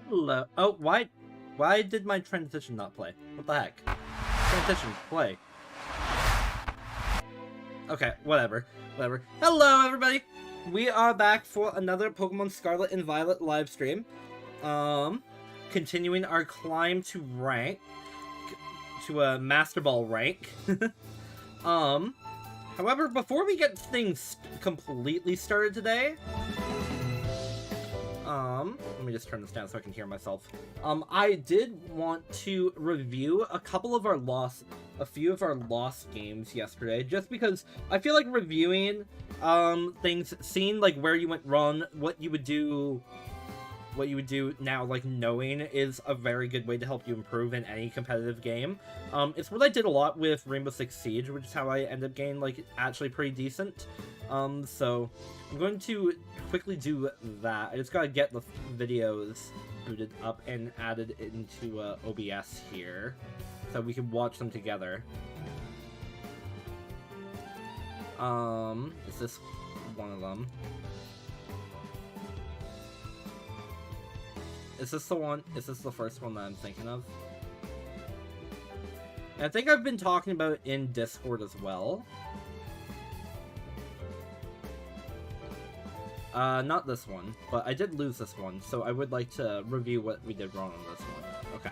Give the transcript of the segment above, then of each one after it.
Hello. Oh, why did my transition not play? What the heck? Transition, play. Okay, whatever. Hello, everybody! We are back for another Pokemon Scarlet and Violet live stream. Continuing our climb to rank. To a Master Ball rank. However, before we get things completely started today... let me just turn this down so I can hear myself. I did want to review a few of our lost games yesterday, just because I feel like reviewing, things, seeing, like, where you went wrong, what you would do now, like, knowing is a very good way to help you improve in any competitive game. It's what I did a lot with Rainbow Six Siege, which is how I ended up getting, like, actually pretty decent. So I'm going to quickly do that. I just gotta get the videos booted up and added into OBS here, so we can watch them together. Is this one of them? Is this the one? Is this the first one that I'm thinking of? And I think I've been talking about it in Discord as well. Not this one, but I did lose this one, so I would like to review what we did wrong on this one. Okay.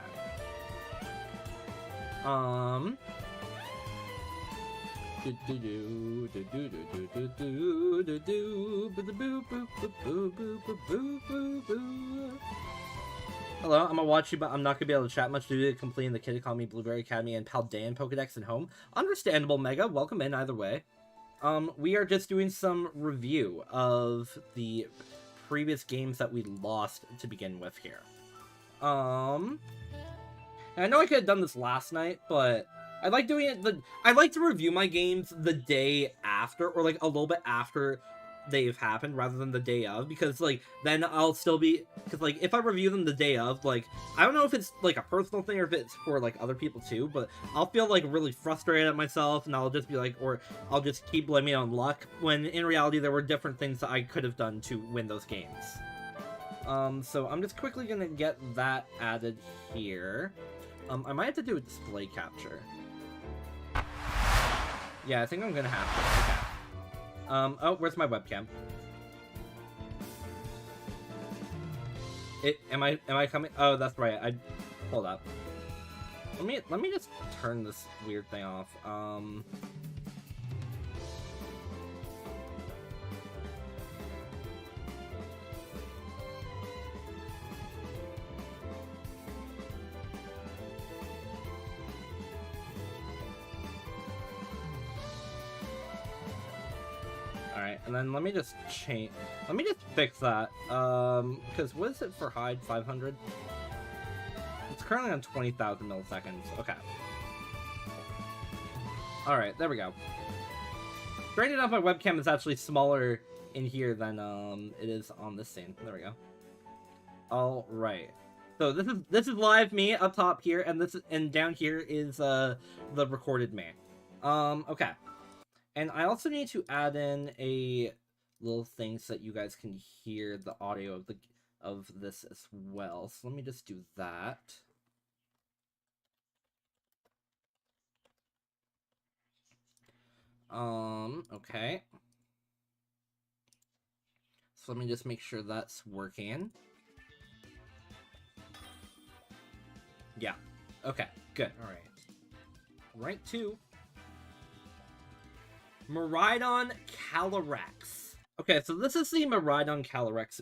Hello, I'm gonna watch you, but I'm not gonna be able to chat much due to completing the Kid Economy, Blueberry Academy, and Paldean Pokedex at home. Understandable, Mega. Welcome in either way. We are just doing some review of the previous games that we lost to begin with here. And I know I could have done this last night, but I like doing it I like to review my games the day after, or like a little bit after they've happened, rather than the day of, because like then I'll still be, because like if I review them the day of, like I don't know if it's like a personal thing or if it's for like other people too, but I'll feel like really frustrated at myself, and I'll just be like, or I'll just keep blaming it on luck, when in reality there were different things that I could have done to win those games. So I'm just quickly gonna get that added here. I might have to do a display capture. Yeah, I think I'm gonna have to. Okay. Oh, where's my webcam? Am I coming? Oh, that's right. Hold up. Let me just turn this weird thing off. Alright, and then let me just fix that, because what is it for hide? 500? It's currently on 20,000 milliseconds. Okay. Alright, there we go. Straight enough, my webcam is actually smaller in here than, it is on this scene. There we go. Alright. So this is live me up top here, and down here is, the recorded me. Okay. And I also need to add in a little thing so that you guys can hear the audio of this as well. So let me just do that. Okay. So let me just make sure that's working. Yeah. Okay, good. Alright. Rank 2. Miraidon Calyrex. Okay, so this is the Miraidon Calyrex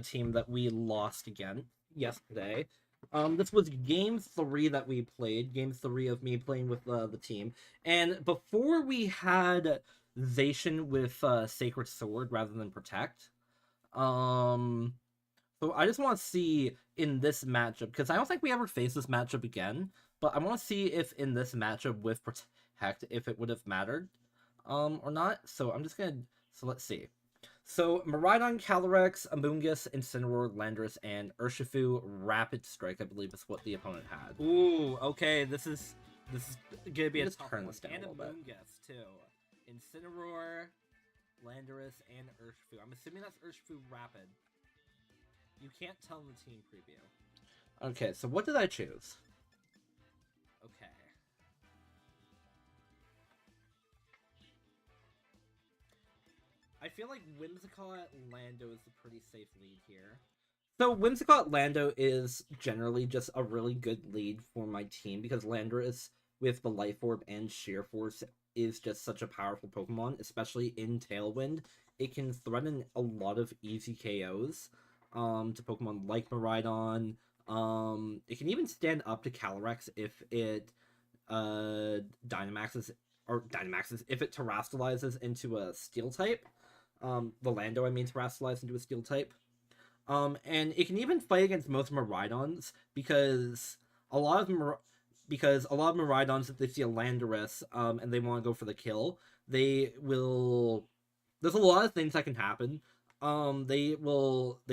team that we lost again yesterday. This was game 3 that we played. Game 3 of me playing with the team. And before we had Zacian with Sacred Sword rather than Protect. So I just want to see in this matchup, because I don't think we ever face this matchup again, but I want to see if in this matchup with Protect, if it would have mattered. Or not. So I'm just gonna, so let's see. So Miraidon, Calyrex, Amoonguss, Incineroar, Landorus, and Urshifu Rapid Strike, I believe is what the opponent had. Ooh, okay, this is gonna be a tough one. This down and a little bit. Amoonguss too. Incineroar, Landorus, and Urshifu. I'm assuming that's Urshifu Rapid. You can't tell in the team preview. Okay, so what did I choose? Okay. I feel like Whimsicott Lando is a pretty safe lead here. So Whimsicott Lando is generally just a really good lead for my team because Landorus with the Life Orb and Sheer Force is just such a powerful Pokemon, especially in Tailwind. It can threaten a lot of easy KOs to Pokemon like Miraidon. It can even stand up to Calyrex if it Dynamaxes if it terastallizes into a Steel type. The Lando, I mean, terastallizes into a Steel type. And it can even fight against most Miraidons because a lot of Miraidons, if they see a Landorus, and they want to go for the kill, they will. There's a lot of things that can happen. They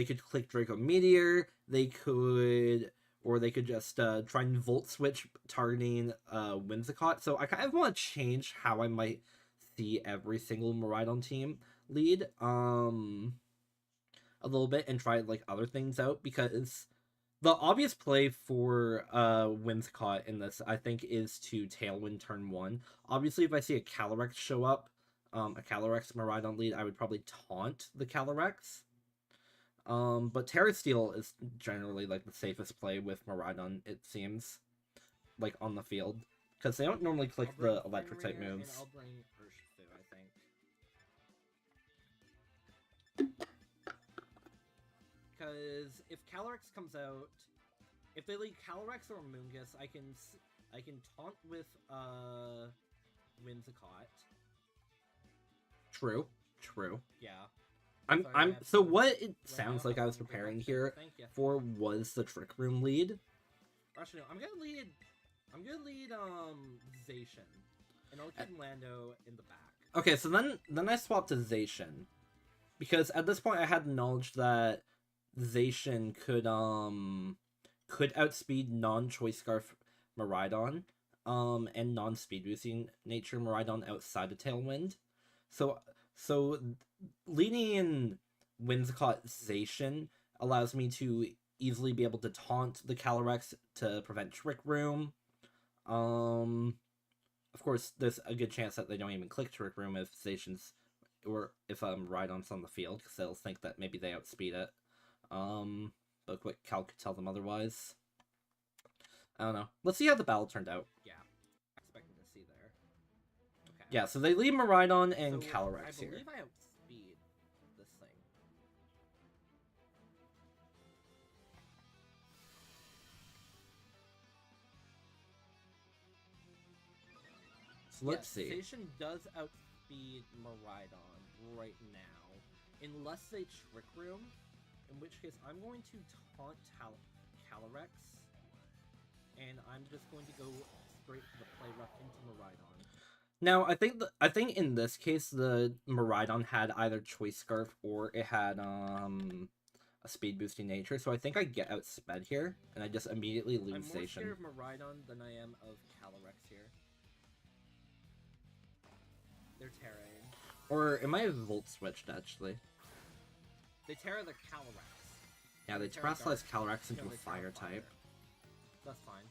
could click Draco Meteor. They could just try and Volt Switch targeting Whimsicott. So I kind of want to change how I might see every single Miraidon team lead. A little bit and try like other things out because the obvious play for Whimsicott in this, I think, is to Tailwind turn 1. Obviously, if I see a Calyrex show up, a Calyrex Miraidon lead, I would probably taunt the Calyrex. But Terra Steel is generally like the safest play with Miraidon, it seems, like on the field. Because they don't normally click the electric type moves. And I'll bring Urshifu, I think. Because if Calyrex comes out, if they lead Calyrex or Moongus, I can taunt with Whimsicott. True. Yeah. So what it sounds like I was preparing here for was the Trick Room lead. Actually, no, I'm gonna lead Zacian, and I'll keep Lando in the back. Okay, so then I swapped to Zacian because at this point I had knowledge that Zacian could outspeed non-Choice Scarf Miraidon, and non-speed boosting nature Miraidon outside of Tailwind. So leading in Whimsicott Zacian allows me to easily be able to taunt the Calyrex to prevent Trick Room. Of course, there's a good chance that they don't even click Trick Room if Zacian's or if Rhydon's on the field, because they'll think that maybe they outspeed it. But quick Cal could tell them otherwise. I don't know. Let's see how the battle turned out. Yeah, expecting to see there. Okay. Yeah, so they leave Miraidon and Calyrex here. I believe I outspeed this thing. So let's see. Zacian does outspeed Miraidon right now, unless they Trick Room. In which case, I'm going to taunt Calyrex, and I'm just going to go straight for the play rough into Miraidon. Now, I think in this case, the Miraidon had either Choice Scarf or it had a speed boosting nature, so I think I get outsped here, and I just immediately lose Zacian. I'm more scared of Miraidon than I am of Calyrex here. They're Terrain. Or it might have Volt switched, actually. They Terra the Calyrex. Yeah, they terastallize Calyrex into a fire type. That's fine.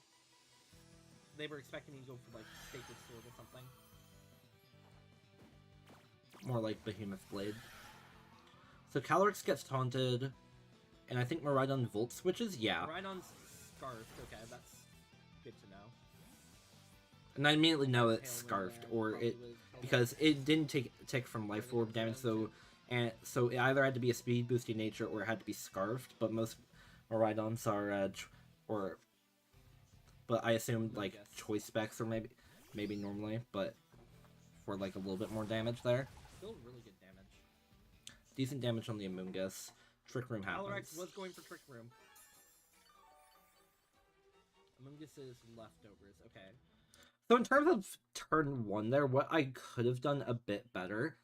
They were expecting me to go for, like, Sacred Sword or something. More like Behemoth Blade. So Calyrex gets taunted, and I think Miraidon Volt switches? Yeah. Miraidon's Scarfed, okay, that's good to know. And I immediately know it's Scarfed, or it... because it didn't take from Life Orb damage, so it either had to be a speed boosting nature or it had to be Scarfed, but most Miraidons are but I assumed like choice specs or maybe normally, but for like a little bit more damage there. Still really good damage. Decent damage on the Amoonguss. Trick Room happens. Calyrex was going for Trick Room. Amoonguss is leftovers, okay. So in terms of turn 1 there, what I could have done a bit better,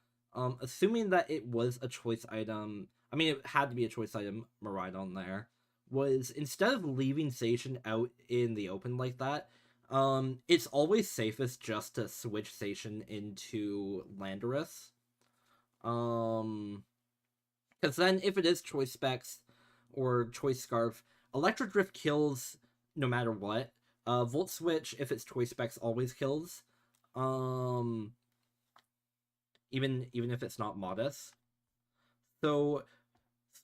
assuming that it was a choice item, I mean, it had to be a choice item, Miraidon there, was instead of leaving Zacian out in the open like that, it's always safest just to switch Zacian into Landorus. Because then if it is choice specs or choice Scarf, Electric Drift kills no matter what. Volt Switch, if it's choice specs, always kills. Even if it's not modest. So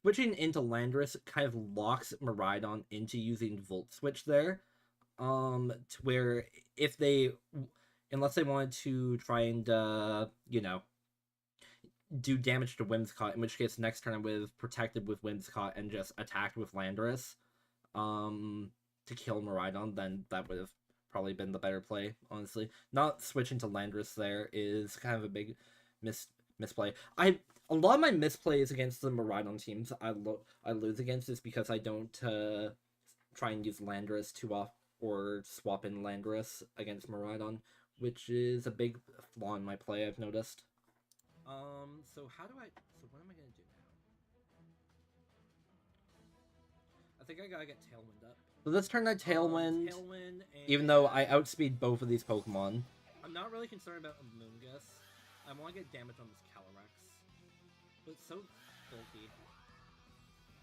switching into Landorus kind of locks Miraidon into using Volt Switch there. To where if they, unless they wanted to try and do damage to Whimsicott, in which case next turn I would have protected with Whimsicott and just attacked with Landorus to kill Miraidon, then that would have probably been the better play, honestly. Not switching to Landorus there is kind of a big misplay. A lot of my misplays against the Miraidon teams I lose against is because I don't try and use Landorus too often, or swap in Landorus against Miraidon, which is a big flaw in my play, I've noticed. So what am I gonna do now? I think I gotta get Tailwind up. So this turn I Tailwind, even though I outspeed both of these Pokemon. I'm not really concerned about Amoonguss. I want to get damage on this Calyrex. But it's so bulky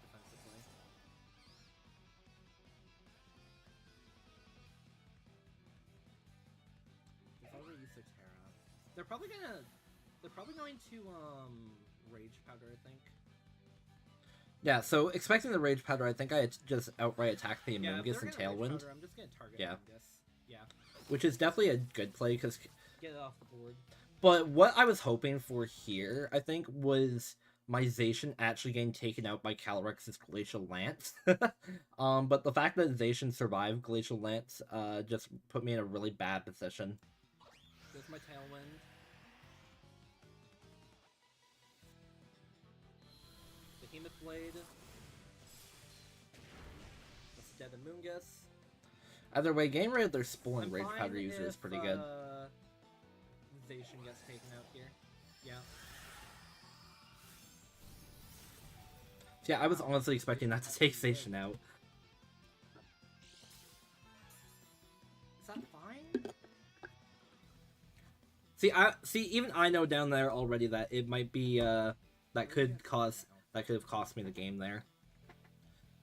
defensively. If I were to use their Terra, they're probably going to Rage Powder, I think. Yeah, so expecting the Rage Powder, I think I just outright attack the Amoonguss and Tailwind. Powder, I'm just gonna target Amoonguss. Yeah. Which is definitely a good play, because get it off the board. But what I was hoping for here, I think, was my Zacian actually getting taken out by Calyrex's Glacial Lance. But the fact that Zacian survived Glacial Lance just put me in a really bad position. There's my Tailwind. Behemoth Blade. That's dead Amoonguss. Either way, getting rid of their Spore and Rage Powder user is pretty good. Zacian gets taken out here. Yeah. Yeah, I was honestly expecting that to take Zacian out. Is that fine? See, even I know down there already that it might be that could have cost me the game there.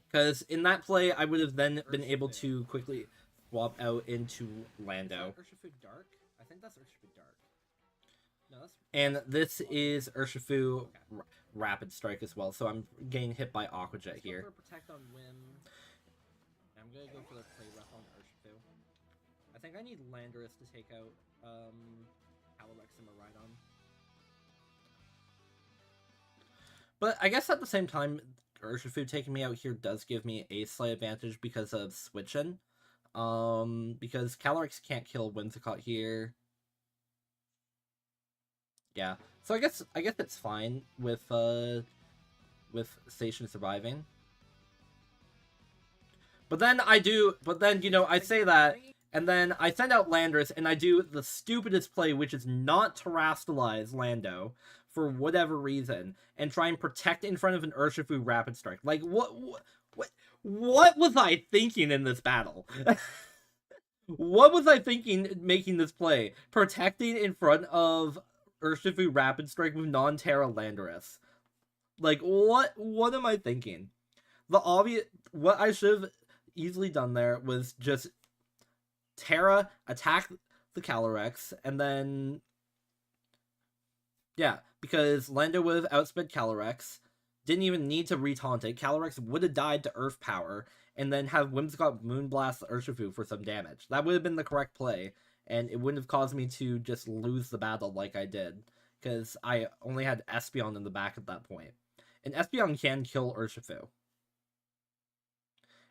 Because in that play, I would have then been able to quickly swap out into Lando. Urshifu Dark? I think that's Urshifu Dark. No, that's... And this is Urshifu Rapid Strike as well, so I'm getting hit by Aqua Jet here. Go for Protect on Whim. I'm gonna go for the Play Rough on Urshifu. I think I need Landorus to take out Calyrex and Miraidon. But I guess at the same time, Urshifu taking me out here does give me a slight advantage because of switching. Because Calyrex can't kill Whimsicott here. Yeah. So I guess it's fine with Zacian surviving. But then I say that, and then I send out Landorus, and I do the stupidest play, which is not Terrastalize Lando for whatever reason, and try and protect in front of an Urshifu Rapid Strike. Like, what was I thinking in this battle? What was I thinking making this play? Protecting in front of Urshifu Rapid Strike with non-Terra Landorus. Like, what am I thinking? What I should have easily done there was just Terra, attack the Calyrex, and then... Yeah, because Lando would have outsped Calyrex, didn't even need to retaunt it, Calyrex would have died to Earth Power, and then have Whimsicott Moonblast Urshifu for some damage. That would have been the correct play, and it wouldn't have caused me to just lose the battle like I did, because I only had Espeon in the back at that point. And Espeon can kill Urshifu.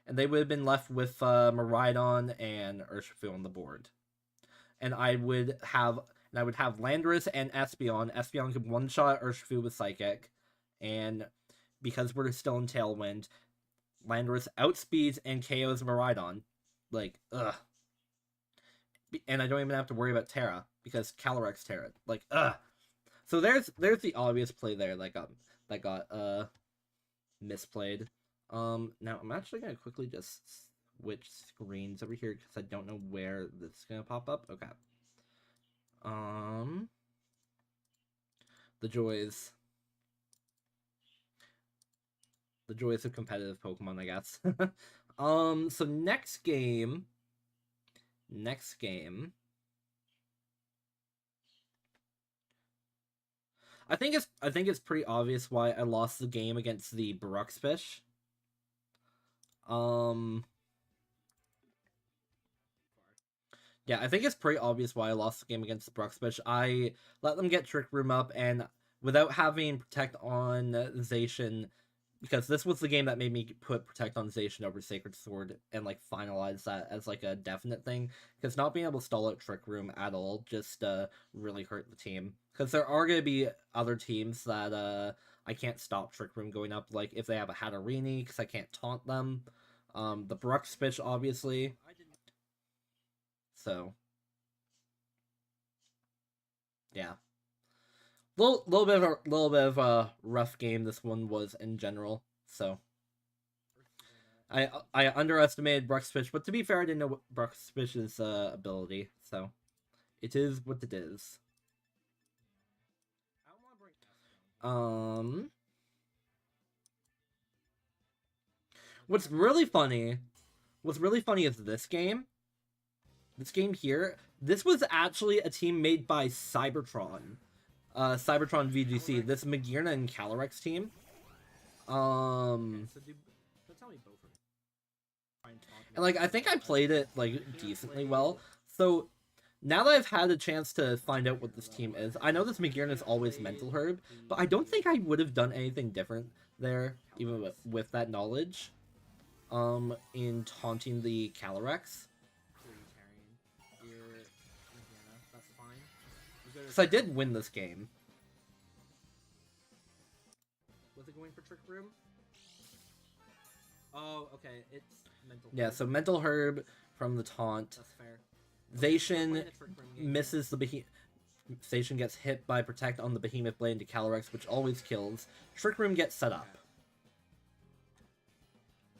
And they would have been left with Miraidon and Urshifu on the board. And I would have Landorus and Espeon. Espeon could one-shot Urshifu with Psychic. And because we're still in Tailwind, Landorus outspeeds and KOs Miraidon. Like, ugh. And I don't even have to worry about Terra, because Calyrex Terra. Like, ugh. So there's the obvious play there that got misplayed. Now I'm actually gonna quickly just switch screens over here because I don't know where this is gonna pop up. Okay. The joys. The joys of competitive Pokemon, I guess. So next game. I think it's pretty obvious why I lost the game against the Bruxfish. Yeah, I think it's pretty obvious why I lost the game against the Bruxfish. I let them get Trick Room up, and without having Protect on Zacian, because this was the game that made me put Protect on Zacian over Sacred Sword and like finalize that as like a definite thing. Because not being able to stall out Trick Room at all just really hurt the team. Because there are gonna be other teams that I can't stop Trick Room going up. Like if they have a Hatterini, because I can't taunt them. The Bruxfish, obviously. So yeah, little bit of a rough game this one was in general. So I underestimated Bruxfish, but to be fair, I didn't know Bruxfish's ability, so it is what it is. Um, what's really funny is this game. This game here. This was actually a team made by Cybertron. Cybertron VGC. This Magearna and Calyrex team. And like I think I played it like decently well. So now that I've had a chance to find out what this team is, I know this Magearna is always Mental Herb, but I don't think I would have done anything different there, even with that knowledge. In taunting the Calyrex. Because I did win this game. Was it going for Trick Room? Oh, okay. It's Mental Herb. Yeah, so Mental Herb from the taunt. That's fair. Zacian misses the Behemoth. Zacian gets hit by Protect on the Behemoth Blade into Calyrex, which always kills. Trick Room gets set up.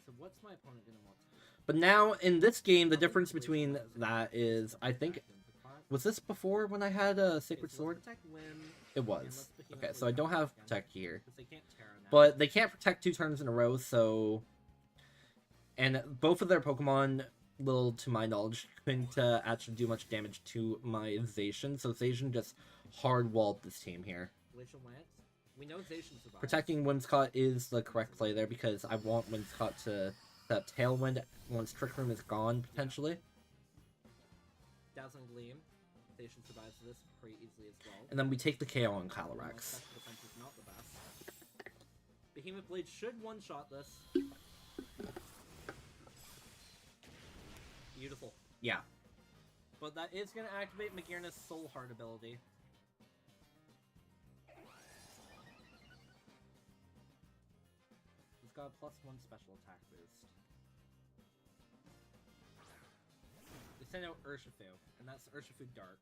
So what's my opponent gonna want to do? But now, in this game, the difference between that is, I think... Was this before when I had a Sacred Sword? It was. Okay, so I don't have Protect here. But they can't Protect 2 turns in a row, so... And both of their Pokemon, little to my knowledge, couldn't actually do much damage to my Zacian, so Zacian just hard-walled this team here. We know Zacian survived. Protecting Whimsicott is the correct play there, because I want Whimsicott to set Tailwind once Trick Room is gone, potentially. Dazzling Gleam. Zacian survives this pretty easily as well. And then we take the KO on Calyrex. Behemoth Blade should one-shot this. Beautiful. Yeah. But that is going to activate Magearna's Soul Heart ability. He's got a +1 special attack boost. They send out Urshifu, and that's Urshifu Dark.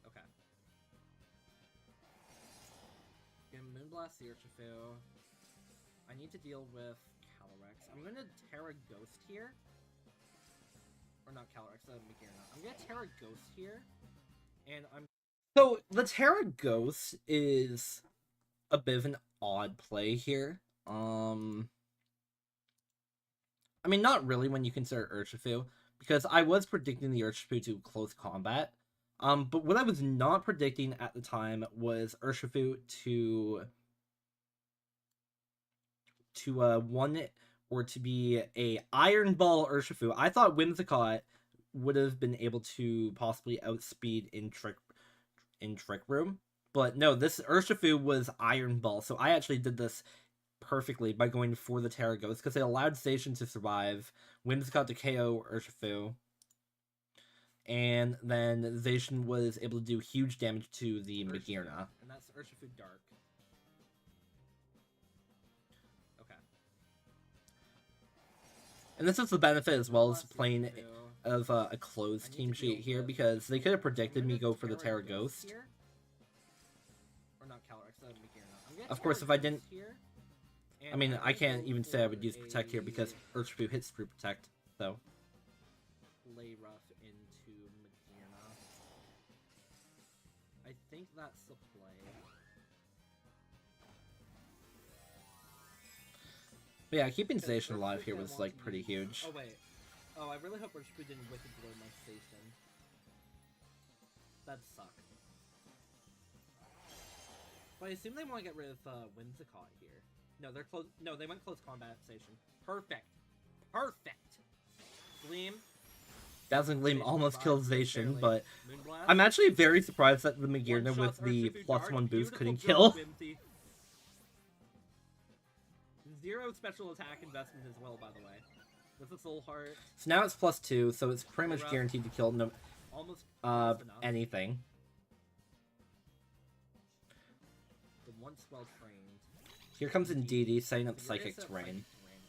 Okay. Gonna Moonblast the Urshifu. I need to deal with Calyrex. I'm gonna Terra Ghost here. Or not Calyrex, Magearna. I'm gonna Terra Ghost here. And I'm... So, the Terra Ghost is a bit of an odd play here. I mean, not really when you consider Urshifu, because I was predicting the Urshifu to close combat. But what I was not predicting at the time was Urshifu to one or to be a Iron Ball Urshifu. I thought Whimsicott would have been able to possibly outspeed in Trick Room, but no, this Urshifu was Iron Ball. So I actually did this perfectly by going for the Terra Ghost because it allowed Zacian to survive, Whimsicott to KO Urshifu, and then Zacian was able to do huge damage to the Magearna. And that's Urshifu Dark. Okay. And this is the benefit as well as playing of a closed team sheet here, because they could have predicted me go for the Terra Ghost. Or not Calyrex, Magearna. Of course, if I didn't... I mean, I can't even say I would use Protect here because Urshifu hits through Protect, so... Lay rough into Magearna. I think that's the play. But yeah, keeping Station alive here was like pretty huge. Oh wait. Oh, I really hope Urshifu didn't Wicked Blow my Station. That'd suck. But I assume they want to get rid of Whimsicott here. No, they're close. No, they went close combat Station. Perfect. Perfect. Gleam. Dazzling Gleam almost kills Zation, but Moonblast. I'm actually very surprised that the Magearna with the +1 boost couldn't kill. Zero special attack investment as well, by the way. With a Soul Heart. So now it's +2, so it's pretty much guaranteed to kill no, almost anything. The once well trained. Here comes Indeedee setting up Psychic Terrain.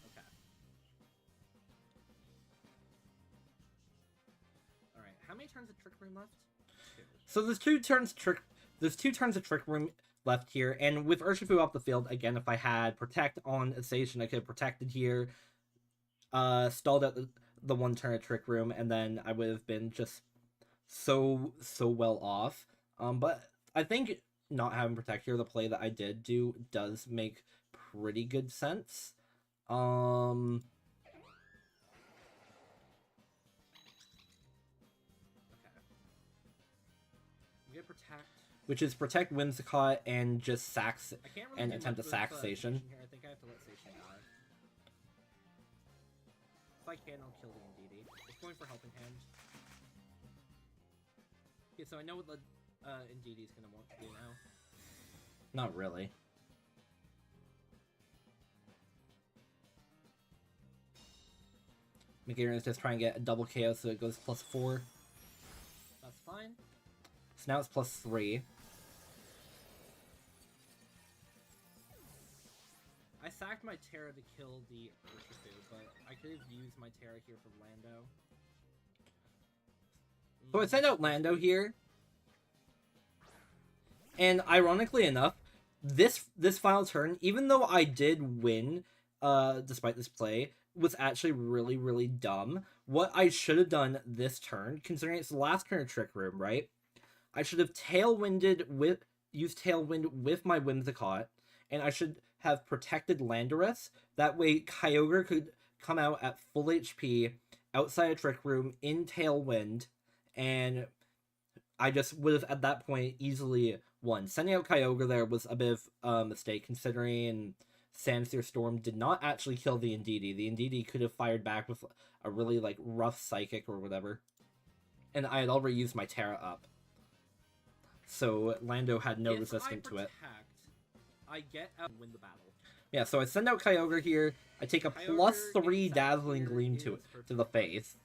Okay. Alright, how many turns of Trick Room left? 2. So there's two turns of Trick Room left here, and with Urshifu off the field, again, if I had Protect on a station, I could have protected here, stalled out the one turn of Trick Room, and then I would have been just so well off. But I think not having Protect here, the play that I did do, does make pretty good sense. Okay. We get Protect. Which is Protect Whimsicott and just sacks really and attempt to sack Station. Here. I think I have to let Station die. If I can, I'll kill the Indeedee. It's going for Helping Hand. Okay, so I know what the Indeedee's gonna want to do now. Not really. Magearna is just trying to get a double KO so it goes +4. That's fine. So now it's +3. I sacked my Terra to kill the Urshifu, but I could have used my Terra here for Lando. So I sent out Lando here. And ironically enough, this final turn, even though I did win, despite this play, was actually really dumb. What I should have done this turn, considering it's the last turn of Trick Room, right? I should have used Tailwind with my Whimsicott, and I should have protected Landorus. That way Kyogre could come out at full HP outside of Trick Room in Tailwind, and I just would have at that point easily won. Sending out Kyogre there was a bit of a mistake, considering Sandsear Storm did not actually kill the Indeedee. The Indeedee could have fired back with a really like rough Psychic or whatever, and I had already used my Terra up, so Lando had no resistance to it. I get out and win the battle. Yeah, so I send out Kyogre here. I take a +3 Dazzling Gleam to the face.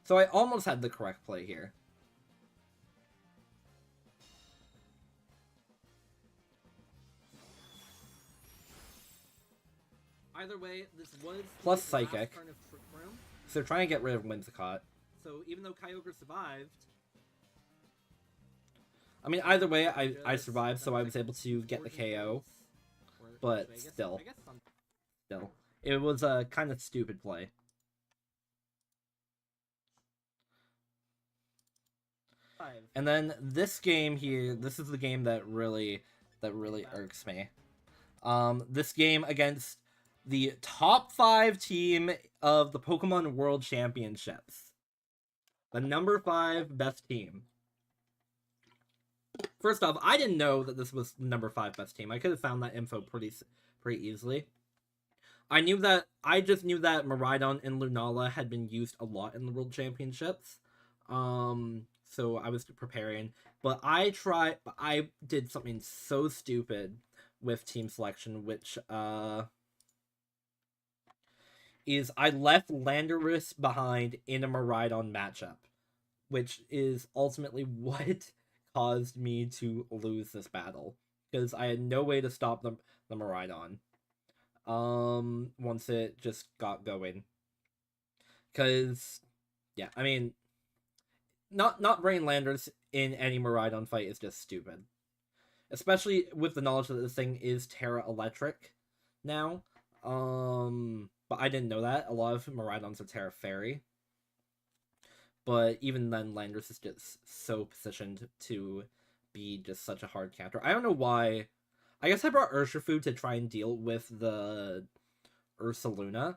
So I almost had the correct play here. Either way, this was plus the Psychic. last turn of Trick Room. So they're trying to get rid of Whimsicott. So even though Kyogre survived, I mean, either way, I survived, so I was able to get the KO. But still, it was a kind of stupid play. And then this game here, this is the game that really irks me. This game against the top 5 team of the Pokemon World Championships. The number 5 best team. First off, I didn't know that this was the number 5 best team. I could have found that info pretty easily. I just knew that Miraidon and Lunala had been used a lot in the World Championships. So I was preparing, but I did something so stupid with team selection, which is I left Landorus behind in a Miraidon matchup, which is ultimately what caused me to lose this battle, because I had no way to stop the Miraidon once it just got going. Because yeah, I mean, not bringing Landorus in any Miraidon fight is just stupid, especially with the knowledge that this thing is Terra Electric now. But I didn't know that. A lot of Miraidons are Terra Fairy. But even then, Landorus is just so positioned to be just such a hard counter. I don't know why I guess I brought Urshifu to try and deal with the Ursaluna.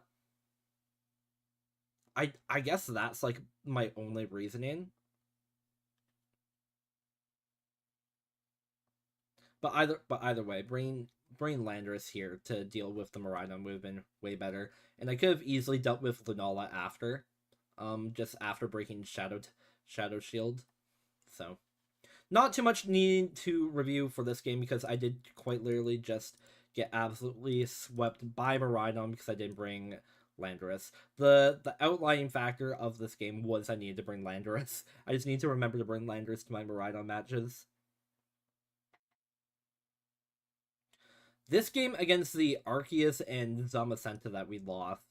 I guess that's like my only reasoning. But either way, bringing Landorus here to deal with the Miraidon would have been way better. And I could have easily dealt with Lunala after. Just after breaking Shadow Shield. So not too much need to review for this game because I did quite literally just get absolutely swept by Miraidon because I didn't bring Landorus. The outlying factor of this game was I needed to bring Landorus. I just need to remember to bring Landorus to my Miraidon matches. This game against the Arceus and Zamazenta that we lost,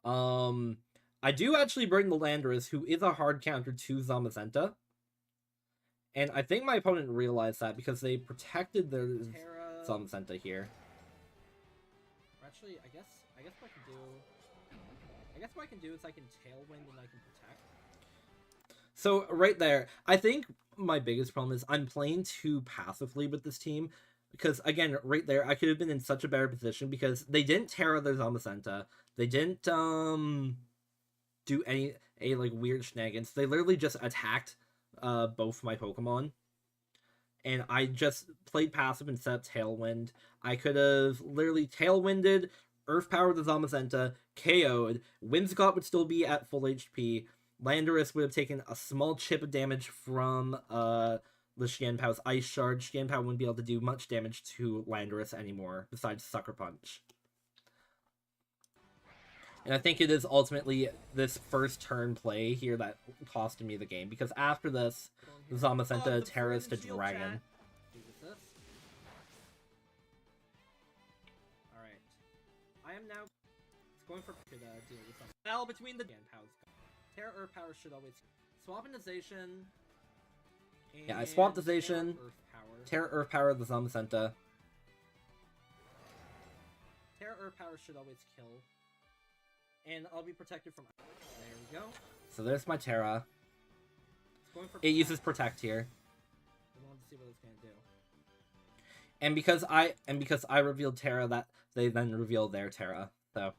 I do actually bring the Landorus, who is a hard counter to Zamazenta. And I think my opponent realized that because they protected their Zamazenta here. Actually, I guess what I can do is I can Tailwind and I can protect. So right there, I think my biggest problem is I'm playing too passively with this team. Because, again, right there, I could have been in such a better position because they didn't Terra their Zamazenta. They didn't, do any like, weird shenanigans. They literally just attacked, both my Pokemon. And I just played passive and set up Tailwind. I could have literally Tailwinded, Earth Powered the Zamazenta, KO'd, Whimsicott would still be at full HP, Landorus would have taken a small chip of damage from, the Xianpao's Ice Shard. Xianpao wouldn't be able to do much damage to Landorus anymore, besides Sucker Punch. And I think it is ultimately this first turn play here that costed me the game, because after this, Zamazenta Terras to Dragon. Alright. I am now going for deal with something. Battle between the Xianpao's. Terra Earth Power should always... Swapinization... Yeah, I swapped the Zation, Terra Earth Power the Zamazenta. Terra Earth Power should always kill. And I'll be protected from... There we go. So there's my Terra. It uses Protect here. I want to see what it's going to do. And because I revealed Terra, that they then revealed their Terra. So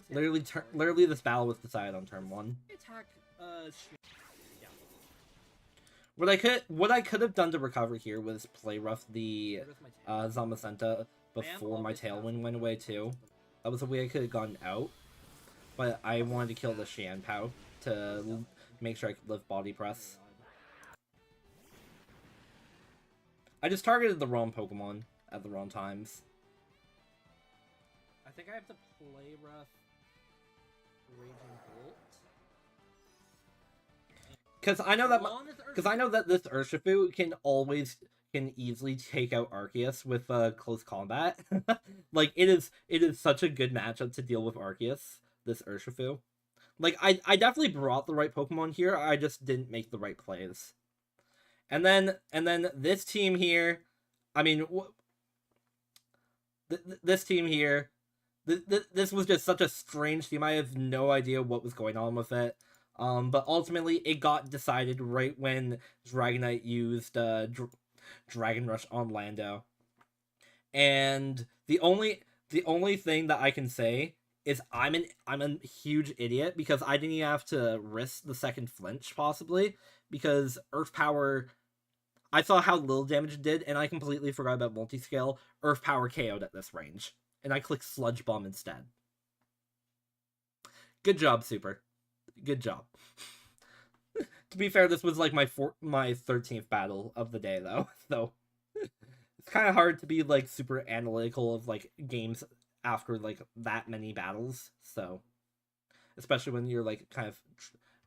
literally this battle was decided on turn 1. Attack What I could have done to recover here was play rough the Zamazenta before my Tailwind went away too. That was a way I could have gotten out. But I wanted to kill the Xianpao to make sure I could live Body Press. I just targeted the wrong Pokemon at the wrong times. I think I have to play rough Raging Bolt. Because I know that this Urshifu can easily take out Arceus with close combat. Like it is such a good matchup to deal with Arceus, this Urshifu. Like I definitely brought the right Pokemon here, I just didn't make the right plays. And then this team here, I mean this team here, this was just such a strange team. I have no idea what was going on with it. But ultimately, it got decided right when Dragonite used Dragon Rush on Lando. And the only thing that I can say is I'm a huge idiot because I didn't even have to risk the second flinch possibly because Earth Power. I saw how little damage it did, and I completely forgot about multiscale. Earth Power KO'd at this range, and I clicked Sludge Bomb instead. Good job, Super. Good job. To be fair, this was like my 13th battle of the day, though. So it's kind of hard to be like super analytical of like games after like that many battles. So especially when you're like kind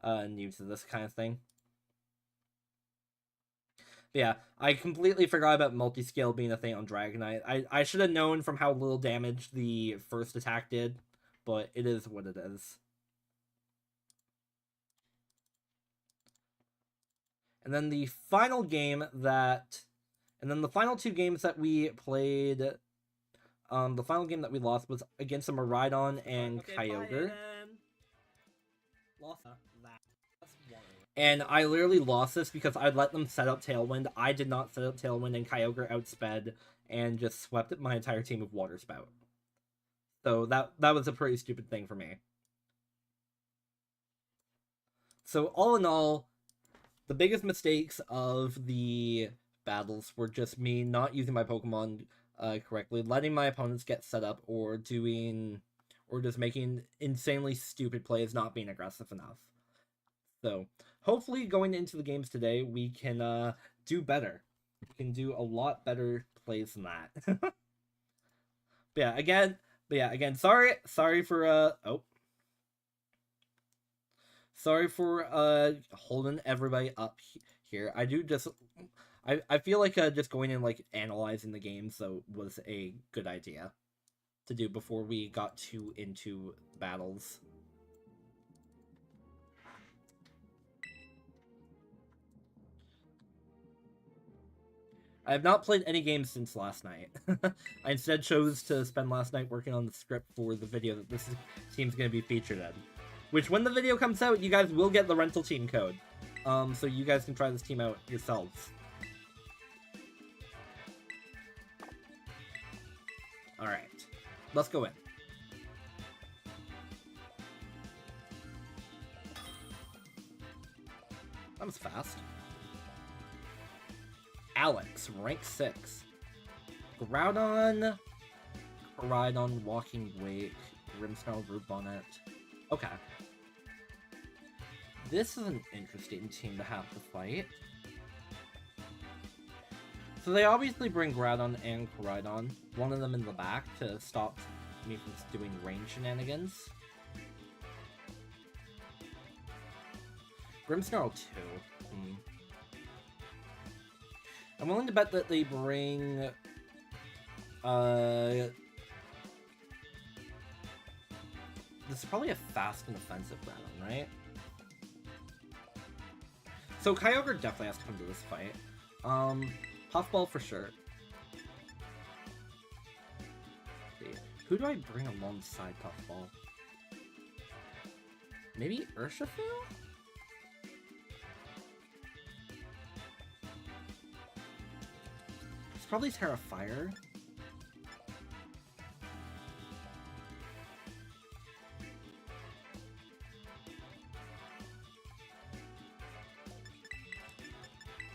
of new to this kind of thing. But yeah, I completely forgot about multiscale being a thing on Dragonite. I should have known from how little damage the first attack did, but it is what it is. And then the final game that... And then the final two games that we played... the final game that we lost was against a Miraidon and Kyogre. Lost that. And I literally lost this because I let them set up Tailwind. I did not set up Tailwind, and Kyogre outsped and just swept my entire team of Water Spout. So that was a pretty stupid thing for me. So all in all, the biggest mistakes of the battles were just me not using my Pokemon correctly, letting my opponents get set up, or just making insanely stupid plays, not being aggressive enough. So hopefully going into the games today, we can do better. We can do a lot better plays than that. But yeah, again, sorry for sorry for holding everybody up here. I feel like just going and like analyzing the game was a good idea to do before we got too into battles. I have not played any games since last night. I instead chose to spend last night working on the script for the video that this team's going to be featured in. Which, when the video comes out, you guys will get the rental team code. So you guys can try this team out yourselves. Alright. Let's go in. That was fast. Alex, rank 6. Groudon, Walking Wake, Grimmsnarl, Root Bonnet. Okay. This is an interesting team to have to fight. So they obviously bring Groudon and Koraidon, one of them in the back to stop me from doing range shenanigans. Grimmsnarl 2. I'm willing to bet that they bring this is probably a fast and offensive Groudon, right? So Kyogre definitely has to come to this fight. Puffball for sure. Let's see. Who do I bring alongside Puffball? Maybe Urshifu? It's probably Terra Fire.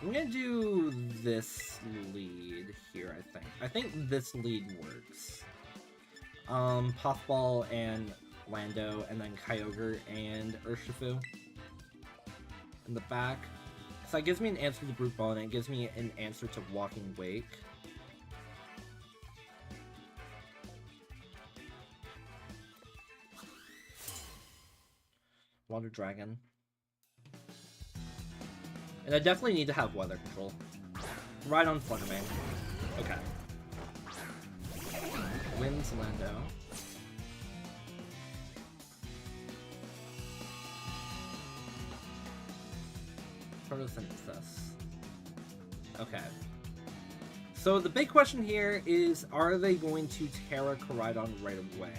I'm gonna do this lead here, I think. I think this lead works. Puffball and Lando, and then Kyogre and Urshifu in the back. So that gives me an answer to Brute Ball, and it gives me an answer to Walking Wake. Water Dragon. And I definitely need to have weather control. Right on Fluttermane. Okay. Wins Lando. Photosynthesis. Okay. So the big question here is, are they going to Terra Koraidon right away?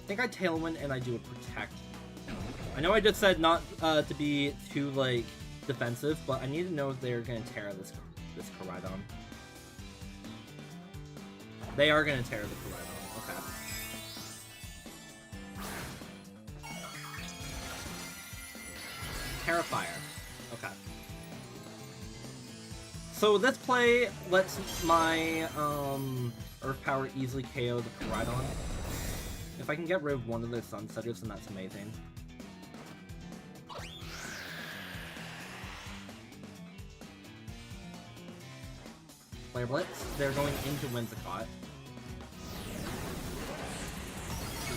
I think I Tailwind and I do a Protect. I know I just said not to be too, like, defensive, but I need to know if they're going to Terra this Koraidon. They are going to Terra the Koraidon. Okay. Terra Fire. Okay. So this play lets my Earth Power easily KO the Koraidon. If I can get rid of one of their Sunsetters, then that's amazing. Flare Blitz. They're going into Whimsicott.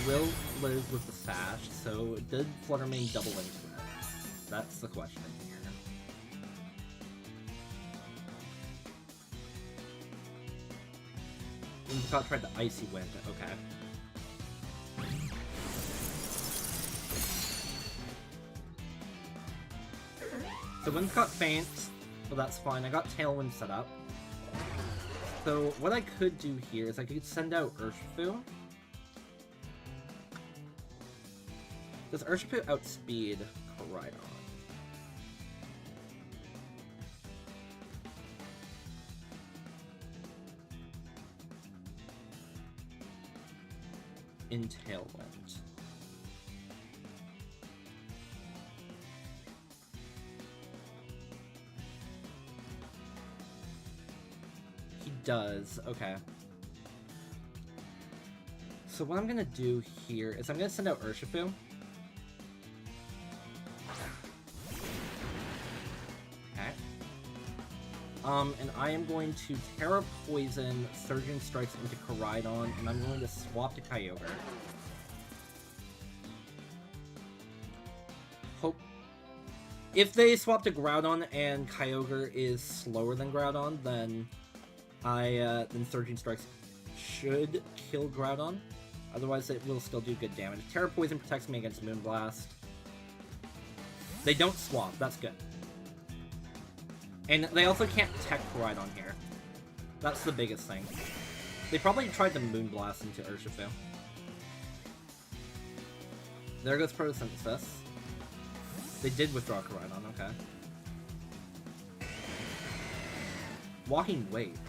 Will live with the Sash, so did Fluttermane double into it? That's the question here. Whimsicott tried the Icy Wind. Okay. So Whimsicott faints, but that's fine. I got Tailwind set up. So what I could do here is I could send out Urshifu. Does Urshifu outspeed Koraidon? In Tailwind. He does, okay. So what I'm gonna do here is I'm gonna send out Urshifu. Okay. And I am going to Terra Poison Surging Strikes into Koraidon, and I'm going to swap to Kyogre. Hope. If they swap to Groudon and Kyogre is slower than Groudon, then then Surging Strikes should kill Groudon. Otherwise, it will still do good damage. Terra Poison protects me against Moonblast. They don't swap. That's good. And they also can't Tech Koraidon here. That's the biggest thing. They probably tried to Moonblast into Urshifu. There goes Photosynthesis. They did withdraw Koraidon, okay. Walking Wave.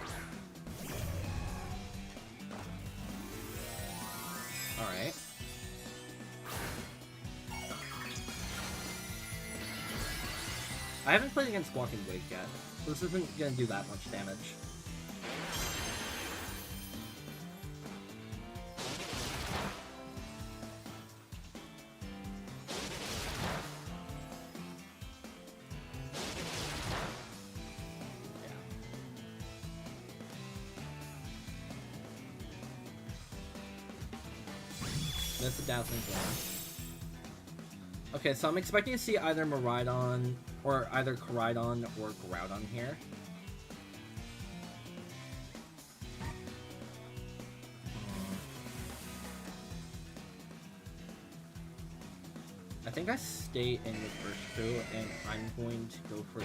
Alright. I haven't played against Walking Wake yet, so this isn't gonna do that much damage. That's a Dazzling Gleam. Okay, so I'm expecting to see either Miraidon, or either Koraidon or Groudon here. I think I stay in with Urshifu, and I'm going to go for a...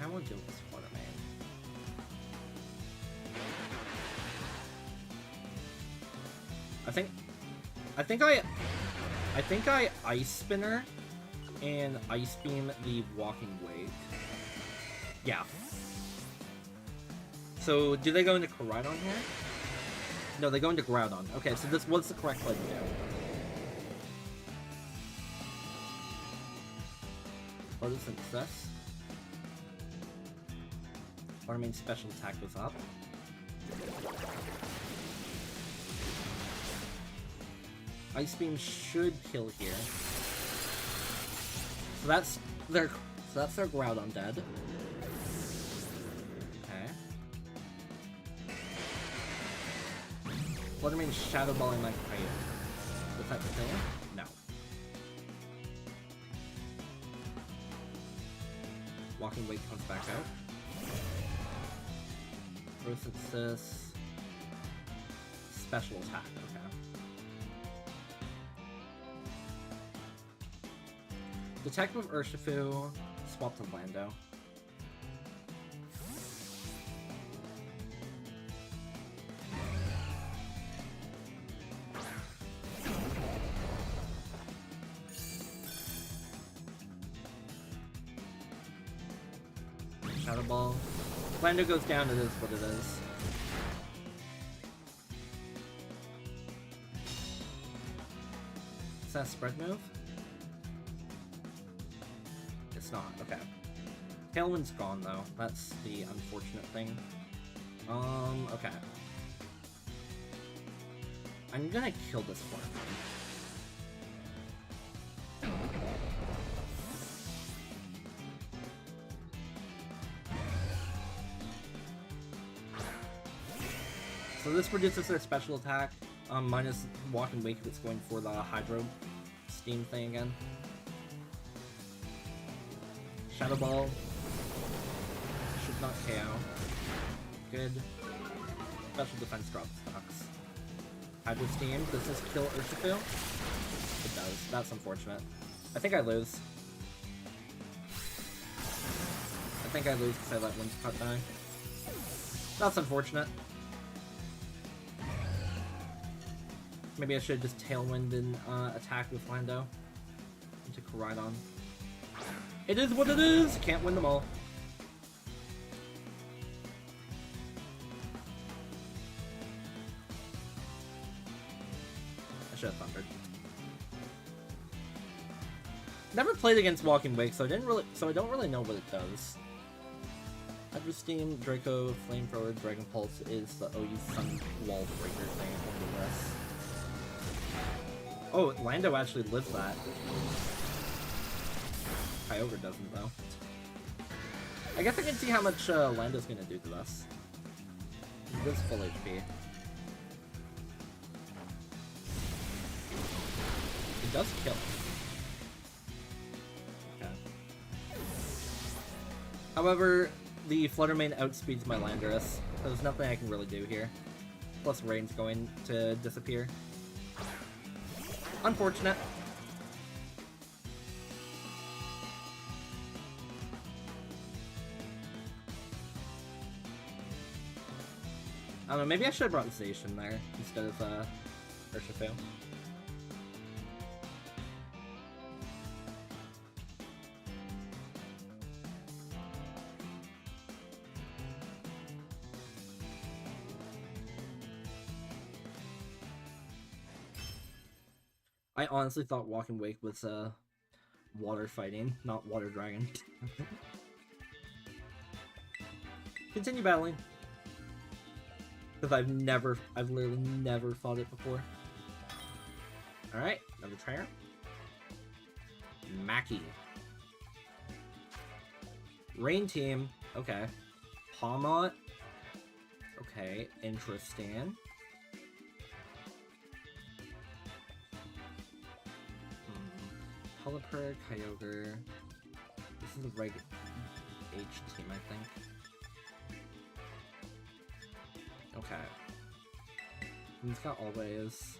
I want to deal with this Water Man. I think I Ice Spinner and Ice Beam the Walking Wake. Yeah. So, do they go into Koraidon here? No, they go into Groudon. Okay, so this was the correct play to do. Photosynthesis. Our main special attack goes up. Ice Beam should kill here. So that's their Groudon dead. Okay. What do I mean Shadow Balling my Kyogre? Was that the thing? No. Walking Wake comes back out. Photosynthesis. Special attack, okay. Detect with Urshifu, swap to Lando. Shadow Ball. Lando goes down, it is what it is. Is that a spread move? It's not, okay. Tailwind's gone though, that's the unfortunate thing. Okay. I'm gonna kill this one. So this reduces their special attack, minus Walking Wake if it's going for the Hydro Steam thing again. Shadow Ball. Should not KO. Good. Special defense drop stocks. Hydro Steam. Does this kill Urshifu? It does. That's unfortunate. I think I lose. I think I lose because I let Wind Cut die. That's unfortunate. Maybe I should just Tailwind and attack with Lando into Koraidon. It is what it is! Can't win them all. I should have Thundered. Never played against Walking Wake, so I don't really know what it does. Hydro Steam, Draco, Flamethrower, Dragon Pulse is the OU Sun Wall Breaker thing on the list. Oh, Lando actually lives that. Kyogre doesn't, though. I guess I can see how much Lando's gonna do to us. He does full HP. It does kill. Okay. However, the Flutter Mane outspeeds my Landorus. There's nothing I can really do here. Plus Rain's going to disappear. Unfortunate. I don't know, maybe I should have brought Zacian there instead of Urshifu. I honestly thought Walking Wake was water fighting, not water dragon. Continue battling. Because I've literally never fought it before. Alright, another trainer. Mackie. Rain Team, okay. Palmot. Okay, interesting. Pelipper, Kyogre. This is a reg H team, I think. Okay. He's got always.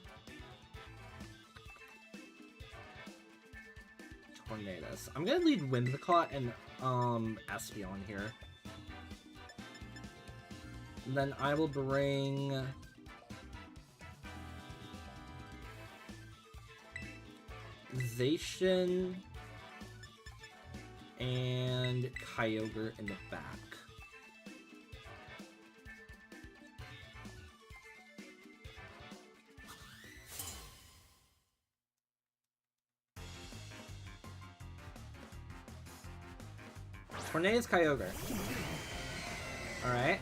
Tornadus. I'm gonna lead Whimsicott and Espeon here. And then I will bring Zacian and Kyogre in the back. Tornadus Kyogre. Alright.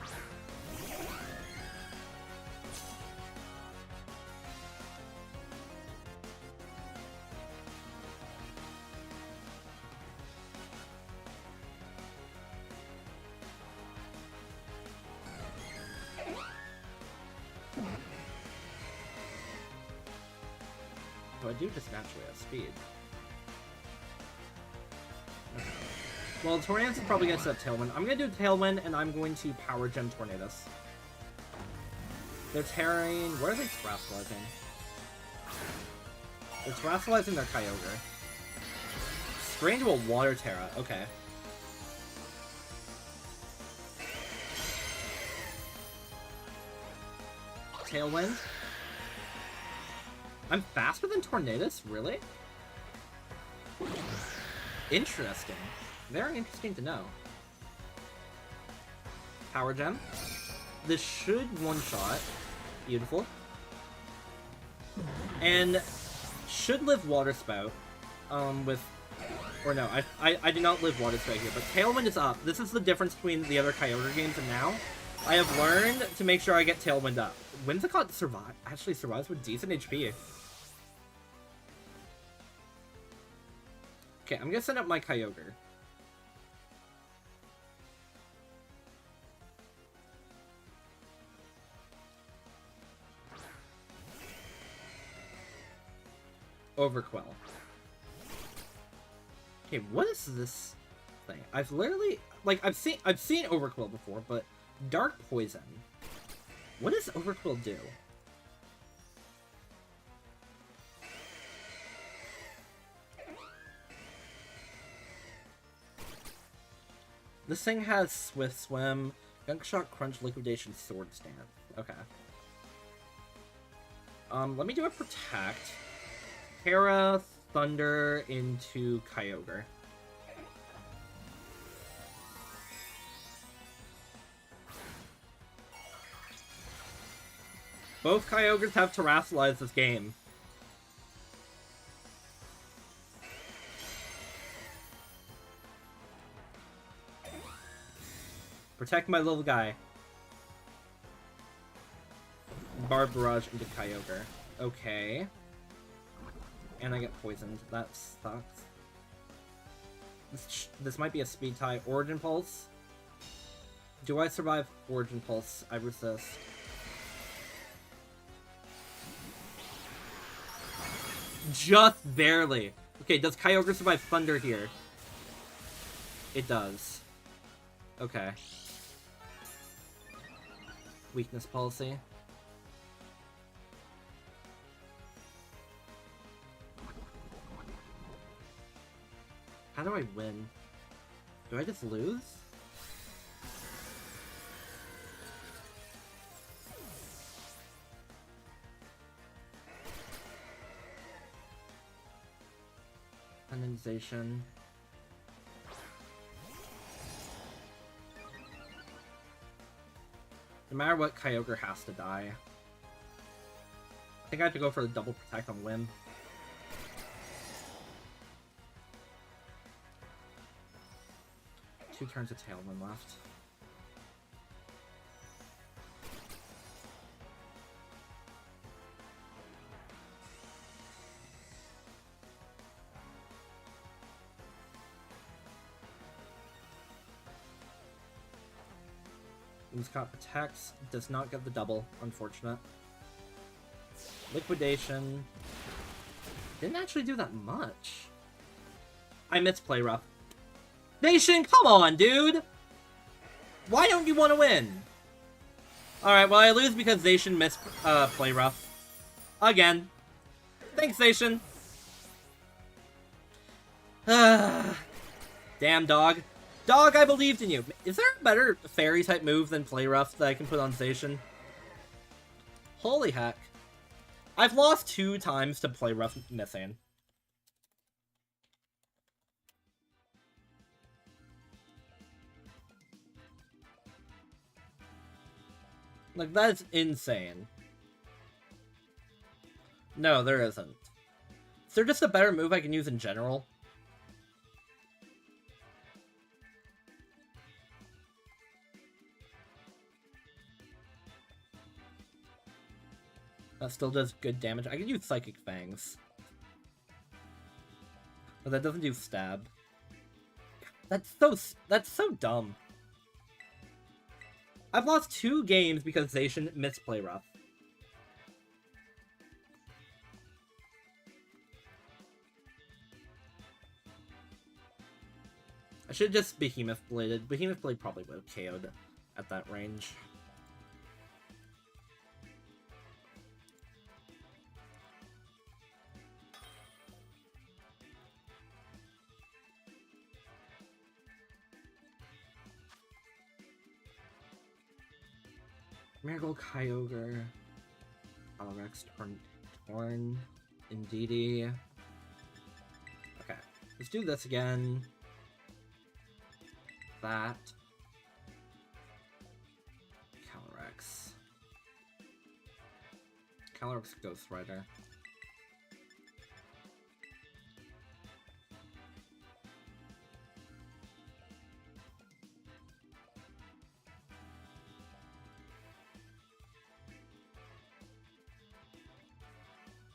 So I do just naturally have speed. Well, Tornadus is probably going to set Tailwind. I'm going to do Tailwind, and I'm going to Power Gem Tornadus. They're tearing... Where are they Terastallizing? They're Terastallizing their Kyogre. Straight into a Water Terra. Okay. Tailwind. I'm faster than Tornadus? Really? Interesting. Very interesting to know. Power Gem. This should one-shot. Beautiful. And should live Water Spout. With... Or no, I do not live Water Spout here, but Tailwind is up. This is the difference between the other Kyogre games and now. I have learned to make sure I get Tailwind up. Whimsicott actually survives with decent HP. Okay, I'm gonna send up my Kyogre. Overquill. Okay, what is this thing? I've literally I've seen Overquill before, but Dark Poison. What does Overquill do? This thing has Swift Swim, Gunk Shot, Crunch, Liquidation, Sword Stance. Okay. Let me do a Protect. Terra, Thunder into Kyogre. Both Kyogres have terrestrialized this game. Protect my little guy. Barb Barrage into Kyogre. Okay. And I get poisoned. That sucks. This might be a speed tie. Origin Pulse. Do I survive Origin Pulse? I resist. Just barely. Okay, does Kyogre survive Thunder here? It does. Okay. Weakness policy. How do I win? Do I just lose? Penalization. No matter what, Kyogre has to die. I think I have to go for the double protect on whim. Two turns of Tailwind left. Scott protects, does not get the double, unfortunate. Liquidation. Didn't actually do that much. I missed Play Rough. Nation, come on, dude! Why don't you want to win? Alright, well I lose because Zacian missed Play Rough. Again. Thanks, Zacian. Damn, dog. Dog, I believed in you. Is there a better fairy-type move than Play Rough that I can put on Zacian? Holy heck. I've lost 2 times to Play Rough missing. Like, that's insane. No, there isn't. Is there just a better move I can use in general? That still does good damage. I can use Psychic Fangs. But that doesn't do stab. That's so dumb. I've lost 2 games because Zacian missed Play Rough. I should just Behemoth Bladed. Behemoth Blade probably would have KO'd at that range. Marigold, Kyogre, Calyrex, Torn, Indeedee. Okay, let's do this again. That. Calyrex. Calyrex, Ghost Rider.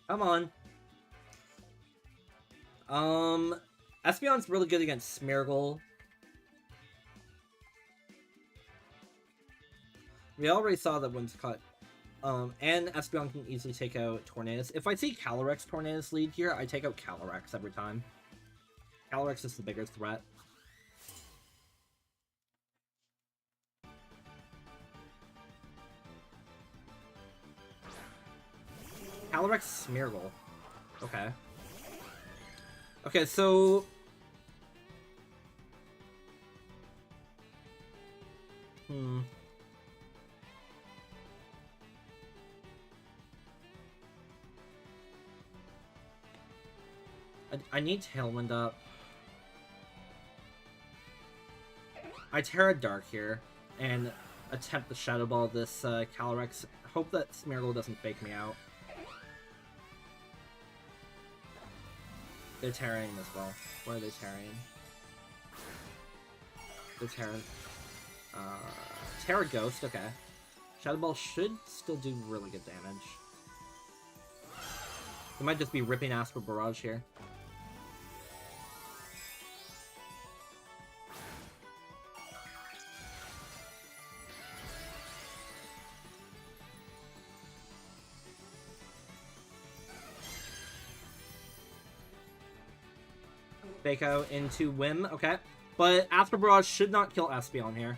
Come on. Espeon's really good against Smeargle. We already saw that Whimsicott. And Espeon can easily take out Tornadus. If I see Calyrex Tornadus lead here, I take out Calyrex every time. Calyrex is the bigger threat. Calyrex Smeargle. Okay. Okay, so... I need Tailwind up. I Terra Dark here, and attempt to Shadow Ball this Calyrex. Hope that Smeargle doesn't fake me out. They're Terraing as well. What are they Terraing? They're Terra... Terra Ghost, okay. Shadow Ball should still do really good damage. They might just be ripping ass for Barrage here. Fake out into Whim, okay. But Astral Barrage should not kill Espeon here.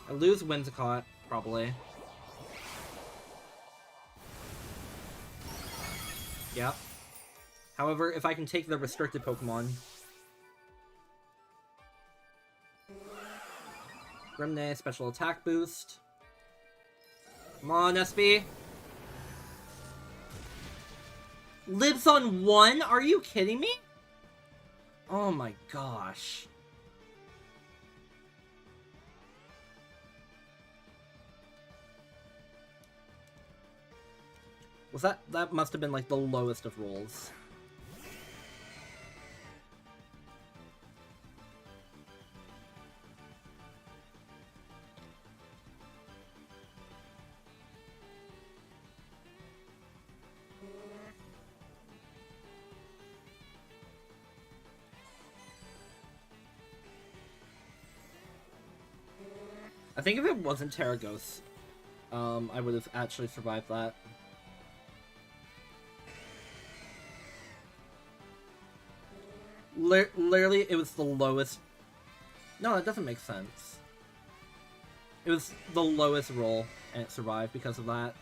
I lose Whimsicott, probably. Yep. However, if I can take the restricted Pokemon... Grimnay, special attack boost. Come on, SB. Lives on 1? Are you kidding me? Oh my gosh. Was that must have been like the lowest of rolls. I think if it wasn't Terragos, I would have actually survived that. Literally, it was the lowest... No, that doesn't make sense. It was the lowest roll, and it survived because of that.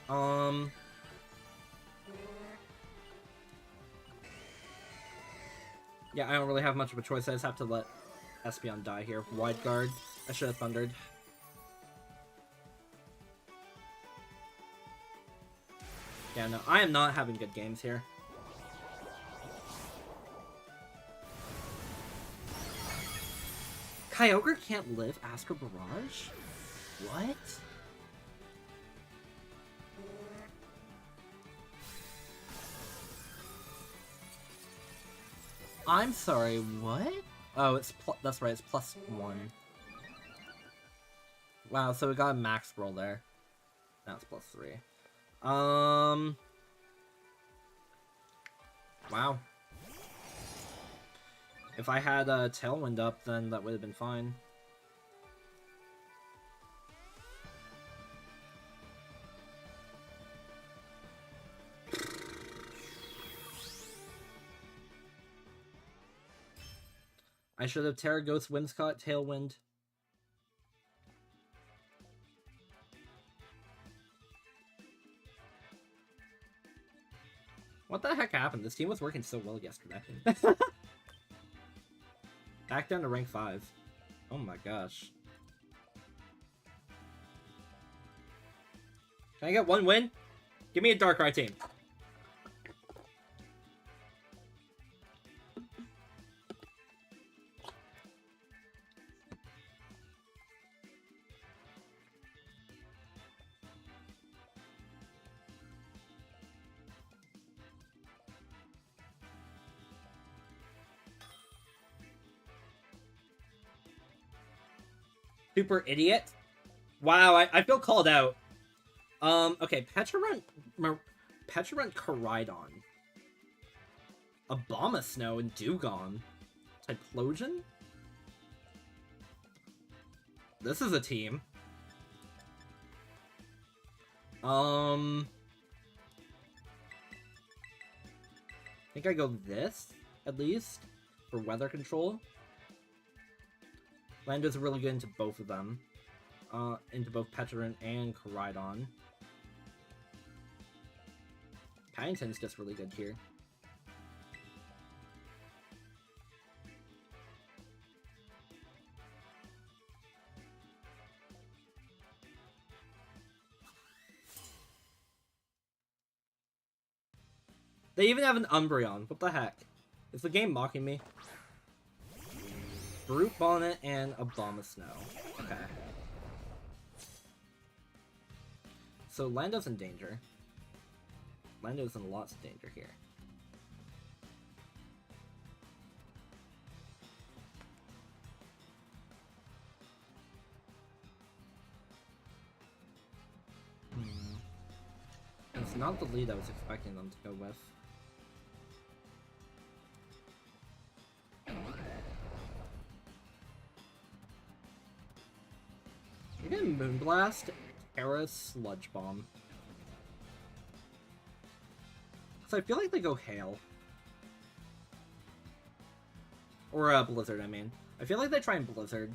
Yeah, I don't really have much of a choice. I just have to let Espeon die here. Wide guard. I should have thundered. Yeah, no, I am not having good games here. Kyogre can't live Astral Barrage? What? I'm sorry, what? Oh, that's right, it's +1. Wow, so we got a max roll there. Now it's +3. Wow. If I had a Tailwind up, then that would have been fine. I should have Terra Ghost, Whimsicott, Tailwind. What the heck happened? This team was working so well yesterday. Back down to rank 5. Oh my gosh. Can I get one win? Give me a Darkrai team. Super idiot. Wow, I feel called out. Okay, Petrarunt Koraidon. Abomasnow and Dewgong. Typhlosion? This is a team. I think I go this, at least, for weather control. Lando's really good into both of them. Into both Petrarunt and Koraidon. Paddington's just really good here. They even have an Umbreon. What the heck? Is the game mocking me? Brute Bonnet and Abomasnow. Okay. So Lando's in danger. Lando's in lots of danger here. It's not the lead I was expecting them to go with. You're getting Moonblast, Terra, Sludge Bomb. So I feel like they go Hail. Or Blizzard, I mean. I feel like they try and Blizzard.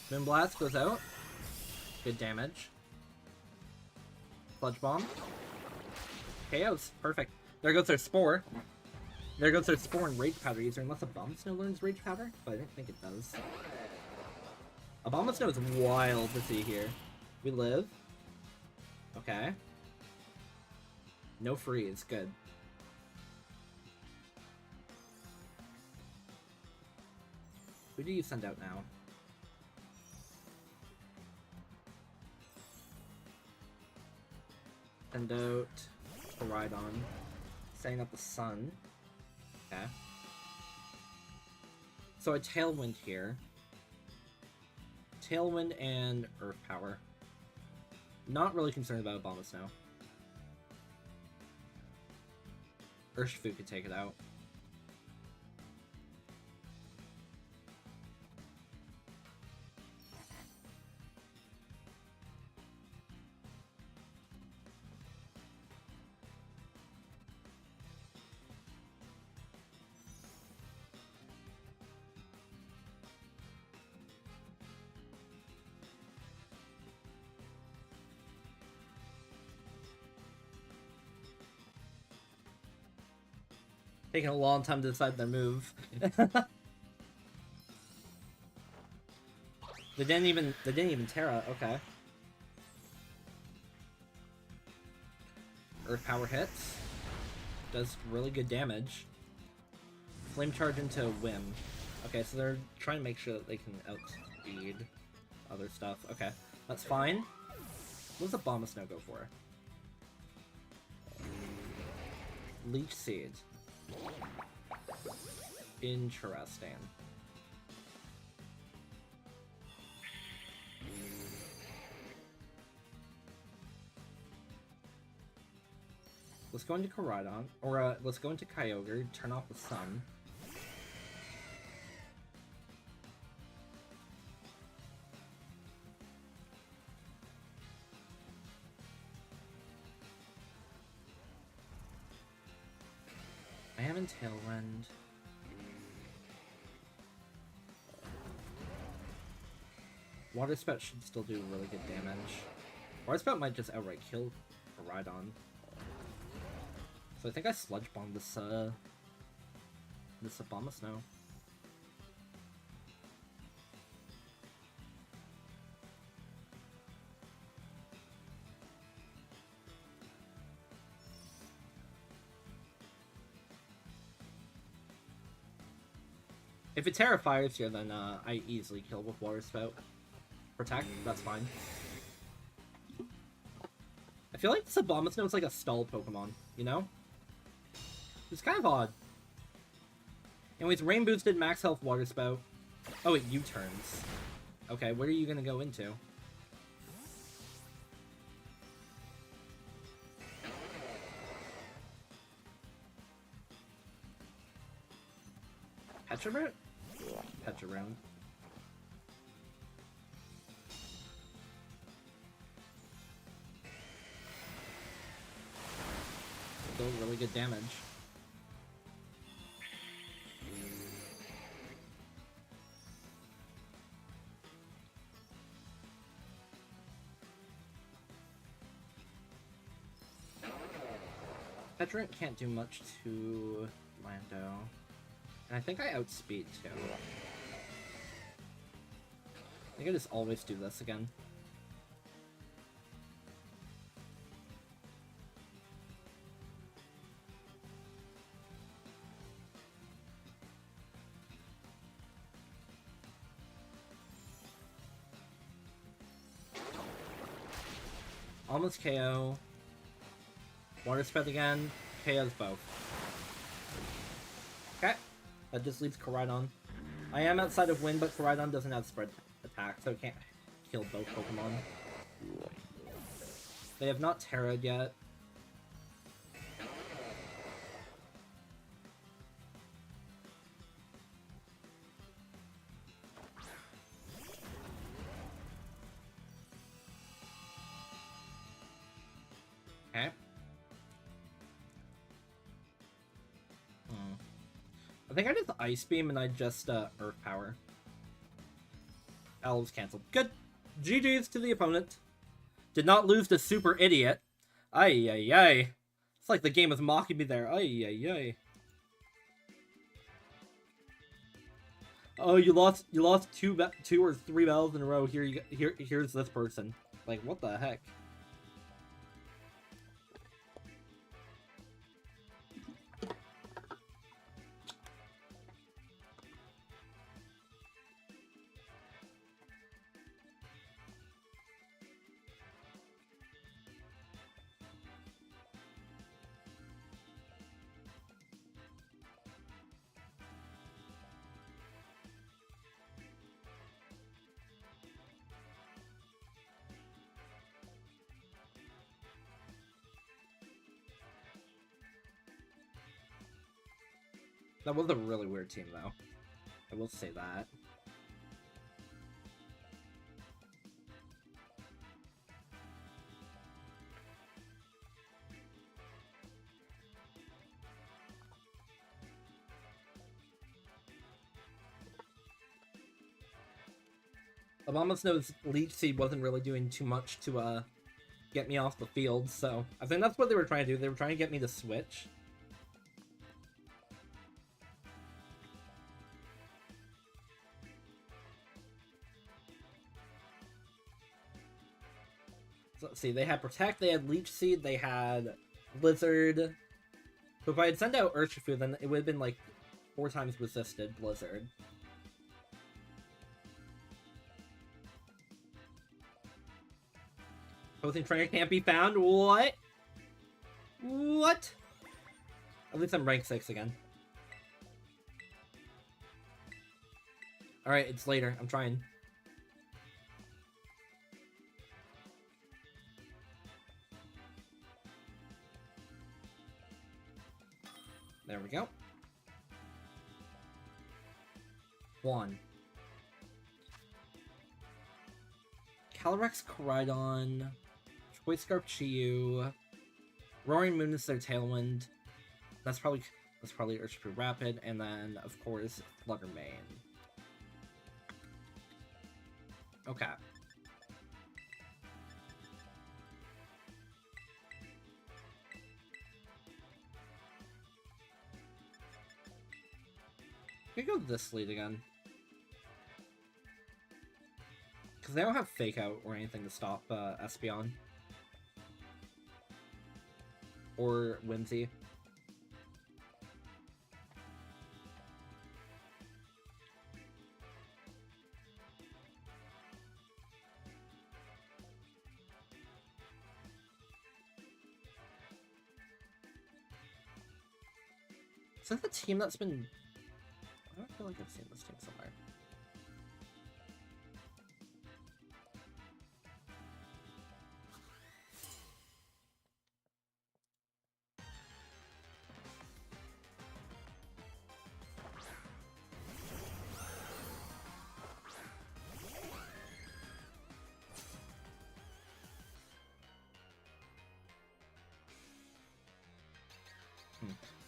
Moonblast goes out. Good damage. Sludge Bomb. KOs. Perfect. There goes their Spore. There goes their Spore and Rage Powder user, unless Abomasnow learns Rage Powder, but I don't think it does. Abomasnow is wild to see here. We live. Okay. No freeze. Good. Who do you send out now? Send out Koridon. Setting up the sun. Okay. So a Tailwind here. Tailwind and Earth Power. Not really concerned about Abomasnow. Urshifu could take it out. Taking a long time to decide their move. They didn't even Terra, okay. Earth Power hits. Does really good damage. Flame Charge into Whim. Okay, so they're trying to make sure that they can outspeed other stuff. Okay, that's fine. What does Abomasnow go for? Leech Seed. Interesting. Let's go into Koridon, or let's go into Kyogre, turn off the sun. I am in Tailwind. Water Spout should still do really good damage. Water Spout might just outright kill Koridon. So I think I Sludge Bomb this Abomasnow. If it Terra Fires here, then I easily kill with Water Spout. Protect, that's fine. I feel like this Abomasnow is like a stall Pokemon, you know? It's kind of odd. Anyways, Rain Boosted, Max Health, Water Spout. Oh, it U-turns. Okay, where are you gonna go into? Petra Root? Petra Round. Still really good damage. Petrant can't do much to Lando. And I think I outspeed too. I think I just always do this again. Almost KO. Water spread again. KO's both. Okay. That just leaves Koraidon. I am outside of wind, but Koraidon doesn't have spread attack, so it can't kill both Pokemon. They have not Terra'd yet. Okay. I think I did the Ice Beam and I just Earth Power. Elves cancelled. Good. GG's to the opponent. Did not lose to Super Idiot. Ay ay ay. It's like the game was mocking me there. Ay ay ay. Oh, you lost two or three battles in a row. Here's this person. Like, what the heck? That was a really weird team, though. I will say that. Obama's knows Leech Seed wasn't really doing too much to get me off the field, so I think that's what they were trying to do. They were trying to get me to switch. So let's see, they had Protect, they had Leech Seed, they had Blizzard. So if I had sent out Urshifu, then it would have been like 4 times resisted Blizzard. Posing trainer can't be found? What? What? At least I'm rank 6 again. Alright, it's later. I'm trying. There we go. 1. Calyrex, Koraidon, Choice Scarf, Chiyu, Roaring Moon is their Tailwind. That's probably Urshifu Rapid, and then of course Flutter Mane. Okay. We go this lead again. Because they don't have Fake Out or anything to stop Espeon. Or Whimsy. Is that the team that's been... I don't feel like I've seen this team somewhere.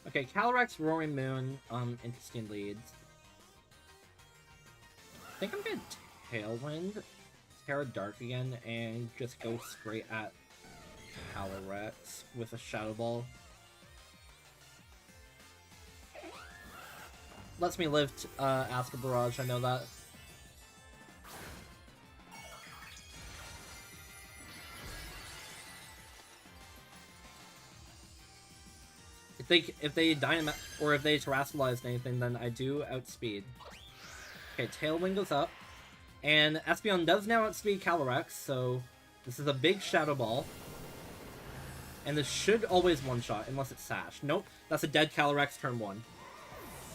Okay, Calyrex, Roaring Moon, interesting leads. I think I'm gonna Tailwind, Terra Dark again, and just go straight at Calyrex with a Shadow Ball. lets me lift Astral Barrage, I know that. If they dynamite or if they terrestrialized anything, then I do outspeed. Okay, Tailwind goes up. And Espeon does now outspeed Calyrex, so this is a big Shadow Ball. And this should always one-shot, unless it's Sash. Nope, that's a dead Calyrex turn 1.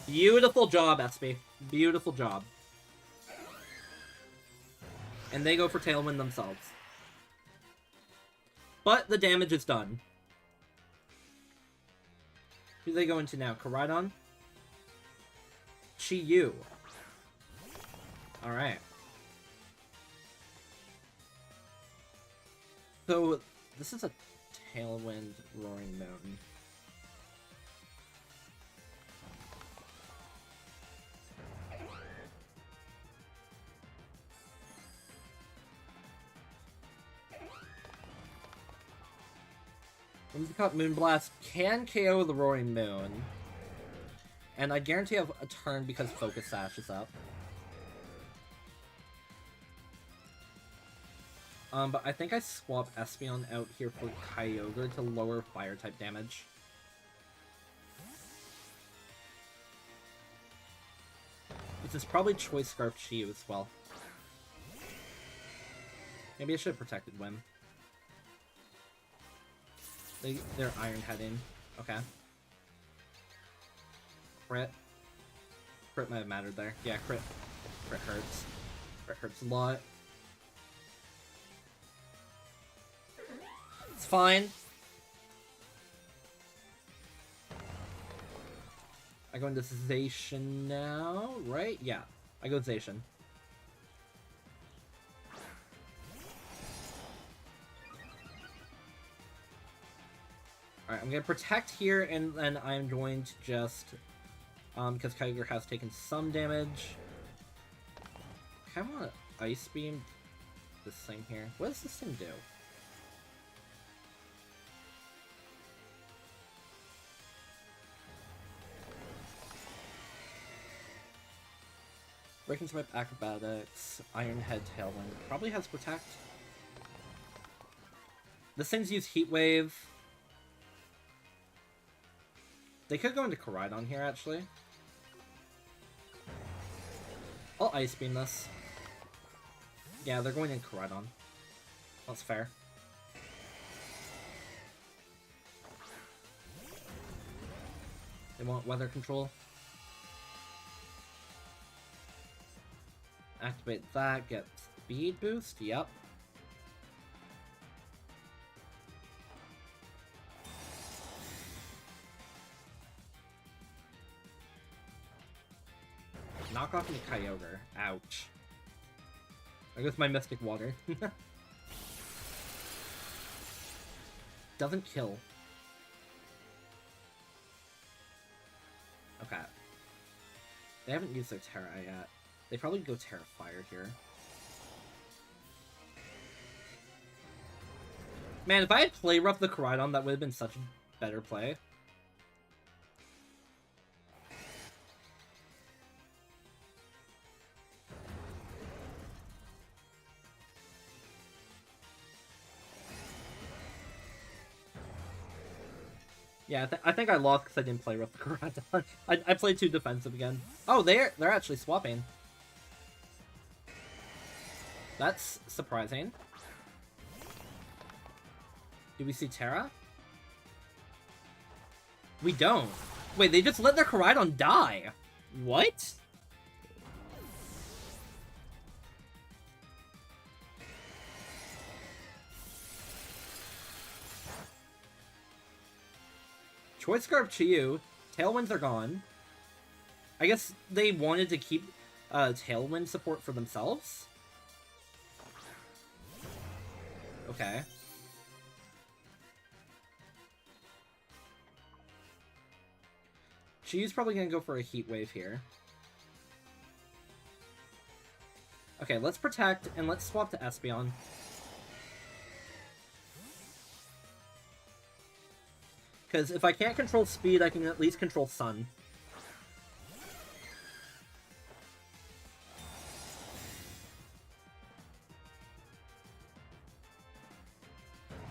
Beautiful job, Espy. Beautiful job. And they go for Tailwind themselves. But the damage is done. Who do they go into now? Koraidon? Chi-Yu. Alright. So, this is a Tailwind Roaring Mountain. Whimsicott Moonblast can KO the Roaring Moon. And I guarantee I have a turn because Focus Sash is up. But I think I swap Espeon out here for Kyogre to lower Fire-type damage. This is probably Choice Scarf Chi-Yu as well. Maybe I should have protected Whim. They're Iron Heading. Okay. Crit. Crit might have mattered there. Yeah, crit. Crit hurts. Crit hurts a lot. It's fine. I go into Zacian now, right? Yeah, I go Zacian. Alright, I'm gonna protect here, and then I'm going to just, because Kyogre has taken some damage. I kinda wanna Ice Beam this thing here. What does this thing do? Breaking Swipe, Acrobatics, Iron Head, Tailwind. Probably has Protect. This thing's use Heat Wave. They could go into Koraidon here, actually. I'll Ice Beam this. Yeah, they're going in Koraidon. That's fair. They want Weather Control. Activate that, get Speed Boost, yep. Knock off me Kyogre. Ouch. There goes my Mystic Water. Doesn't kill. Okay. They haven't used their Terra yet. They probably go Terra Fire here. Man, if I had Play Rough the Koraidon, that would have been such a better play. Yeah, I think I lost because I didn't play Rough the Koraidon. I played too defensive again. Oh, they're actually swapping. That's surprising. Do we see Terra? We don't. Wait, they just let their Koraidon die. What? Choice Scarf Chi-Yu. Tailwinds are gone. I guess they wanted to keep Tailwind support for themselves? Okay. Chi-Yu's probably gonna go for a Heat Wave here. Okay, let's protect, and let's swap to Espeon. Because if I can't control speed, I can at least control sun.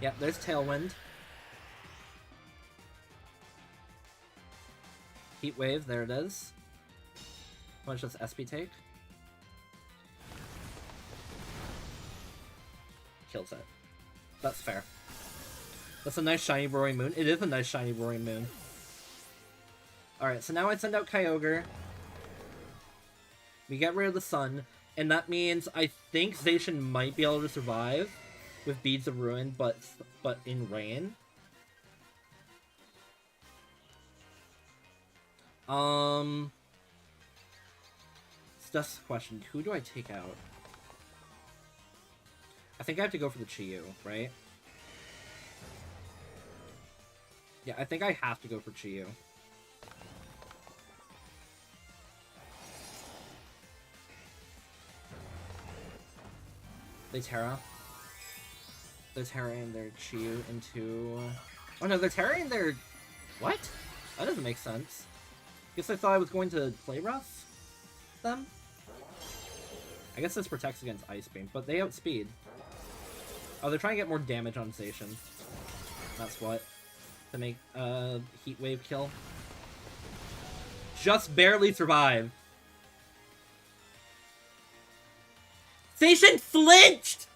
Yep, there's Tailwind. Heat Wave, there it is. How much does SP take? Kills it. That's fair. That's a nice shiny Roaring Moon. It is a nice shiny Roaring Moon. Alright, so now I send out Kyogre. We get rid of the sun, and that means I think Zacian might be able to survive with Beads of Ruin, but in rain. It's just a question. Who do I take out? I think I have to go for the Chi-Yu, right? Yeah, I think I have to go for Chi-Yu. They Terra. They're Terraing their Chi-Yu into... Oh no, they're Terraing their... What? That doesn't make sense. Guess I thought I was going to play rough them? I guess this protects against Ice Beam, but they outspeed. Oh, they're trying to get more damage on Zacian. That's what. To make Heat Wave kill. Just barely survive. Zacian flinched!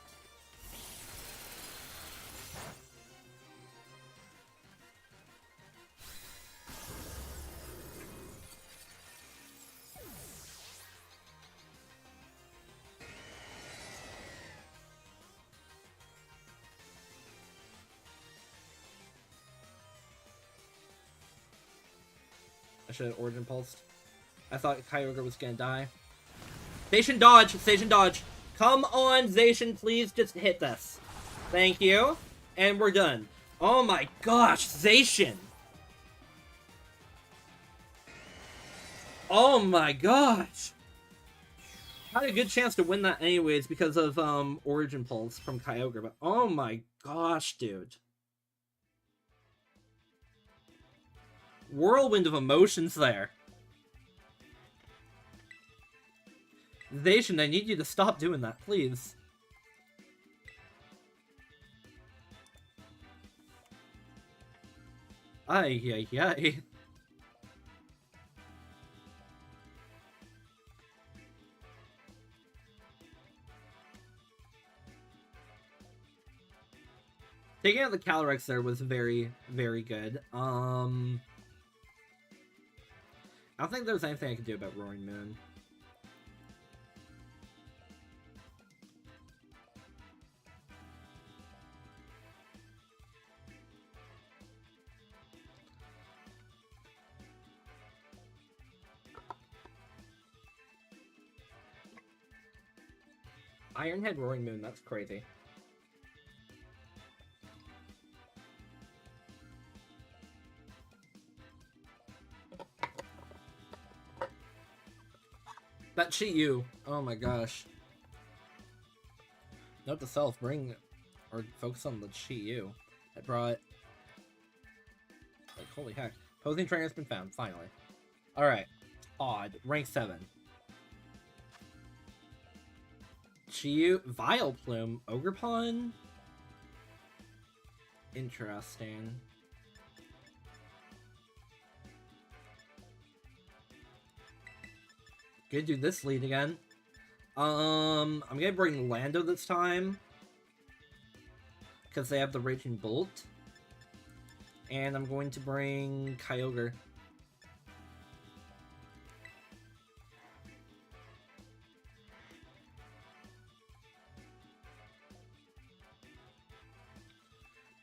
I should have Origin Pulsed. I thought Kyogre was gonna die. Zacian dodge! Zacian dodge! Come on, Zacian, please just hit this. Thank you. And we're done. Oh my gosh, Zacian! Oh my gosh! Had a good chance to win that anyways because of Origin Pulse from Kyogre, but oh my gosh, dude. Whirlwind of emotions there. Zacian, I need you to stop doing that, please. Ay, ay, ay. Taking out the Calyrex there was very, very good. I don't think there's anything I could do about Roaring Moon. Ironhead Roaring Moon, that's crazy. That Chi-Yu. Oh my gosh. Note to self, bring or focus on the Chi-Yu. I brought... Like, holy heck. Posing trainer has been found, finally. Alright. Odd. Rank 7. Chi-Yu. Vileplume. Ogerpon. Interesting. Gonna do this lead again. I'm gonna bring Lando this time. Because they have the Raging Bolt. And I'm going to bring Kyogre.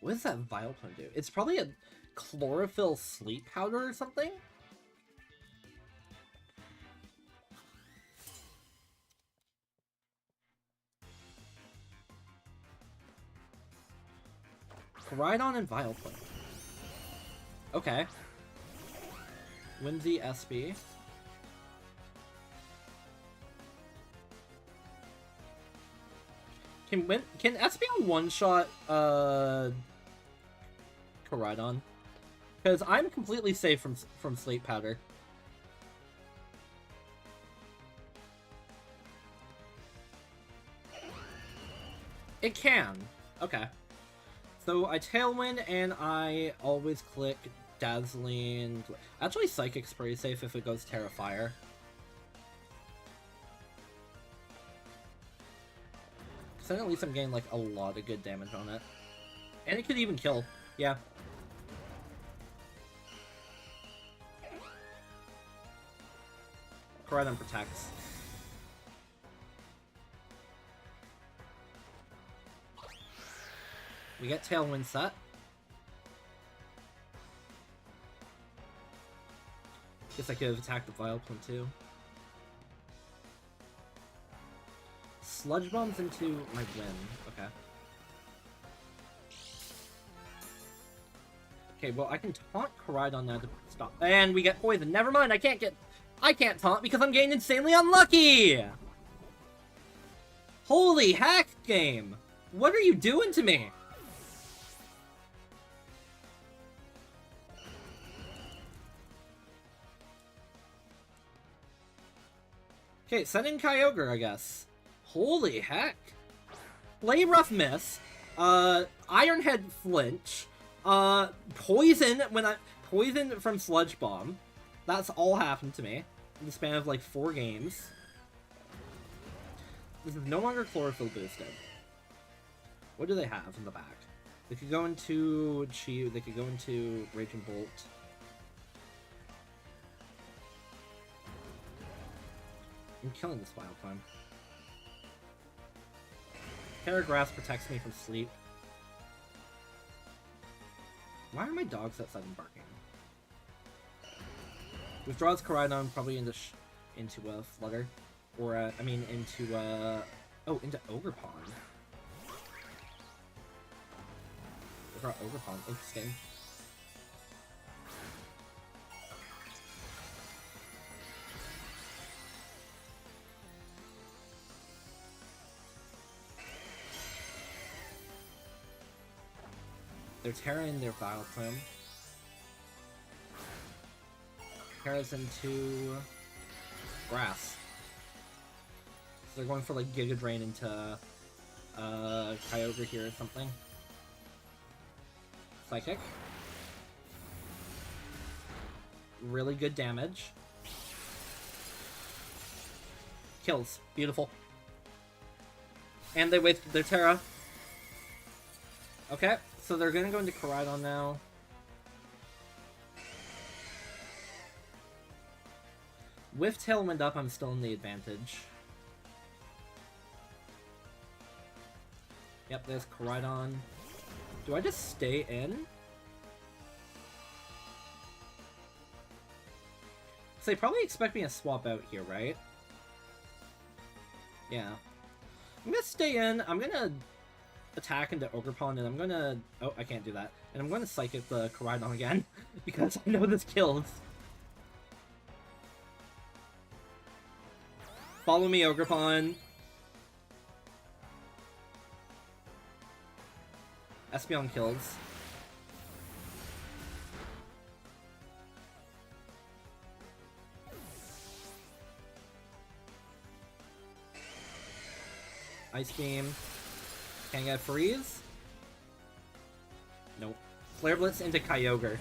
What does that Vileplume do? It's probably a chlorophyll sleep powder or something? Rhydon and Vileplume. Okay. Whimsy SB. Can Espeon one-shot Koraidon? Because I'm completely safe from Sleep Powder. It can. Okay. So I Tailwind, and I always click Dazzling. Actually, Psychic's pretty safe if it goes Terra Fire. Because then at least I'm getting like a lot of good damage on it. And it could even kill. Yeah. Koraidon protects. We get Tailwind set. Guess I could have attacked the Vileplume too. Sludge Bombs into my win. Okay. Okay, well I can taunt Koraidon now to stop. And we get poison. Never mind, I can't taunt because I'm getting insanely unlucky! Holy heck, game! What are you doing to me? Okay, send in Kyogre, I guess. Holy heck. Play Rough Miss. Iron Head Flinch. Poison Poison from Sludge Bomb. That's all happened to me in the span of like 4 games. This is no longer Chlorophyll boosted. What do they have in the back? They could go into Chi, they could go into Raging Bolt. I'm killing this Vileplume. Paragrass protects me from sleep. Why are my dogs outside and barking? Withdraws Koraidon probably into Flutter, or I mean into into Ogerpon. Withdraw Ogerpon. Interesting. They're Terra-ing their Vileplume. Terra's into Grass. So they're going for like Giga Drain into Kyogre here or something. Psychic. Really good damage. Kills. Beautiful. And they wasted their Terra. Okay, so they're gonna go into Koraidon now. With Tailwind up, I'm still in the advantage. Yep, there's Koraidon. Do I just stay in? So they probably expect me to swap out here, right? Yeah. I'm gonna stay in, I'm gonna attack into Ogerpon, and I'm gonna... Oh, I can't do that. And I'm gonna Psychic the Koraidon again, because I know this kills. Follow me, Ogerpon. Espeon kills. Ice Beam. Can I get Freeze? Nope. Flare Blitz into Kyogre.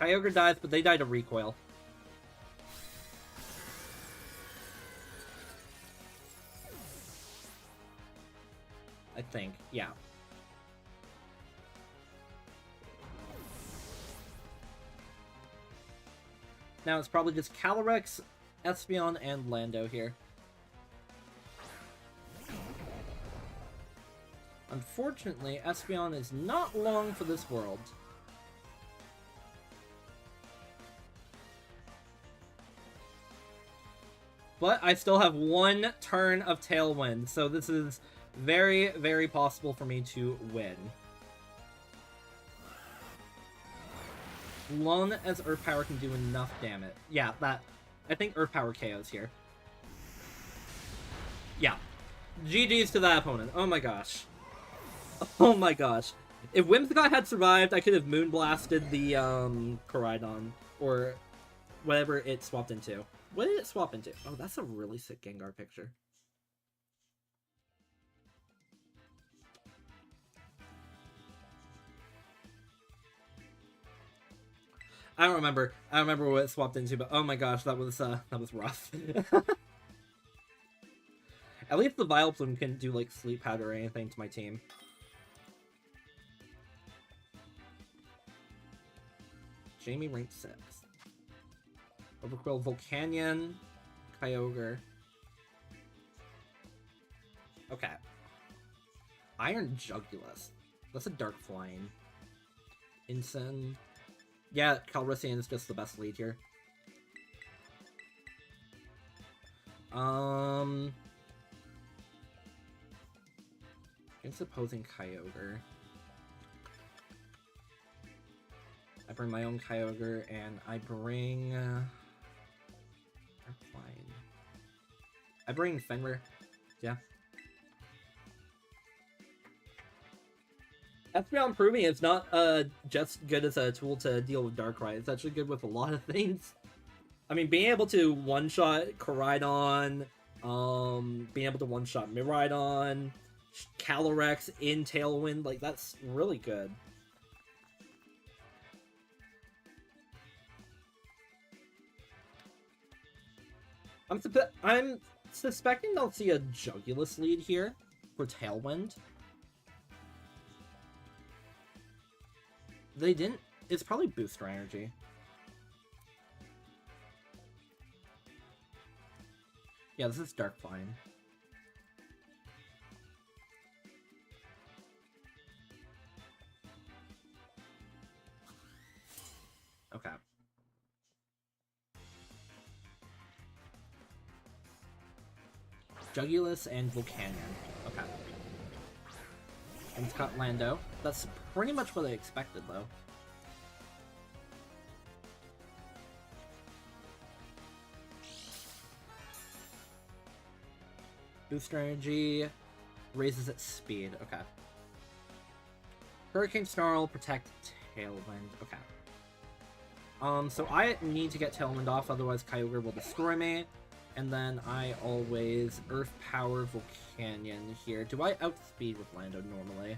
Kyogre dies, but they die to Recoil. I think, yeah. Now it's probably just Calyrex, Espeon, and Lando here. Unfortunately, Espeon is not long for this world. But I still have 1 turn of Tailwind, so this is very, very possible for me to win. As long as Earth Power can do enough damage. Yeah, I think Earth Power KOs here. Yeah. GG's to that opponent. Oh my gosh. Oh my gosh. If Whimsicott had survived, I could have Moonblasted the Koraidon, or whatever it swapped into. What did it swap into? Oh, that's a really sick Gengar picture. I don't remember. I don't remember what it swapped into, but oh my gosh, that was rough. At least the Vileplume can do like sleep powder or anything to my team. Jamie rank 6. Overquill, Volcanion, Kyogre. Okay. Iron Jugulus. That's a dark flying. Incin. Yeah, Calrissian is just the best lead here. Against opposing Kyogre. I bring my own Kyogre, and I bring... flying. I bring Fenrir. Yeah. Espeon improving is not just good as a tool to deal with Darkrai. It's actually good with a lot of things. I mean, being able to one-shot Koraidon, being able to one-shot Miraidon, Calyrex in Tailwind, like, that's really good. I'm suspecting they'll see a Jugulus lead here for Tailwind. They didn't. It's probably Booster Energy. Yeah, this is Dark Flying. Okay. Jugulus and Volcanion. Okay. And it's got Lando. That's pretty much what I expected, though. Booster Energy raises its speed. Okay. Hurricane Snarl, protect Tailwind. Okay. So I need to get Tailwind off, otherwise Kyogre will destroy me. And then I always Earth Power Volcanion here. Do I outspeed with Lando normally?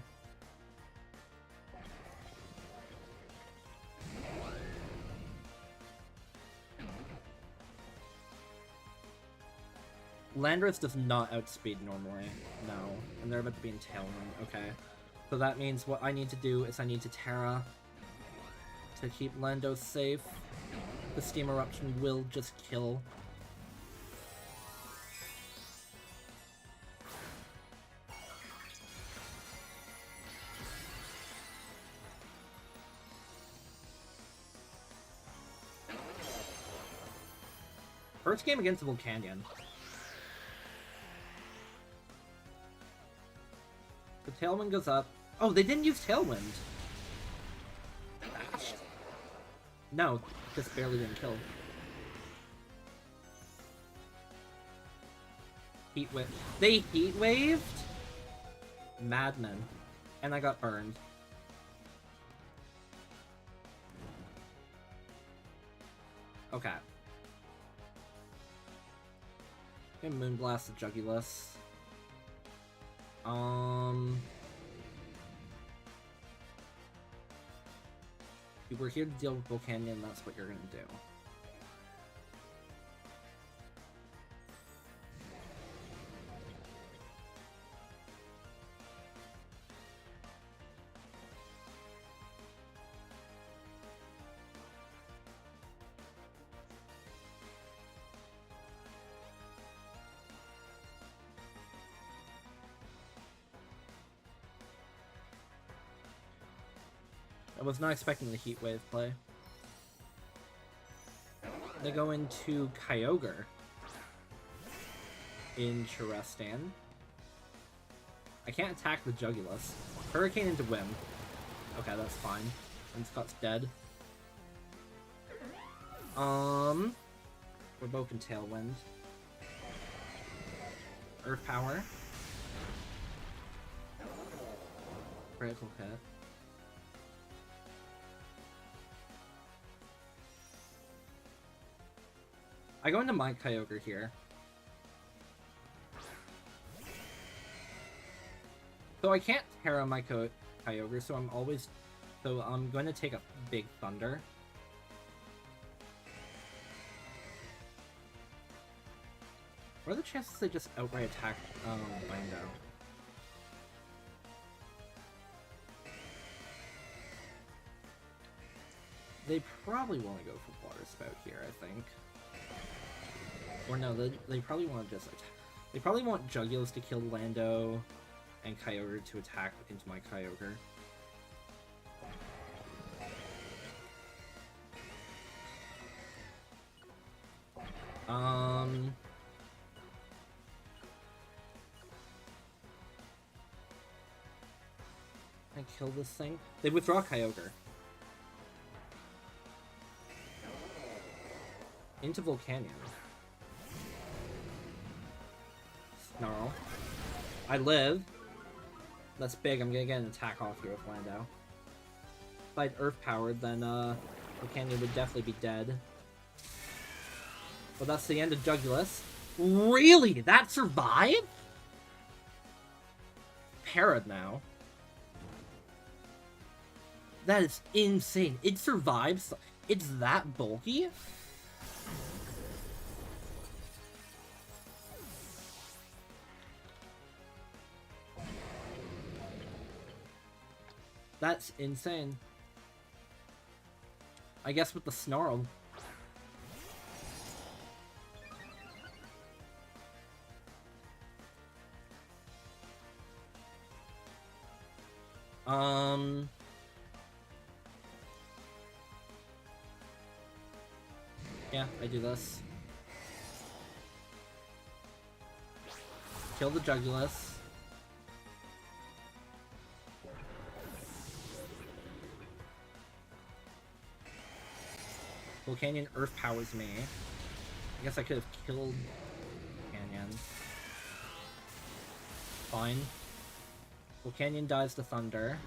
Landorus does not outspeed normally. No. And they're about to be in Tailwind. Okay. So that means what I need to do is I need to Terra to keep Lando safe. The Steam Eruption will just kill. First game against the Volcanion. The Tailwind goes up. Oh, they didn't use Tailwind. No, just barely didn't kill. Heat wave. They heat waved? Madman. And I got burned. Okay. Okay, Moonblast the Jugulus. If we're here to deal with Volcanion, that's what you're gonna do. I was not expecting the Heat Wave play. They go into Kyogre. Interesting. I can't attack the Jugulus. Hurricane into Whim. Okay, that's fine. And Scott's dead. We're both in Tailwind. Earth Power. Critical hit. I go into my Kyogre here. So I can't Terra my Kyogre, so I'm going to take a big Thunder. What are the chances they just outright attack Lando? They probably want to go for Water Spout here, I think. Or no, they probably want to just attack. They probably want Jugulus to kill Lando and Kyogre to attack into my Kyogre. I kill this thing? They withdraw Kyogre. Into Volcanion. Snarl. I live. That's big. I'm gonna get an attack off here with Lando. If I'd Earth powered, then Volcanion would definitely be dead. Well, that's the end of Jugulus. Really? That survived? Parrot now. That is insane. It survives. It's that bulky? That's insane. I guess with the Snarl. Yeah, I do this. Kill the Jugulus. Volcanion Earth powers me. I guess I could have killed Volcanion. Fine. Volcanion dies to Thunder.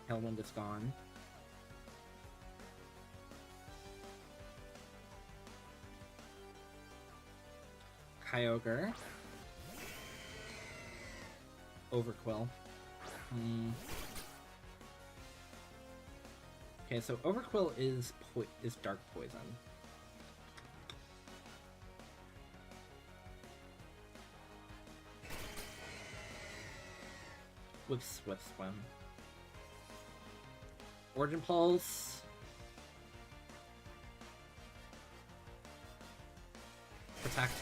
Tailwind is gone. Kyogre. Overquill. Okay, so Overquill is Dark Poison. With Swift Swim. Origin Pulse. Protect.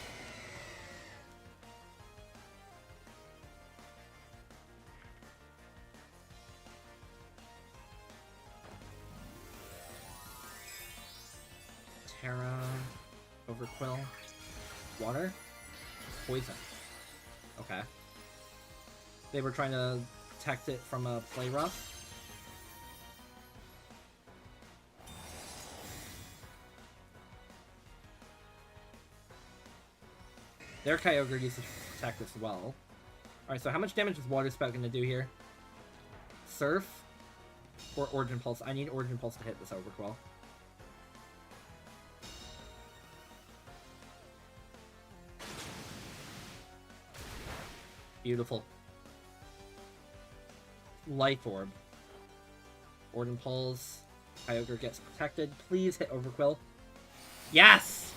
Terra. Overquill. Water. Poison. Okay. They were trying to protect it from a Play Rough. Their Kyogre uses Protect as well. Alright, so how much damage is Water Spout going to do here? Surf? Or Origin Pulse? I need Origin Pulse to hit this Overquill. Beautiful. Life Orb. Origin Pulse. Kyogre gets protected. Please hit Overquill. Yes!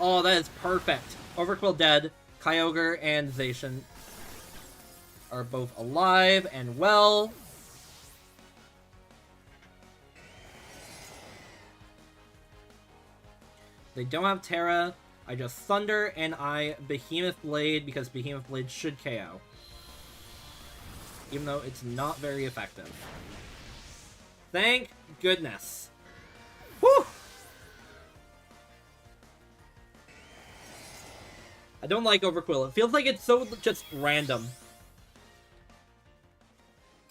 Oh, that is perfect. Overquill dead. Kyogre and Zacian are both alive and well. They don't have Terra. I just Thunder and I Behemoth Blade because Behemoth Blade should KO. Even though it's not very effective. Thank goodness. Whew! I don't like Overquill. It feels like it's so just random.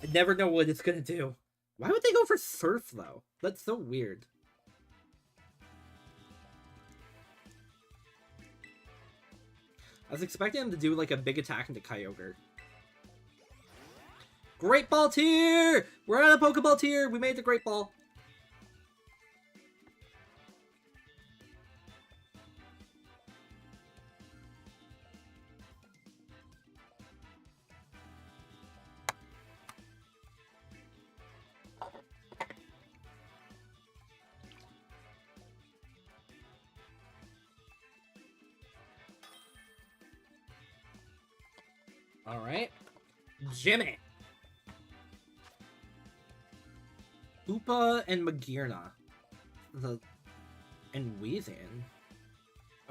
I never know what it's gonna do. Why would they go for Surf, though? That's so weird. I was expecting him to do, like, a big attack into Kyogre. Great Ball tier! We're at a Pokeball tier! We made the Great Ball. Alright. Jimmy! Hoopa and Magearna. And Weezing.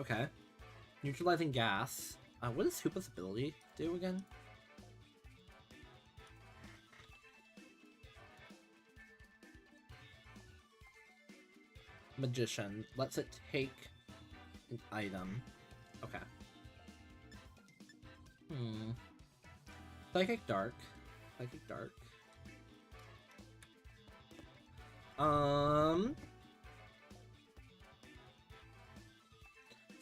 Okay. Neutralizing gas. What does Hoopa's ability do again? Magician. Lets it take an item. Okay. Psychic Dark. Psychic Dark.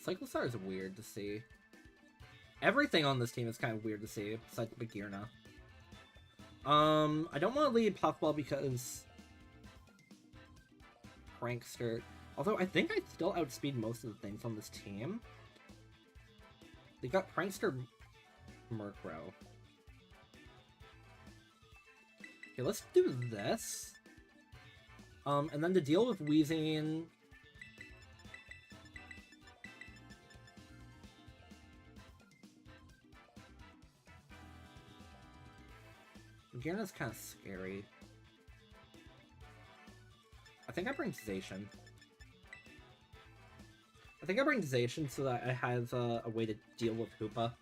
Cyclostar is weird to see. Everything on this team is kind of weird to see, besides Magearna. I don't want to lead Puffball because Prankster. Although I think I still outspeed most of the things on this team. They got Prankster, Murkrow. Okay, let's do this. And then to deal with Weezing... Magearna's kind of scary. I think I bring Zacian. I think I bring Zacian so that I have a way to deal with Hoopa.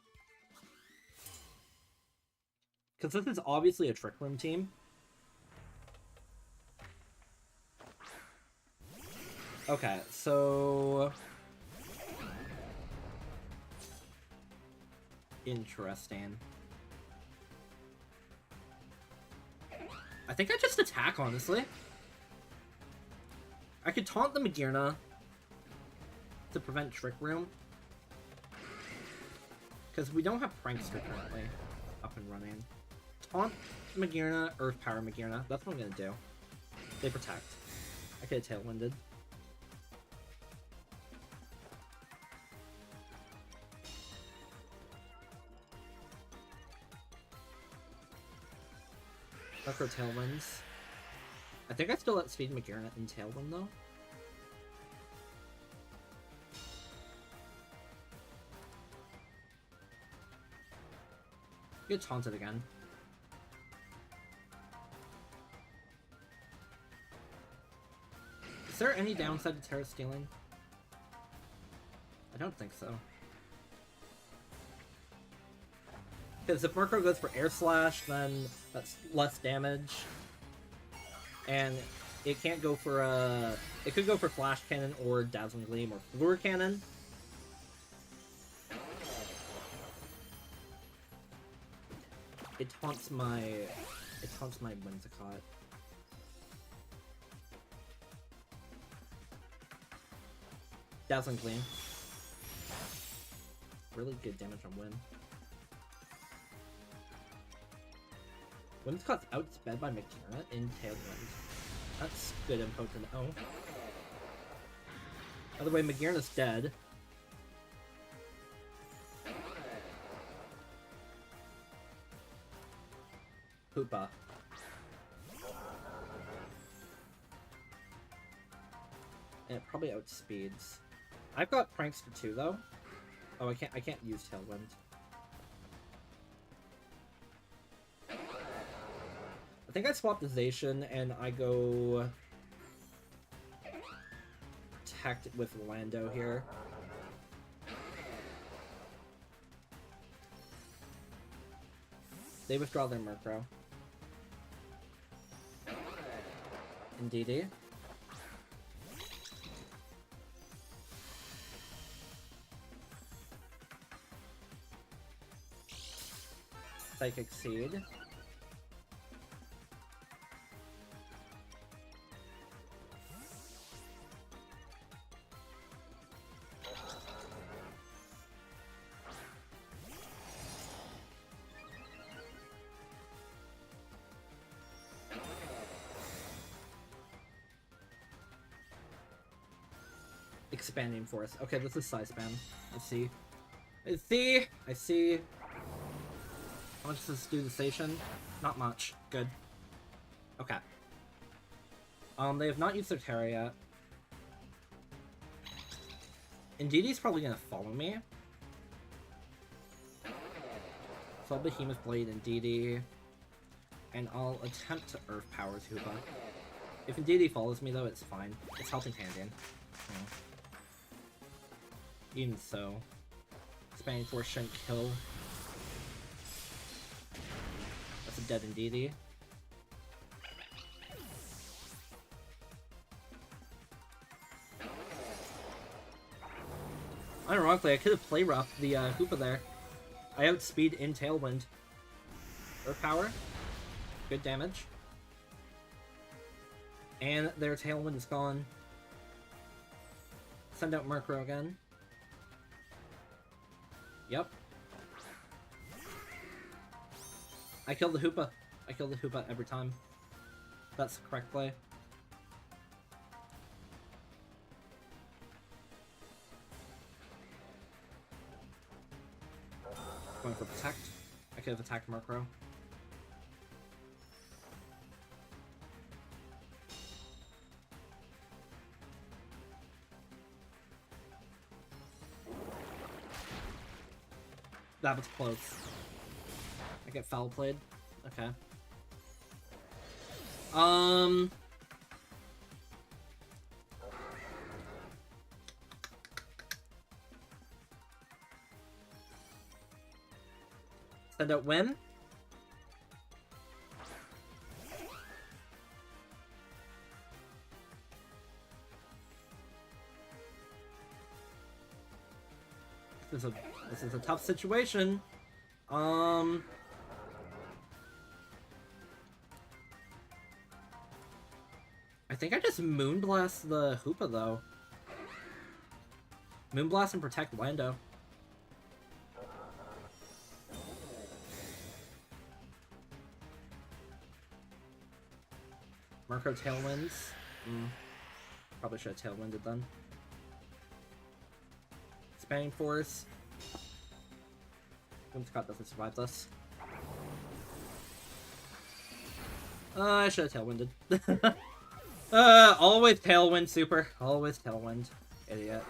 Because this is obviously a Trick Room team. Okay, so... Interesting. I think I just attack, honestly. I could taunt the Magearna to prevent Trick Room. Because we don't have Prankster currently up and running. Taunt Magearna, Earth Power Magearna. That's what I'm gonna do. They protect. I could have Tailwinded. Micro Tailwinds. I think I still let Speed Magearna in Tailwind though. Get taunted again. Is there any downside to Terra Stealing? I don't think so. Because if Murkrow goes for Air Slash, then that's less damage. And it can't go for, it could go for Flash Cannon or Dazzling Gleam or Lure Cannon. It taunts my Whimsicott. Dazzling Gleam. Really good damage on Whim. Whimsicott's outsped by Magearna in Tailwind. That's good info to know. By the way, Magearna's dead. Hoopa. And it probably outspeeds. I've got Prankster too, though. Oh, I can't use Tailwind. I think I swap the Zacian and I go Protect with Lando here. They withdraw their Murkrow. Indeedy. Psychic Seed. Expanding Force. Okay, this is Size Spam. I see. I see. How much does this do to Station? Not much. Good. Okay. They have not used their Terra yet. Indeedee's probably gonna follow me. So I'll Behemoth Blade and DD. And I'll attempt to Earth Power Hoopa. If DD follows me though, it's fine. It's helping Tandian. Oh. Even so. Expanding Force shouldn't kill. That's a dead in DD. Ironically, I could have play roughed the Hoopa there. I outspeed in Tailwind. Earth Power. Good damage. And their Tailwind is gone. Send out Murkrow again. Yep. I kill the Hoopa. I kill the Hoopa every time. That's the correct play. Going for Protect. I could have attacked Murkrow. That was close. I get foul played. Okay. Send out Whim. This is a tough situation. I think I just Moonblast the Hoopa though. Moonblast and protect Lando. Murkrow Tailwinds. Probably should have Tailwinded then. Expanding Force. Whimsicott doesn't survive this. I should have Tailwinded. Always Tailwind, Super. Always Tailwind. Idiot.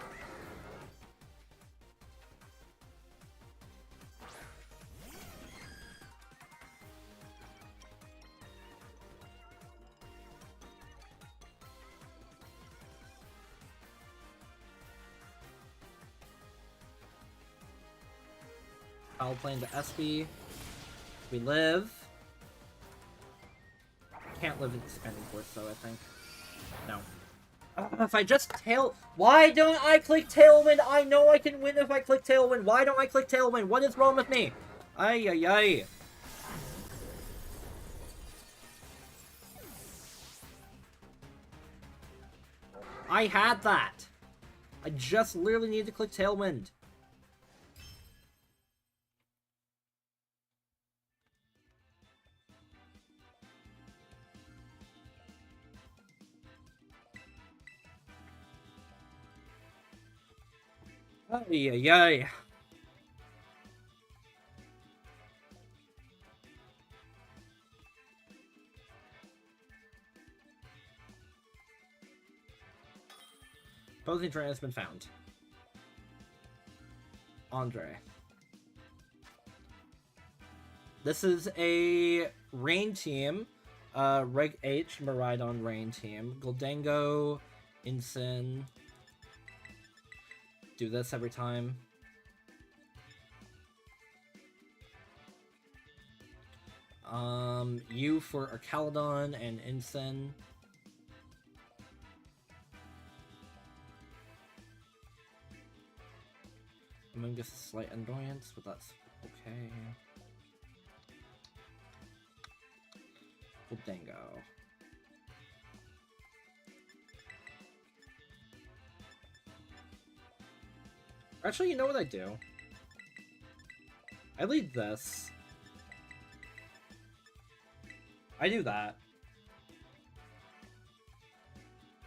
Foul plane to SB. We live. Can't live in Expanding Force though, I think. No. If I just Why don't I click Tailwind? I know I can win if I click Tailwind. Why don't I click Tailwind? What is wrong with me? Ay, ay, ay. I had that. I just literally need to click Tailwind. Ay, ay, ay. Opposing trainer has been found. Andre. This is a rain team. Reg H, Miraidon rain team. Goldango, Incin. Do this every time. U for Arcaludon and Incin. Among Us a slight annoyance, but that's okay. Goldango. Actually, you know what I do? I lead this. I do that.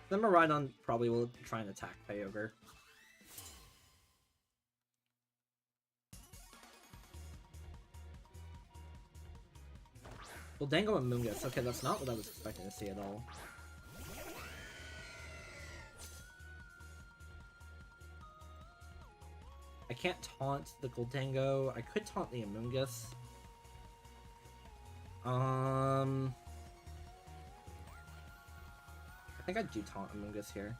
Then Miraidon probably will try and attack Kyogre. Well, Dango and Moongus. Okay, that's not what I was expecting to see at all. I can't taunt the Goldango. I could taunt the Amoonguss. I think I do taunt Amoonguss here.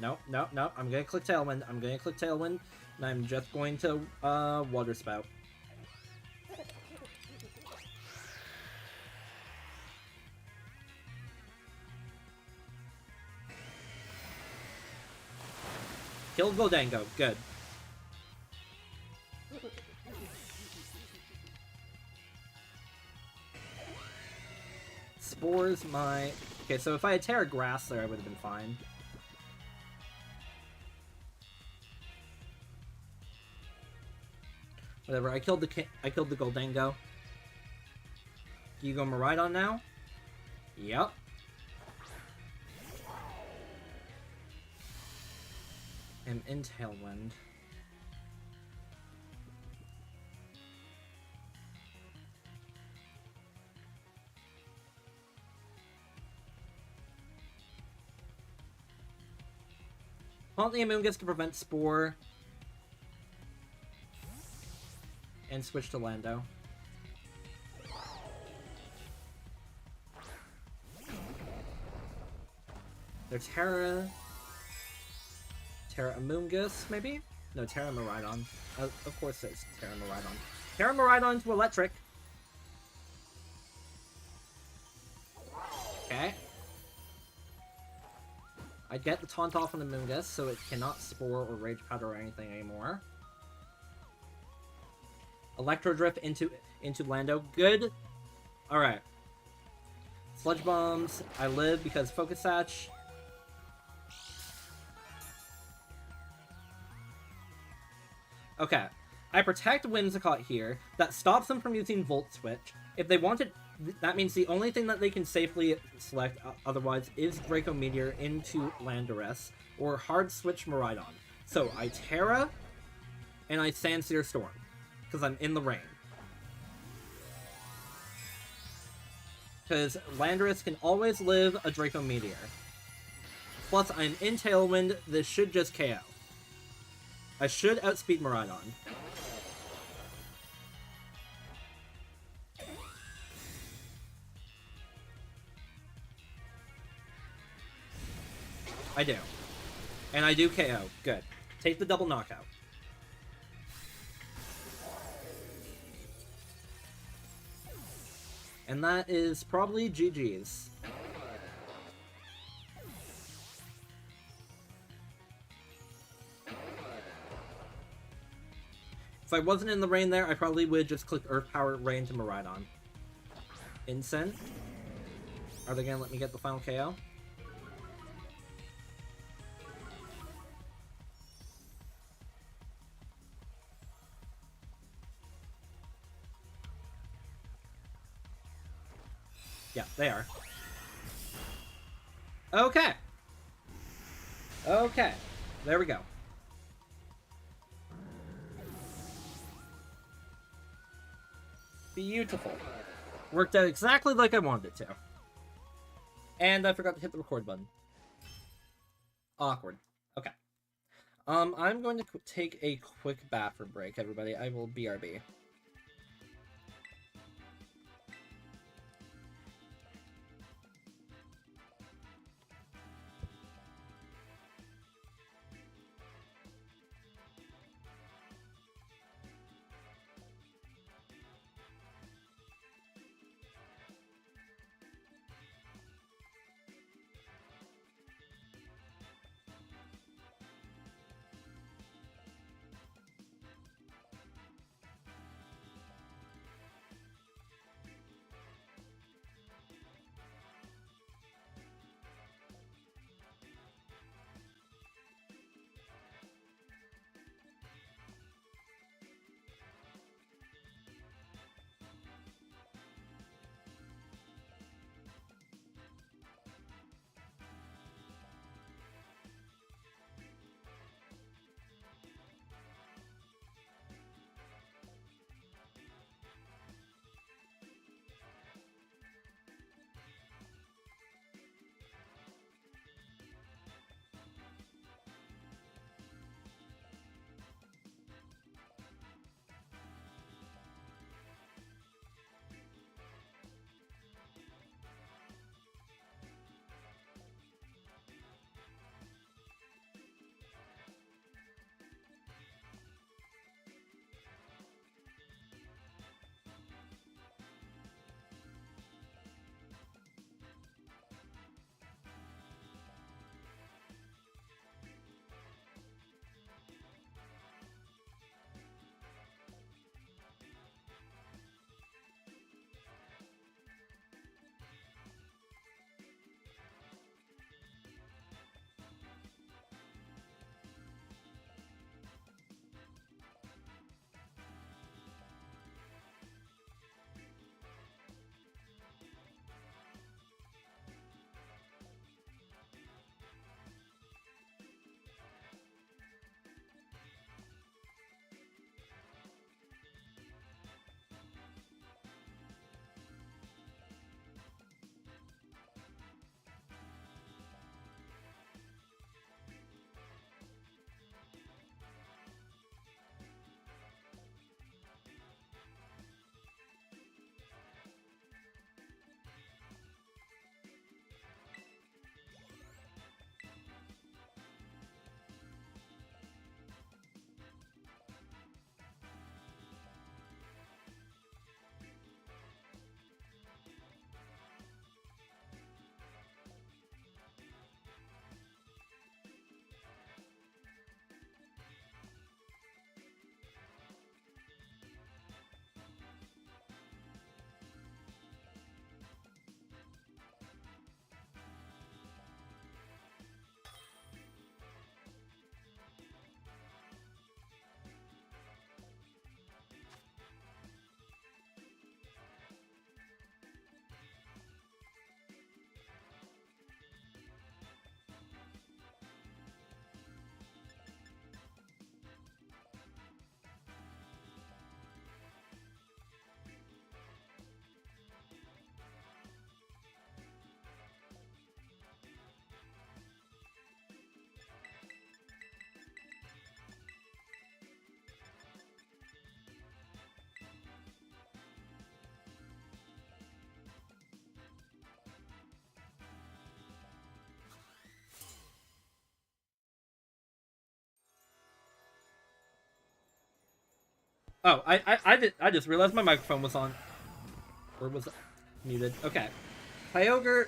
No, no, no. I'm gonna click Tailwind. I'm gonna click Tailwind, and I'm just going to Water Spout. Kill Goldango. Good. Spores my... Okay, so if I had Terra Grass there, I would have been fine. Whatever, I killed the Goldango. Do you go Miraidon now? Yep. I'm in Tailwind. Haunt the Amoonguss to prevent Spore. And switch to Lando. There's Terra Amoonguss, maybe? No, Terra Miraidon. Of course there's Terra Miraidon. Terra Miraidon to Electric. Okay. I get the taunt off on the Amoonguss, so it cannot Spore or Rage Powder or anything anymore. Electro Drift into Lando. Good. Alright. Sludge Bombs. I live because Focus Satch. Okay. I protect Whimsicott here. That stops them from using Volt Switch. If they wanted... That means the only thing that they can safely select otherwise is Draco Meteor into Landorus. Or Hard Switch Miraidon. So I Terra. And I Sandsear Storm. Because I'm in the rain. Because Landorus can always live a Draco Meteor. Plus, I'm in Tailwind. This should just KO. I should outspeed Miraidon. I do. And I do KO. Good. Take the double knockout. And that is probably GG's. If I wasn't in the rain there, I probably would just click Earth Power Rain to Miraidon. Incent. Are they gonna let me get the final KO? Yeah, they are. Okay. Okay. There we go. Beautiful. Worked out exactly like I wanted it to. And I forgot to hit the record button. Awkward. Okay. I'm going to take a quick bathroom break, everybody. I will BRB. Oh, I just realized my microphone was on. Or was muted. Okay. Kyogre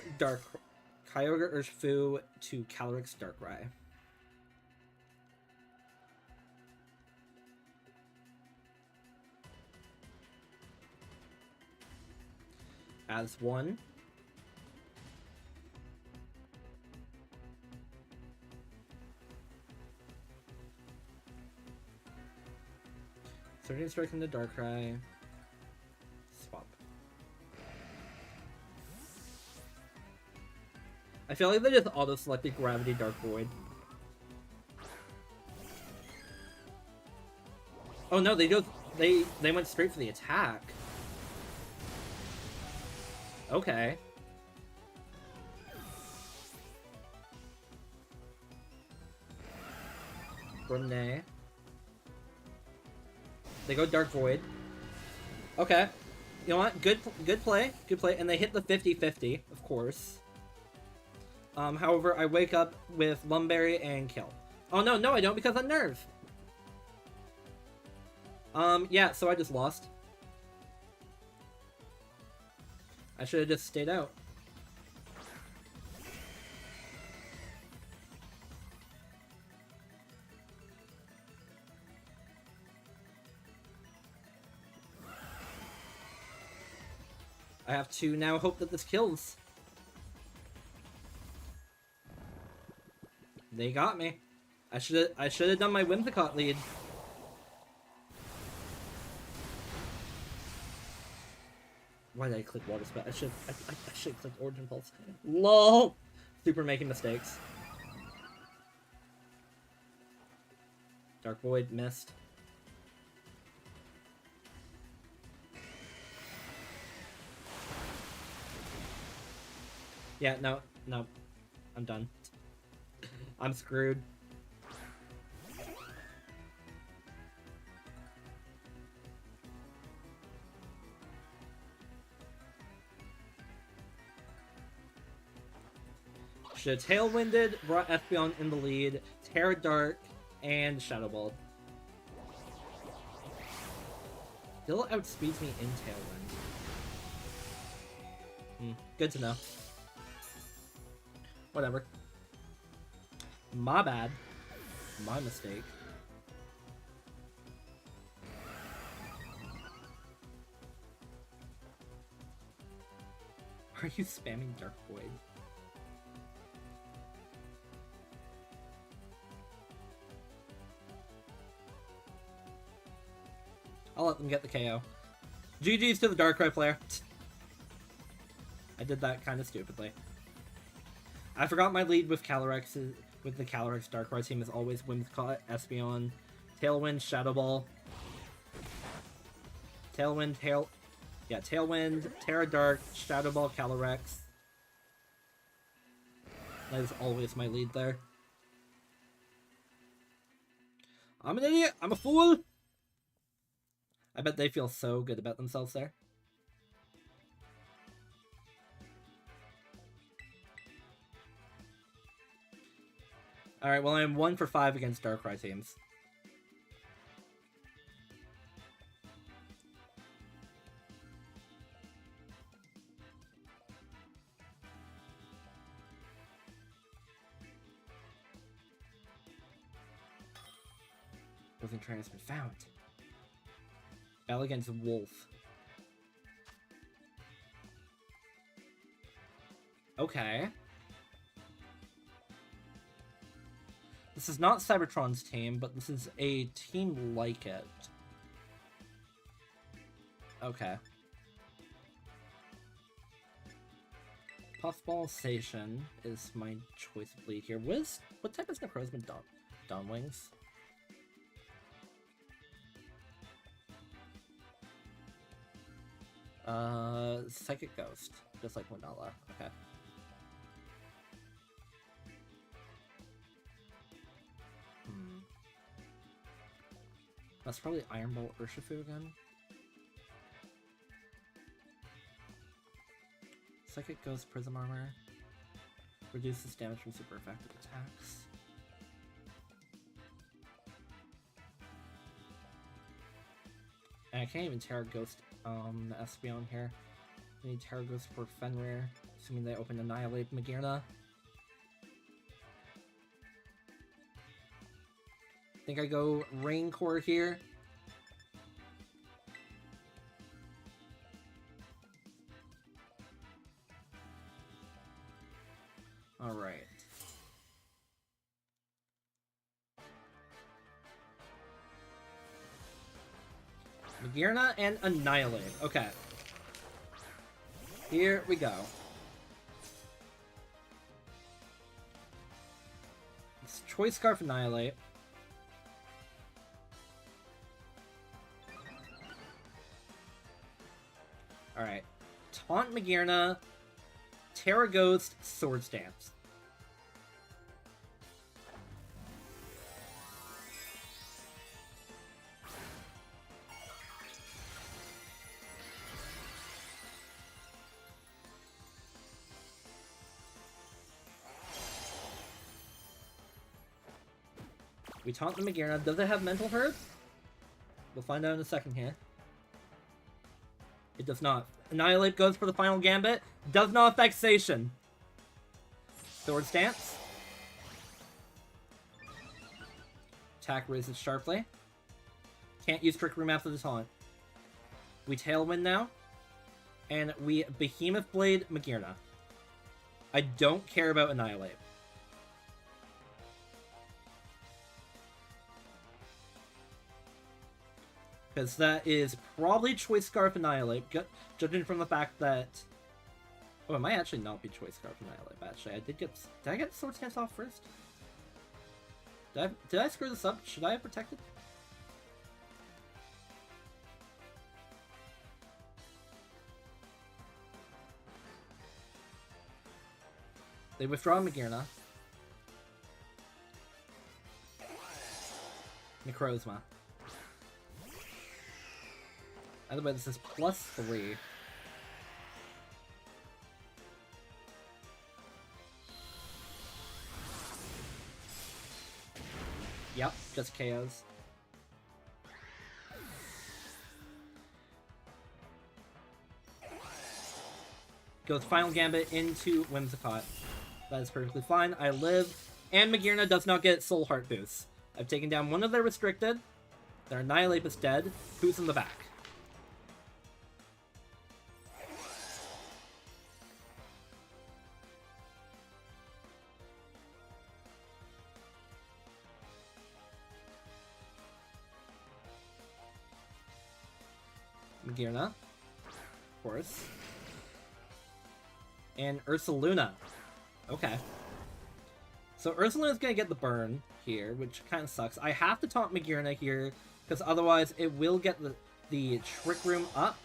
Urshifu to Calyrex Darkrai. As one. Surging Strike into Darkrai. Swap. I feel like they just auto-selected Gravity Dark Void. Oh no, they went straight for the attack. Okay. Brunei. They go Dark Void. Okay. You know what? Good play. Good play. And they hit the 50-50, of course. However, I wake up with Lumberry and kill. Oh no, I don't because of Nerve. Yeah, so I just lost. I should have just stayed out. I have to now hope that this kills. They got me. I should have done my Whimsicott lead. Why did I click Water Spout? I should have clicked Origin Pulse. LOL! Super making mistakes. Dark Void missed. Yeah, no. I'm done. I'm screwed. Should have Tailwinded, brought Espeon in the lead, Terra Dark, and Shadow Ball. Still outspeeds me in Tailwind. Good to know. Whatever. My bad. My mistake. Are you spamming Dark Void? I'll let them get the KO. GG's to the Darkrai player. I did that kind of stupidly. I forgot my lead with Calyrex. With the Calyrex Darkrai team is always Whimsicott, Espeon, Tailwind, Shadow Ball. Tailwind, Terra Dark, Shadow Ball, Calyrex. That is always my lead there. I'm an idiot! I'm a fool! I bet they feel so good about themselves there. Alright, well I'm 1 for 5 against Darkrai teams. Losing train has been found. Battle against Wolf. Okay. This is not Cybertron's team, but this is a team like it. Okay. Puffball Station is my choice of lead here. What type is Necrozma Dawnwings? Psychic Ghost, just like Winala. Okay. That's probably Iron Ball Urshifu again. Psychic Ghost Prism Armor. Reduces damage from super effective attacks. And I can't even Terra Ghost Espeon here. I need Terra Ghost for Fenrir, assuming they open Annihilate Magearna. I think I go Rain Core here. Alright. Magearna and Annihilate. Okay. Here we go. It's Choice Scarf Annihilate. Alright. Taunt Magearna, Terra Ghost, Sword Stance. We taunt the Magearna. Does it have Mental Hurt? We'll find out in a second here. It does not. Annihilate goes for the final gambit. Does not affect Station. Sword Stance. Attack raises sharply. Can't use Trick Room after the taunt. We Tailwind now. And we Behemoth Blade Magearna. I don't care about Annihilate. Because that is probably Choice Scarf Annihilate, judging from the fact that... Oh, it might actually not be Choice Scarf Annihilate, actually. Did I get Sword Stance off first? Did I screw this up? Should I have protected? They withdraw Magearna. Necrozma. Either way, this is +3. Yep, just KOs. Goes Final Gambit into Whimsicott. That is perfectly fine. I live. And Magearna does not get Soul Heart boosts. I've taken down one of their restricted. Their Annihilate is dead. Who's in the back? Magearna, of course. And Ursaluna. Okay. So Ursaluna's gonna get the burn here, which kind of sucks. I have to taunt Magearna here, because otherwise it will get the Trick Room up.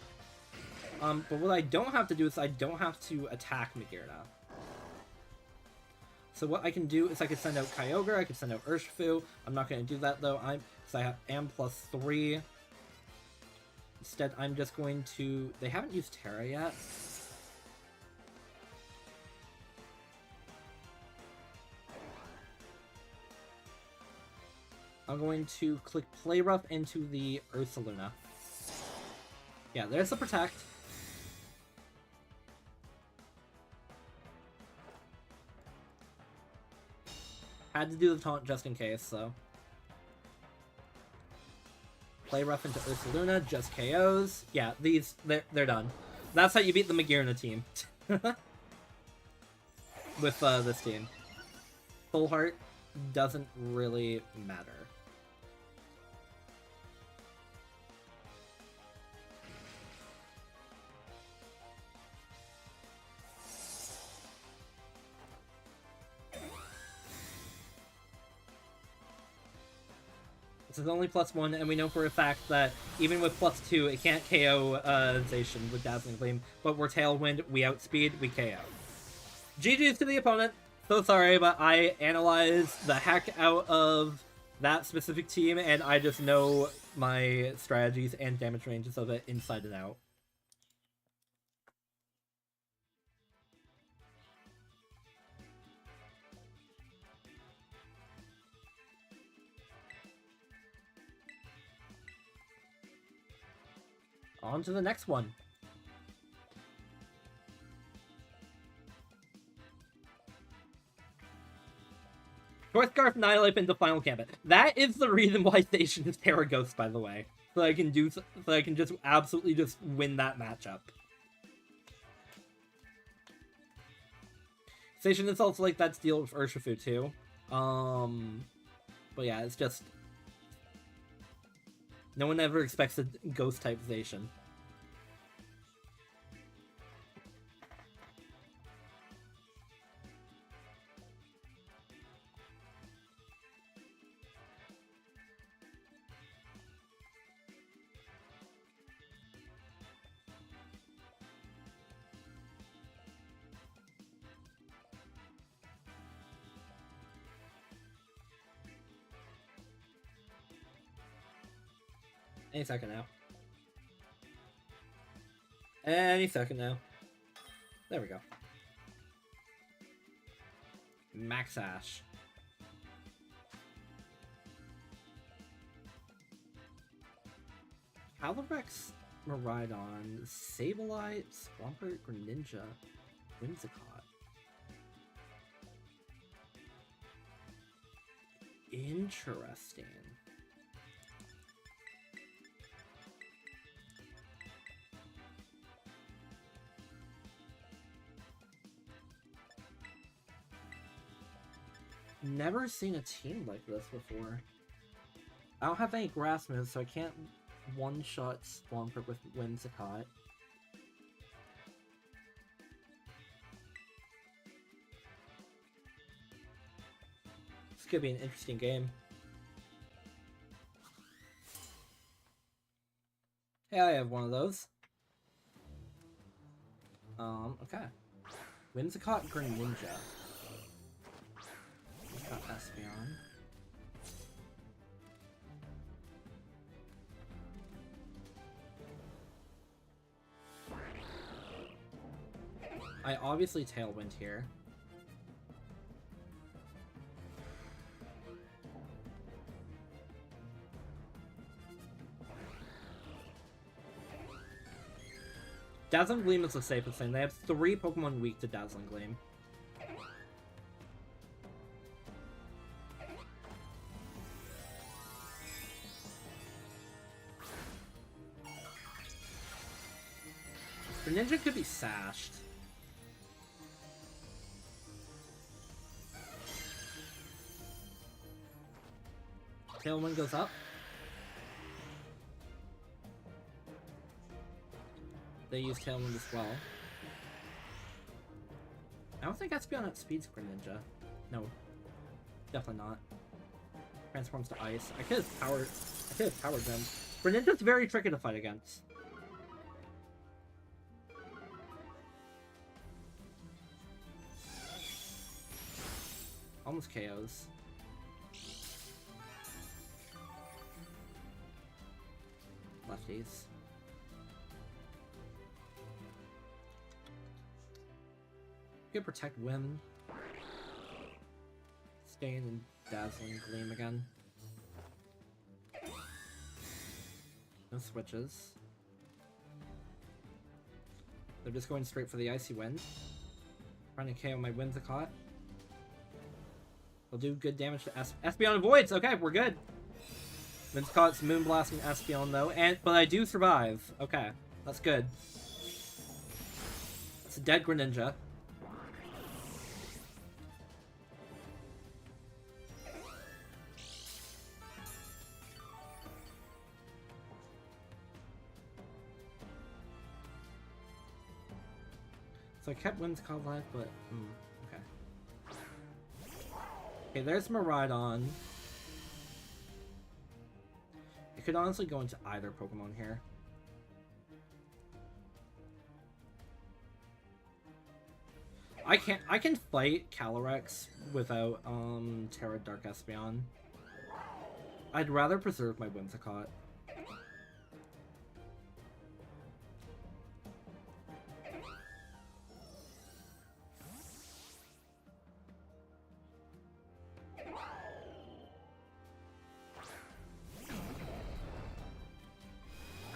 But what I don't have to do is I don't have to attack Magearna. So what I can do is I can send out Kyogre, I can send out Urshifu. I'm not going to do that though, because I have +3. Instead, I'm just going to... They haven't used Terra yet. I'm going to click Play Rough into the Ursaluna. Yeah, there's the Protect. Had to do the taunt just in case, so... Play Rough into Ursaluna, just KOs. Yeah, they're done. That's how you beat the Magearna team. With this team. Full Heart doesn't really matter. This is only +1, and we know for a fact that even with +2, it can't KO Zacian with Dazzling Gleam, but we're Tailwind, we outspeed, we KO. GG's to the opponent. So sorry, but I analyzed the heck out of that specific team, and I just know my strategies and damage ranges of it inside and out. On to the next one. Northgarth Nihilate into Final Gambit. That is the reason why Station is Terra Ghost, by the way. So I can just absolutely just win that matchup. Station is also like that deal with Urshifu too. But yeah, it's just no one ever expects a ghost type Station. Any second now. Any second now. There we go. Max Ash. Calyrex, Miraidon, Sableye, Swampert, Greninja, Whimsicott. Interesting. Never seen a team like this before. I don't have any grass moves, so I can't one-shot Swampert with Whimsicott. This could be an interesting game. Hey, I have one of those. Okay. Whimsicott, Greninja. Got Espeon. I obviously Tailwind here. Dazzling Gleam is the safest thing. They have 3 Pokemon weak to Dazzling Gleam. Greninja could be sashed. Tailwind goes up. They use Tailwind as well. I don't think Espeon outspeeds Greninja. No. Definitely not. Transforms to Ice. I could have Power Gem. Greninja's very tricky to fight against. Almost KOs. Lefties. Could protect Whim. Staying in Dazzling Gleam again. No switches. They're just going straight for the Icy Wind. Trying to KO my Whimsicott. Will do good damage to Espeon avoids. Okay, we're good. Whimsicott's Moonblasting Espeon though, but I do survive. Okay, that's good. It's a dead Greninja. So I kept Whimsicott alive, but okay. Okay, there's Miraidon. It could honestly go into either Pokemon here. I can fight Calyrex without Terra Dark Espeon. I'd rather preserve my Whimsicott.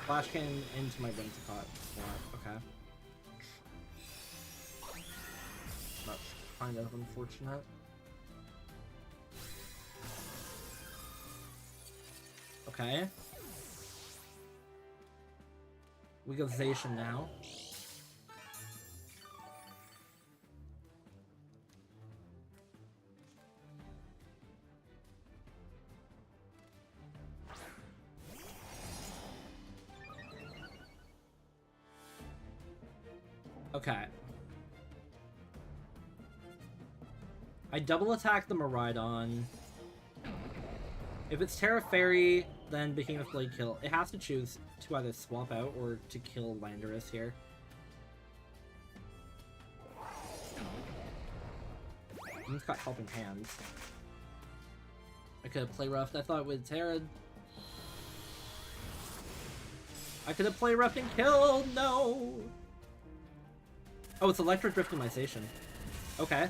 Flash Cannon into my Whimsicott. Okay. That's kind of unfortunate. Okay. We go Zacian now. Okay. I double attack the Miraidon. If it's Terra Fairy, then Behemoth Blade kill. It has to choose to either swap out or to kill Landorus here. He's got Helping Hands. I could have play roughed. I thought with Terra. I could have play roughed and killed. No. Oh, it's Electric Drifting my Zacian. Okay.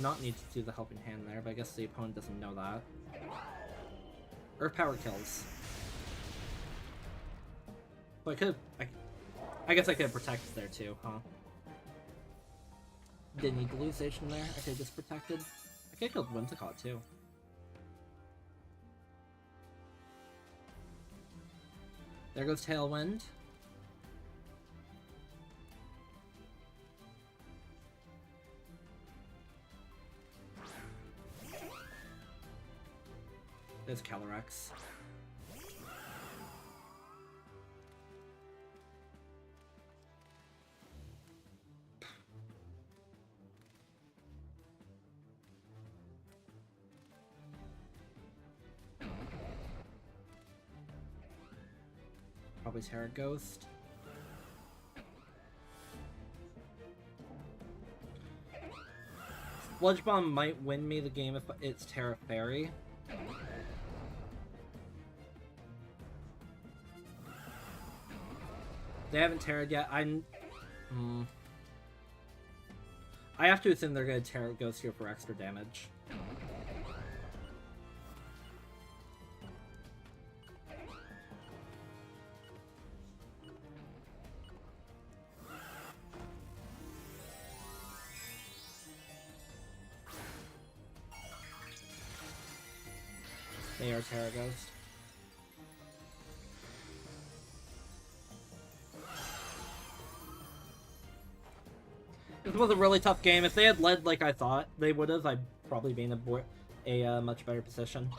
Not need to do the Helping Hand there, but I guess the opponent doesn't know that. Earth Power kills. So I could have... I guess I could have protected there too, huh? Didn't need to lose Zacian there. I could have just protected. I could have killed Whimsicott too. There goes Tailwind. There's Calyrex. Probably Terra Ghost. Sludge Bomb might win me the game if it's Terra Fairy. They haven't Terra'd yet. I have to assume they're going to Terra Ghost here for extra damage. They are Terra Ghost. This was a really tough game. If they had led like I thought they would have, I'd probably be in a much better position.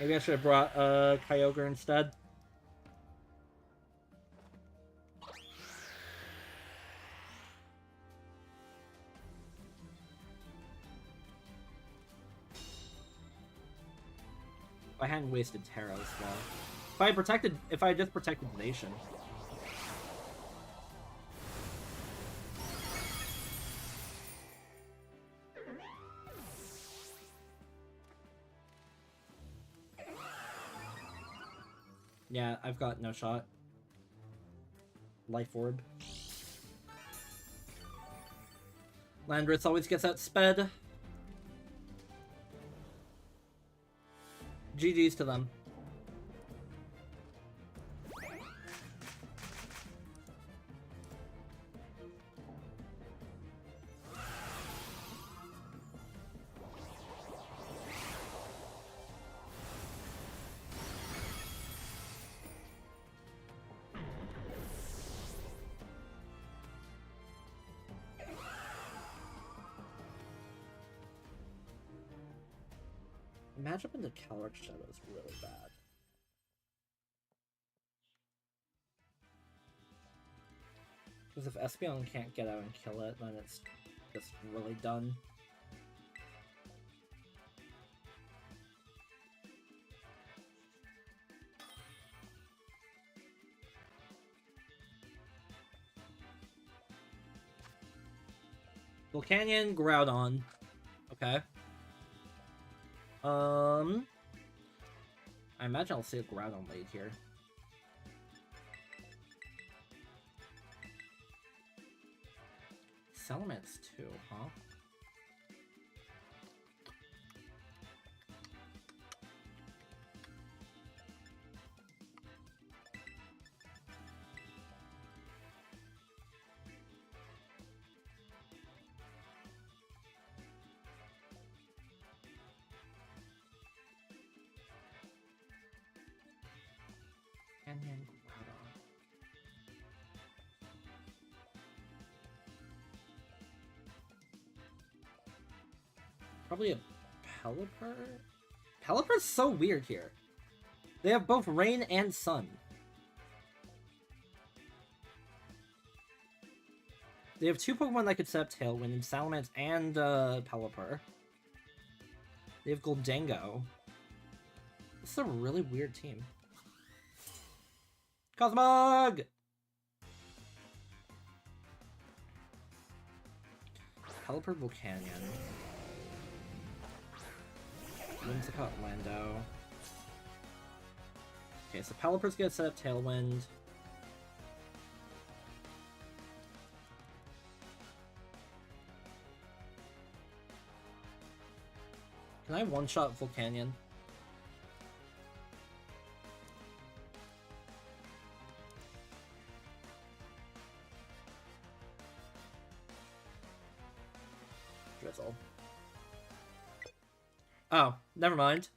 Maybe I should have brought Kyogre instead. I hadn't wasted Terra as well. If I had just protected the nation. Yeah, I've got no shot. Life Orb. Landorus always gets outsped. GG's to them. Matchup in the Calyrex Shadow is really bad. Because if Espeon can't get out and kill it, then it's just really done. Volcanion, Groudon. Okay. I imagine I'll see a Groudon lead here. Salamence too, huh? Canyon Groudon. Probably a Pelipper? Pelipper's so weird here. They have both Rain and Sun. They have two Pokemon that could set up Tailwind, Salamence and Pelipper. They have Goldango. This is a really weird team. Cosmog! Pelipper Volcanion. Whimsicott Lando. Okay, so Pelipper's gonna set up Tailwind. Can I one-shot Volcanion? Drizzle. Oh, never mind.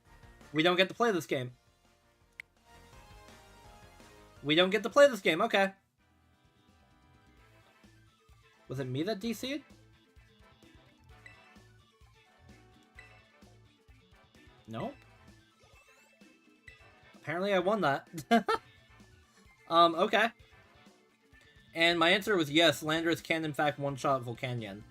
We don't get to play this game. We don't get to play this game, okay. Was it me that DC'd? Nope. Apparently I won that. Okay. And my answer was yes, Landorus can in fact one-shot Volcanion.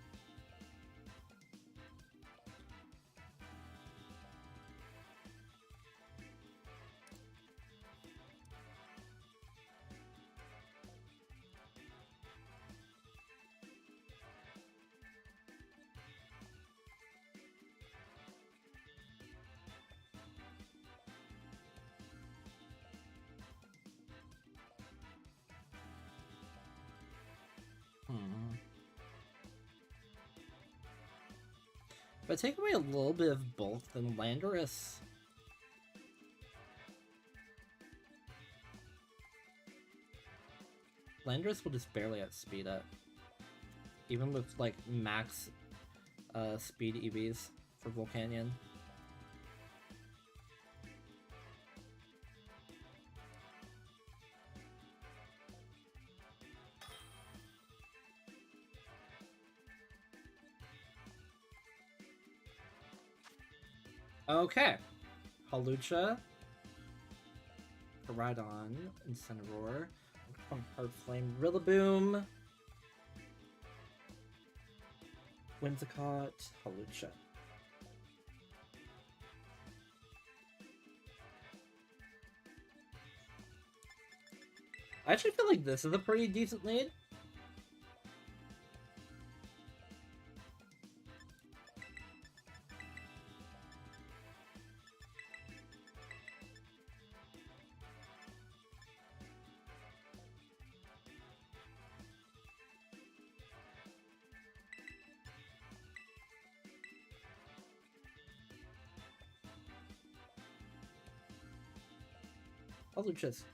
If I take away a little bit of both, then Landorus... Landorus will just barely outspeed it. Even with, like, max speed EVs for Volcanion. Okay. Hawlucha. Koraidon. Incineroar. Hard Flame. Rillaboom. Whimsicott. Hawlucha. I actually feel like this is a pretty decent lead. Hawlucha's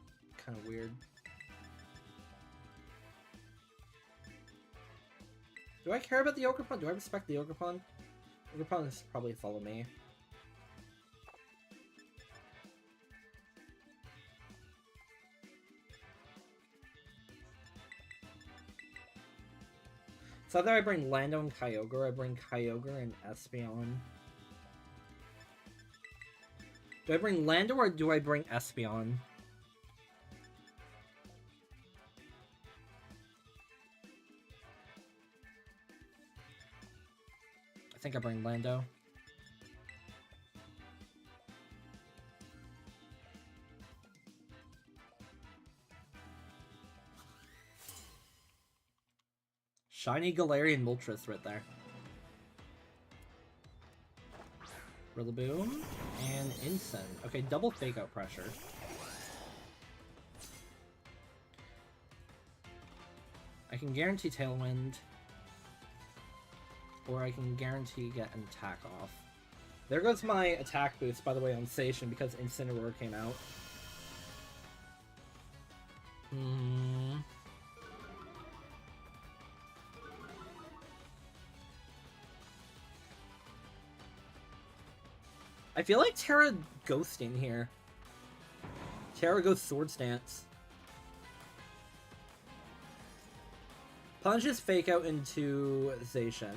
kind of weird. Do I care about the Ogerpon? Do I respect the Ogerpon? Ogerpon is probably follow me. So either I bring Lando and Kyogre, or I bring Kyogre and Espeon. Do I bring Lando or do I bring Espeon? I think I bring Lando. Shiny Galarian Moltres right there. Rillaboom and Incin. Okay, double Fake Out pressure. I can guarantee Tailwind. Or I can guarantee get an attack off. There goes my attack boost, by the way, on Station because Incineroar came out. I feel like Terra ghosting here. Terra goes Sword Stance. Punishes Fake Out into Zacian.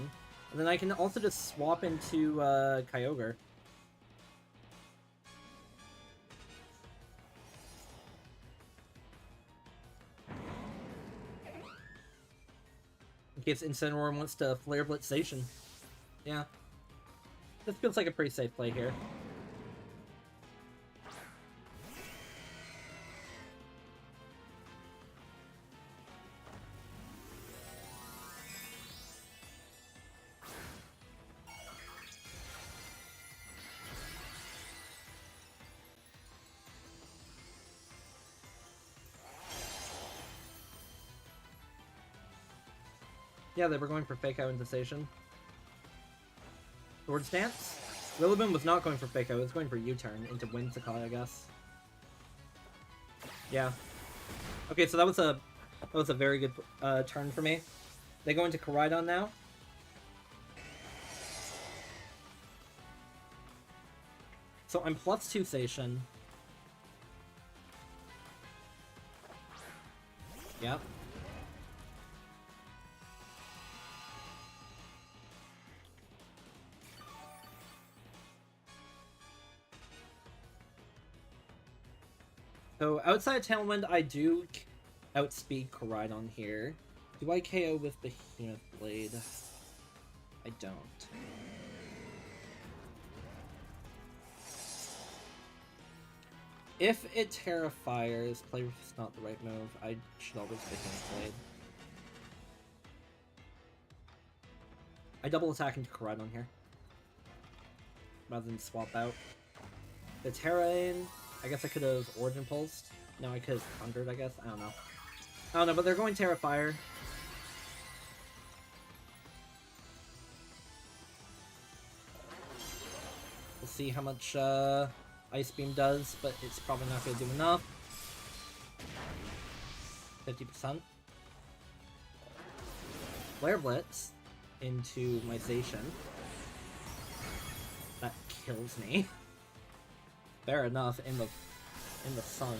And then I can also just swap into Kyogre. In case Incineroar wants to Flare Blitz Zacian. Yeah. This feels like a pretty safe play here. Yeah, they were going for Fake Out into Zacian. Sword Stance? Rillaboom was not going for Fake Out, it was going for U-turn into Whimsicott, I guess. Yeah. Okay, so that was a very good turn for me. They go into Koraidon now. So I'm +2 Zacian. Yep. So outside Tailwind, I do outspeed Koraidon here. Do I KO with Behemoth Blade? I don't. If it Terra Fires, play is not the right move. I should always Behemoth Blade. I double attack into Koraidon here. Rather than swap out. The Terrain, I guess I could have Origin Pulsed. No, I could have Thundered, I guess. I don't know. I don't know, but they're going Terra Fire. We'll see how much Ice Beam does, but it's probably not going to do enough. 50%. Flare Blitz into my Zacian. That kills me. Fair enough, in the sun.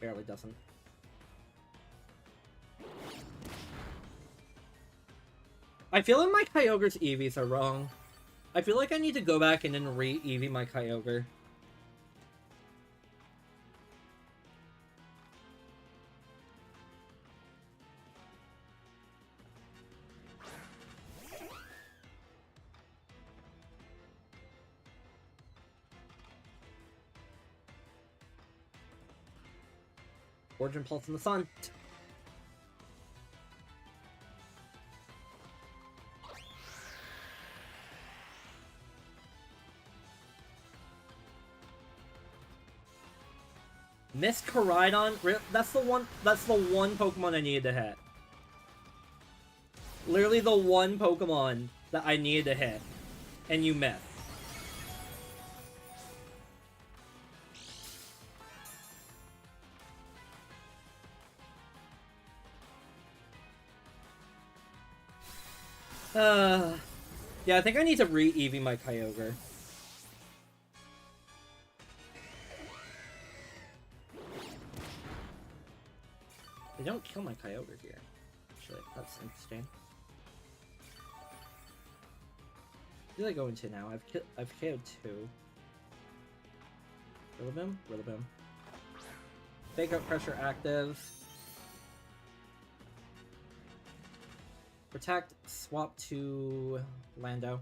Barely doesn't. I feel like my Kyogre's EVs are wrong. I feel like I need to go back and then re-EV my Kyogre. Origin Pulse in the sun. Missed Koraidon? That's the one Pokemon I needed to hit. Literally the one Pokemon that I needed to hit. And you missed. Yeah, I think I need to re-EV my Kyogre. They don't kill my Kyogre here. Actually, that's interesting. Who do I go into now? I've KO'd 2. Rillaboom? Rillaboom. Fake Out Pressure active. Protect, swap to Lando.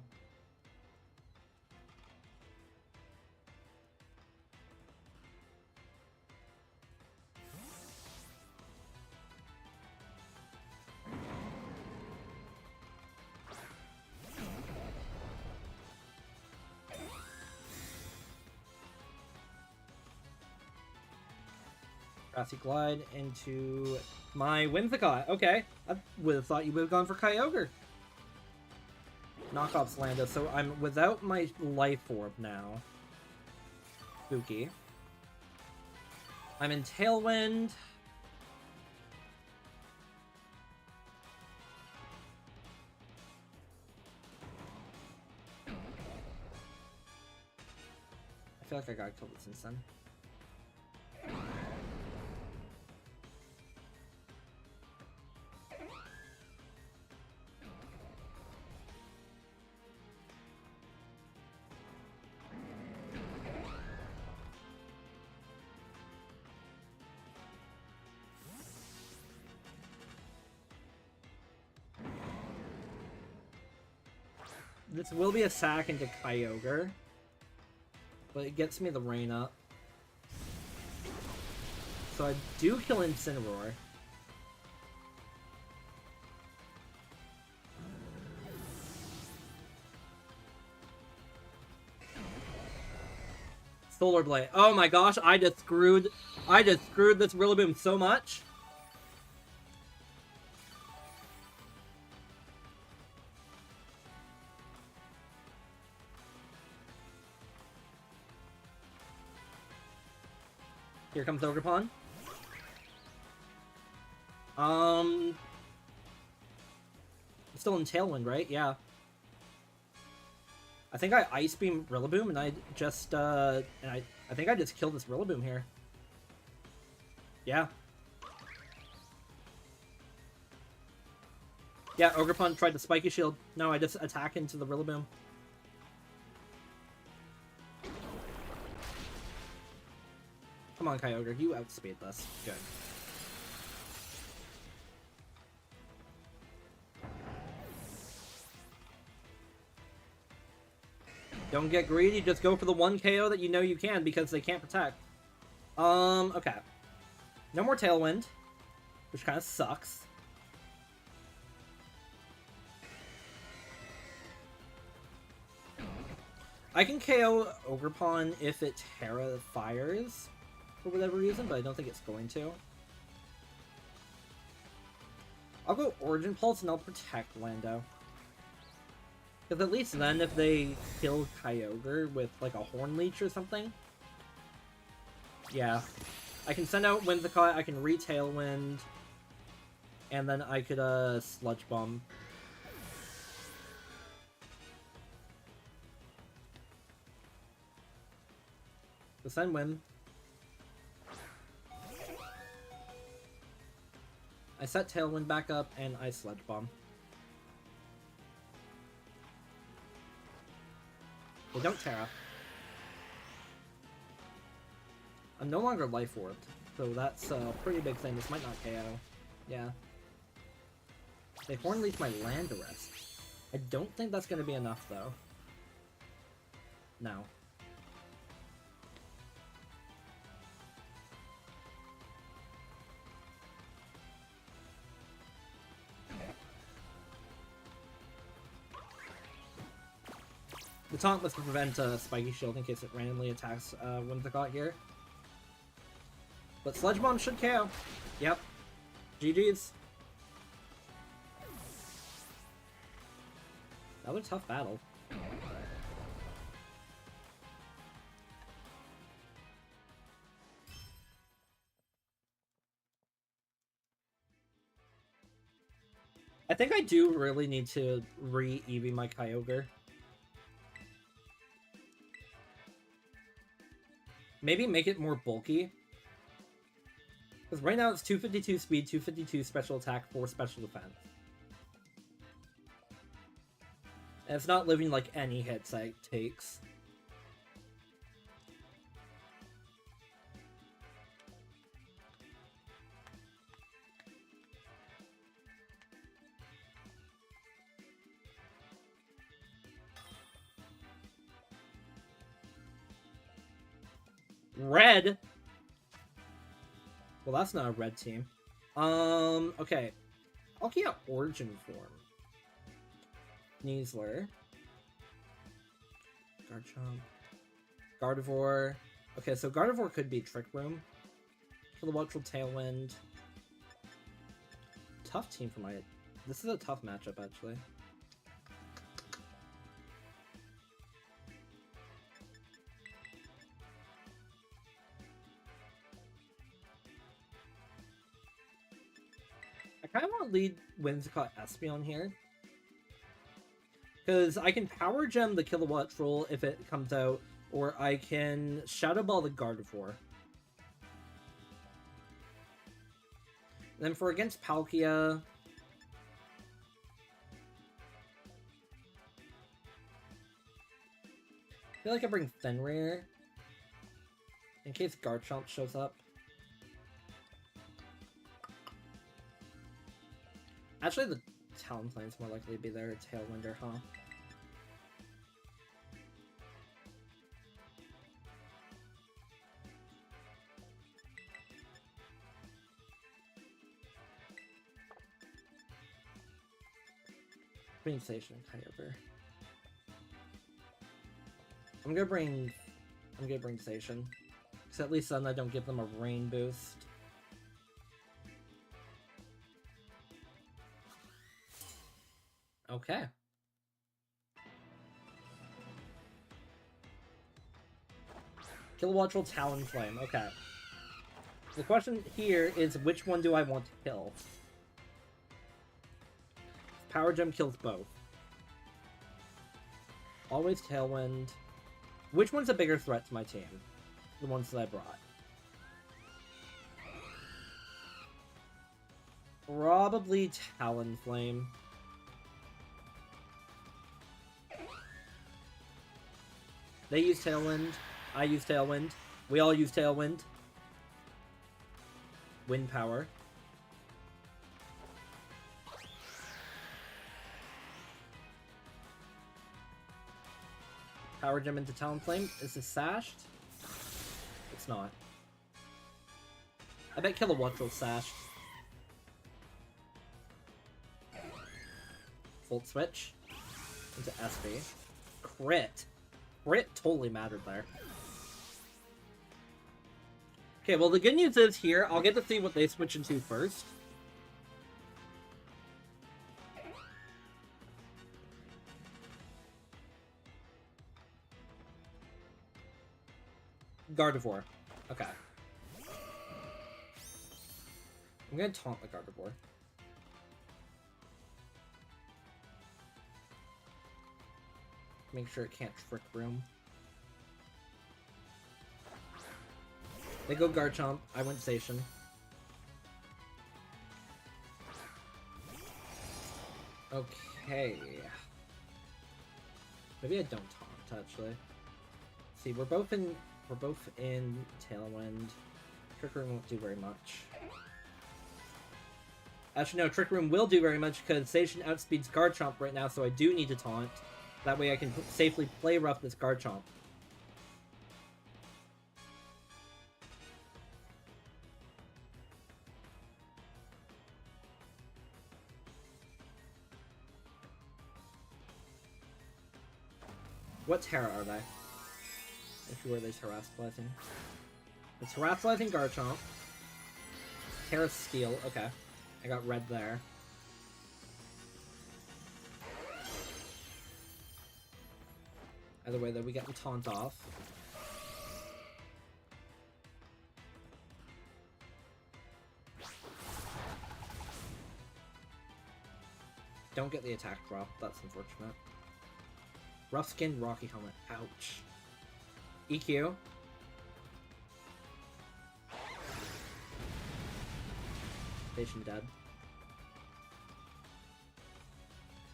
Grassy Glide into my Whimsicott. Okay, I would have thought you would have gone for Kyogre. Knockoffs Lando, so I'm without my Life Orb now. Spooky. I'm in Tailwind. feel like I gotta kill this instant. This will be a sack into Kyogre, but it gets me the rain up. So I do kill Incineroar. Solar Blade. Oh my gosh, I just screwed this Rillaboom so much. Here comes Ogerpon. Still in Tailwind, right? Yeah. I think I Ice Beam Rillaboom, and I just, I think I just killed this Rillaboom here. Yeah. Yeah, Ogerpon tried to Spiky Shield. No, I just attack into the Rillaboom. Come on, Kyogre, you outspeed this. Good. Don't get greedy, just go for the one KO that you know you can because they can't protect. Okay. No more Tailwind, which kind of sucks. I can KO Ogerpon if it Terra fires for whatever reason, but I don't think it's going to. I'll go Origin Pulse and I'll protect Lando. Because at least then, if they kill Kyogre with, like, a Horn Leech or something... Yeah. I can send out Whimsicott, I can re-Tailwind, and then I could, Sludge Bomb. So send Whim. I set Tailwind back up, and I Sludge Bomb. They don't Terra. I'm no longer Life Orbed, so that's a pretty big thing. This might not KO. Yeah. They Horn Leech my Landorus. I don't think that's going to be enough, though. No. The taunt was to prevent Spiky Shield in case it randomly attacks Whimsicott here. But Sludge Bomb should KO. Yep. GG's. Another tough battle. I think I do really need to re-Eevee my Kyogre. Maybe make it more bulky. Because right now it's 252 speed, 252 special attack, 4 special defense. And it's not living like any hits it takes. Red? Well, that's not a red team. Okay. I'll get Origin Form. Sneasler. Garchomp. Gardevoir. Okay, so Gardevoir could be Trick Room. Kilowattrel Tailwind. Tough team for my... This is a tough matchup, actually. I kind of want to lead Whimsicott Espeon here. Because I can Power Gem the Kilowattrel if it comes out, Or I can Shadow Ball the Gardevoir. Then for against Palkia... I feel like I bring Fenrir. In case Garchomp shows up. Actually, the Talonflame's more likely to be there. Tailwinder, huh? Bring Station, Kyogre. I'm gonna bring Station. Because at least then I don't give them a rain boost. Okay. Kilowattrel Talonflame, okay. The question here is which one do I want to kill? Power Gem kills both. Always Tailwind. Which one's a bigger threat to my team? The ones that I brought. Probably Talonflame. They use Tailwind. I use Tailwind. We all use Tailwind. Wind Power. Power Gem into Talonflame. Is this sashed? It's not. I bet Kilowattrel's sashed. Volt Switch. Into SB. Crit. Crit totally mattered there. Okay, well the good news is here, I'll get to see what they switch into first. Gardevoir. Okay. I'm gonna taunt the Gardevoir. Make sure it can't Trick Room. They go Garchomp. I went Station. Okay. Maybe I don't taunt actually. See, we're both in Tailwind. Trick Room won't do very much. Actually, no, Trick Room will do very much because Station outspeeds Garchomp right now, so I do need to taunt. That way I can safely play rough this Garchomp. What Terra are they? If you were they Terrasplizing. It's Terrasplizing Garchomp. Terra Steel, okay. I got red there. Either way, though, we get the taunt off. Don't get the attack drop. That's unfortunate. Rough Skin, Rocky Helmet. Ouch. EQ. Station dead.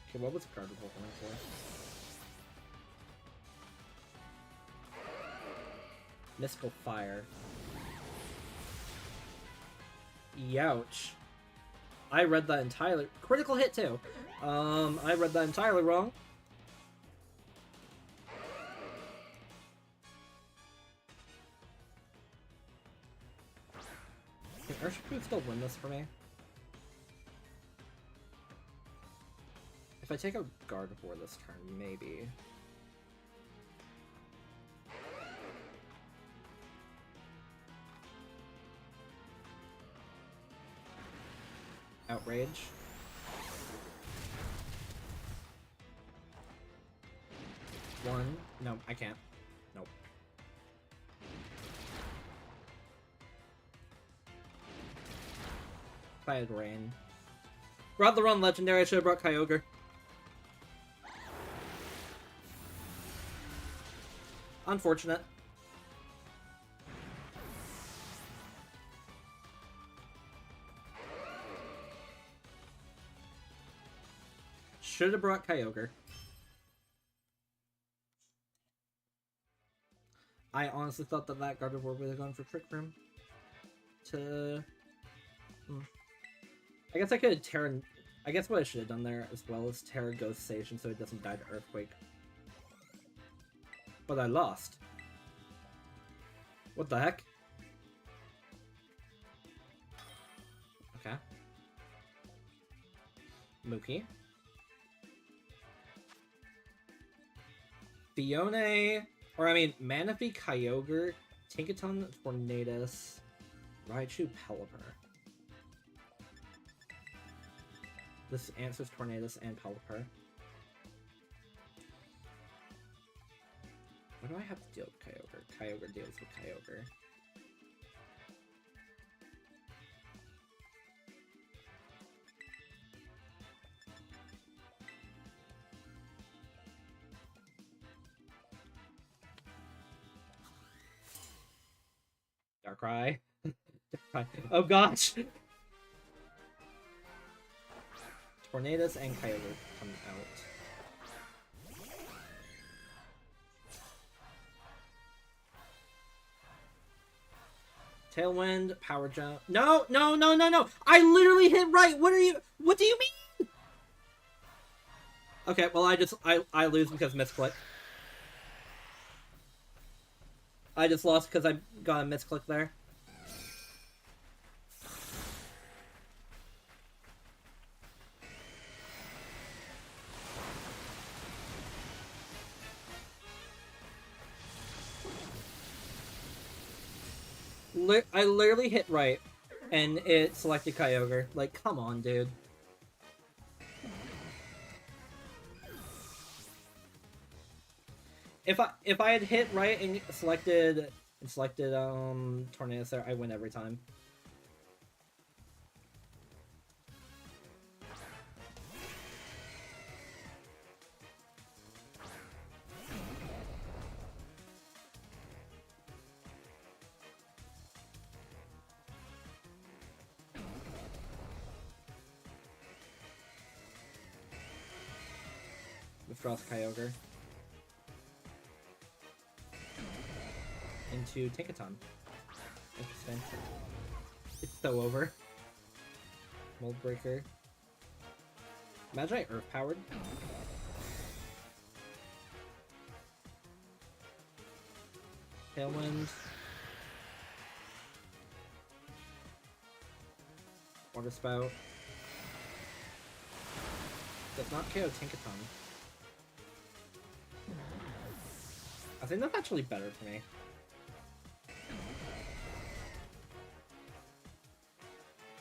Okay, what was Gardevoir going for? Mystical Fire. Youch. I read that entirely... Critical hit, too. I read that entirely wrong. Can Urshifu still win this for me? If I take out Gardevoir this turn, maybe. Outrage. One. No, I can't. Nope. If I had Rain. Brought the wrong legendary, I should have brought Kyogre. Unfortunate. Should have brought Kyogre. I honestly thought that Gardevoir would have gone for Trick Room. I guess I could have Terra... I guess what I should have done there as well is Terra Ghost Station so it doesn't die to Earthquake. But I lost. What the heck? Okay. Mookie. Fione... Or, I mean, Manaphy, Kyogre, Tinkaton, Tornadus, Raichu, Pelipper. This answers Tornadus and Pelipper. What do I have to deal with Kyogre? Kyogre deals with Kyogre. Darkrai. Oh gosh! Tornadus and Kyogre come out. Tailwind, Power Jump. No, no, no, no, no! I literally hit right! What do you mean? Okay, well I lose because misclick. I just lost because I got a misclick there. I literally hit right, and it selected Kyogre. Like, come on, dude. If I had hit right and selected Tornadus there, I win every time. Withdraws Kyogre. Into Tinkaton. Interesting. It's so over. Mold Breaker. Imagine I Earth Powered. Tailwind. Water Spout. Does not KO Tinkaton. I think that's actually better for me.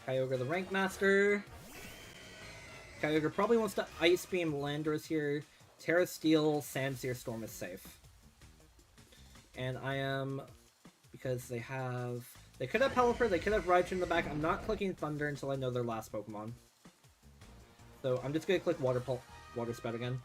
Kyogre the Rank Master. Kyogre probably wants to Ice Beam Landorus here. Terra Steel, Sandsear Storm is safe. And I am... Because they have... They could have Pelipper, they could have Raichu in the back. I'm not clicking Thunder until I know their last Pokemon. So I'm just gonna click Water Spout again.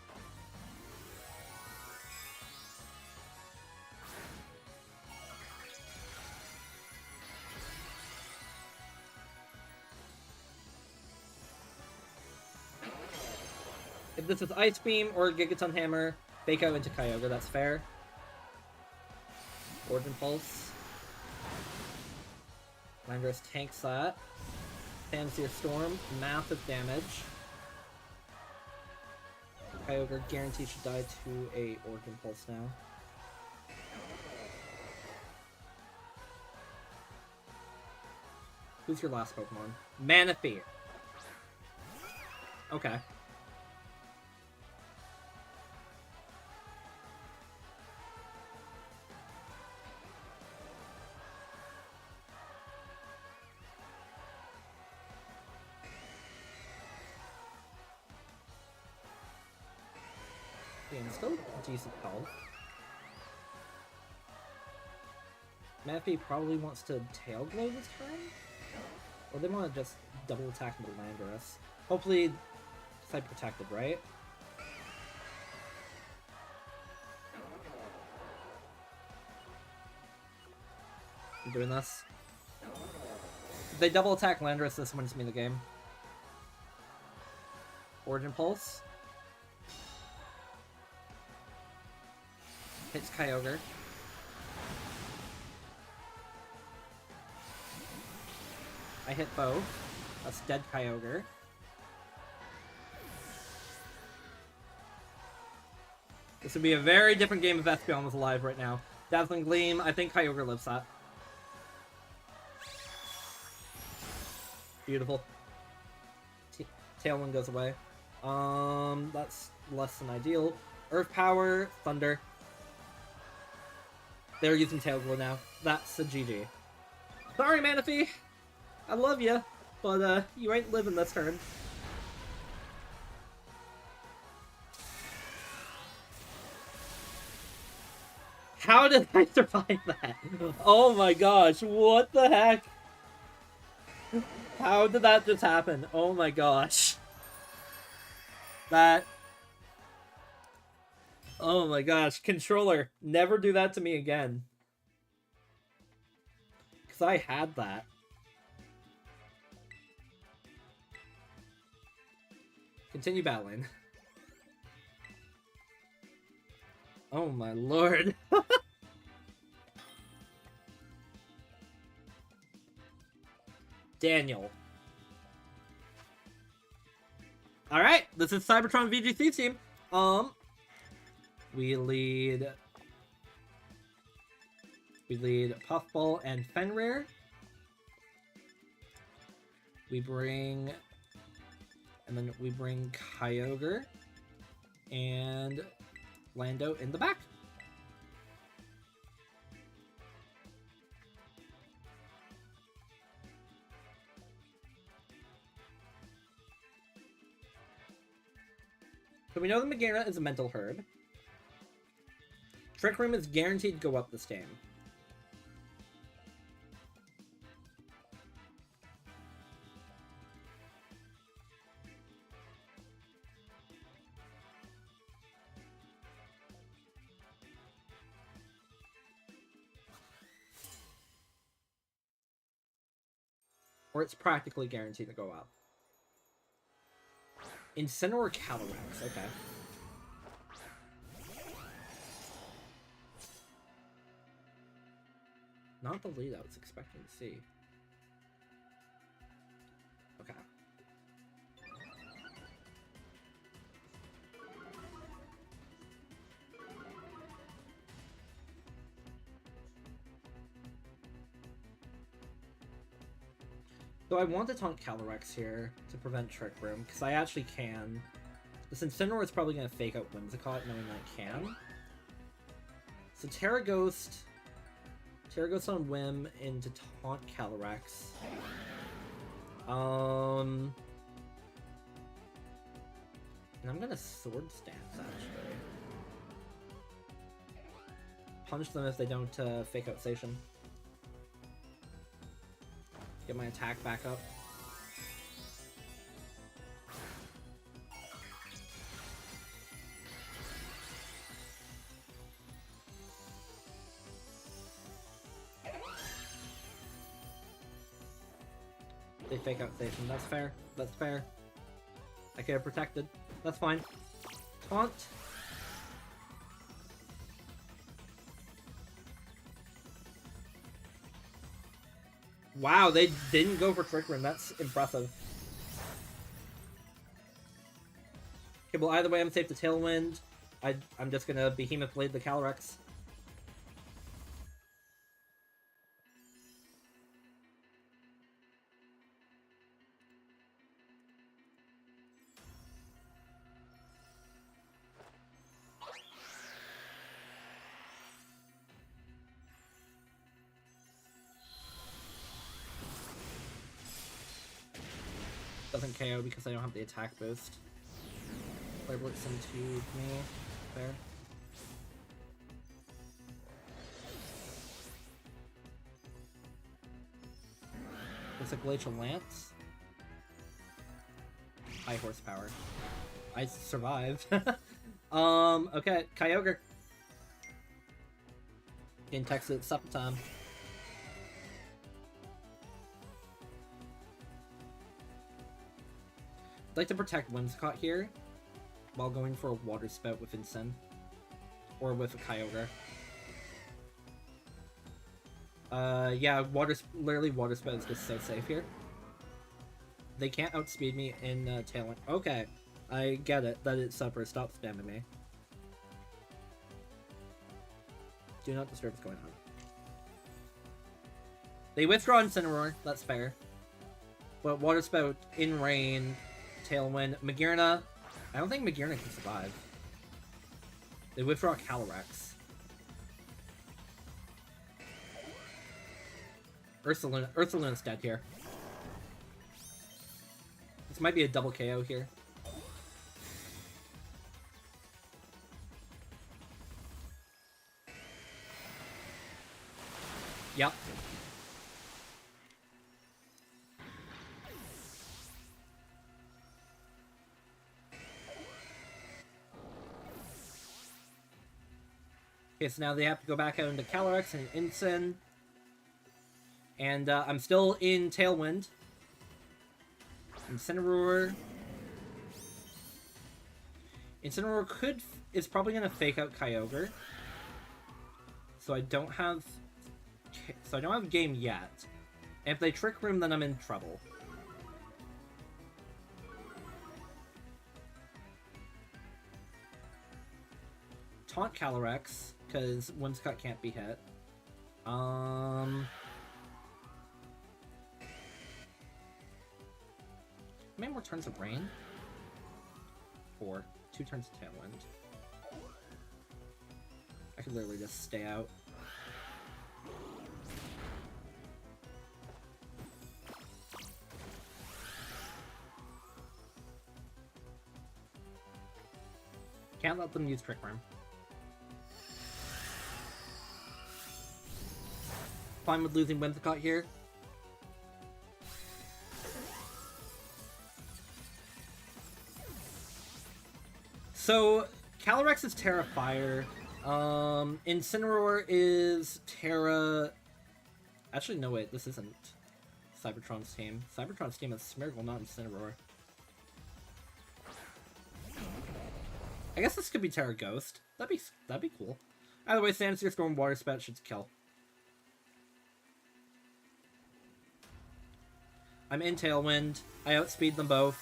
If this is Ice Beam or Gigaton Hammer, fake out into Kyogre, that's fair. Origin Pulse. Landorus tanks that. Sandsear Storm, massive damage. Kyogre guaranteed should die to a Origin Pulse now. Who's your last Pokemon? Manaphy. Okay. And still decent health. Manaphy probably wants to Tail Glow this turn? Or they want to just double attack into Landorus. Hopefully, it's like protected, right? I'm doing this. If they double attack Landorus, this wins me the game. Origin Pulse. Hits Kyogre. I hit both. That's dead Kyogre. This would be a very different game if Espeon was alive right now. Dazzling Gleam, I think Kyogre lives that. Beautiful. Tailwind goes away. That's less than ideal. Earth Power, Thunder. They're using Tail Glow now. That's a GG. Sorry, Manaphy! I love you, but you ain't living this turn. How did I survive that? Oh my gosh, what the heck? How did that just happen? Oh my gosh. That... Oh my gosh, controller, never do that to me again. Because I had that. Continue battling. Oh my lord. Daniel. Alright, this is Cybertron VGC team. We lead Puffball and Fenrir. We bring Kyogre and Lando in the back. So we know that Megaera is a mental herb. Trick Room is guaranteed to go up this game. Or it's practically guaranteed to go up. Incineroar Calyrex, okay. Not the lead I was expecting to see. Okay. So I want to taunt Calyrex here to prevent Trick Room, because I actually can. This Incineroar is probably going to fake out Whimsicott, knowing that I can. So Terra Ghost on Whim into taunt Calyrex. And I'm gonna Sword Stance, actually. Punch them if they don't fake out Station. Get my attack back up. They fake out Station. That's fair. That's fair. I could have protected. That's fine. Taunt. Wow, they didn't go for Trick Room. That's impressive. Okay, well, either way, I'm safe to Tailwind. I'm just gonna Behemoth Blade the Calyrex. Doesn't KO because I don't have the attack boost. Play Blitz into me. Fair. It's a Glacial Lance. High horsepower. I survived. Okay, Kyogre. Getting texted at supper time. I'd like to protect Whimsicott here while going for a Water Spout with Incin. Or with a Kyogre. Yeah, literally Water Spout is just so safe here. They can't outspeed me in Tailwind. Okay, I get it. That it's Supper. Stop spamming me. Do not disturb what's going on. They withdraw Incineroar. That's fair. But Water Spout, in rain, Tailwind, Magearna. I don't think Magearna can survive. They withdraw Calyrex. Ursaluna's dead here. This might be a double KO here. Yep. Okay, so now they have to go back out into Calyrex and Incin. And I'm still in Tailwind. Incineroar. Incineroar is probably going to fake out Kyogre. So I don't have game yet. And if they Trick Room, then I'm in trouble. Taunt Calyrex, because Whimsicott can't be hit. How many more turns of Rain? 4. 2 turns of Tailwind. I could literally just stay out. Can't let them use Trick Room. Fine with losing Whimsicott here. So, Calyrex is Terra Fire. Incineroar is Terra... Actually, no, wait, this isn't Cybertron's team. Cybertron's team is Smeargle, not Incineroar. I guess this could be Terra Ghost. That'd be cool. Either way, Sandsear Storm Water Spout should kill. I'm in Tailwind. I outspeed them both.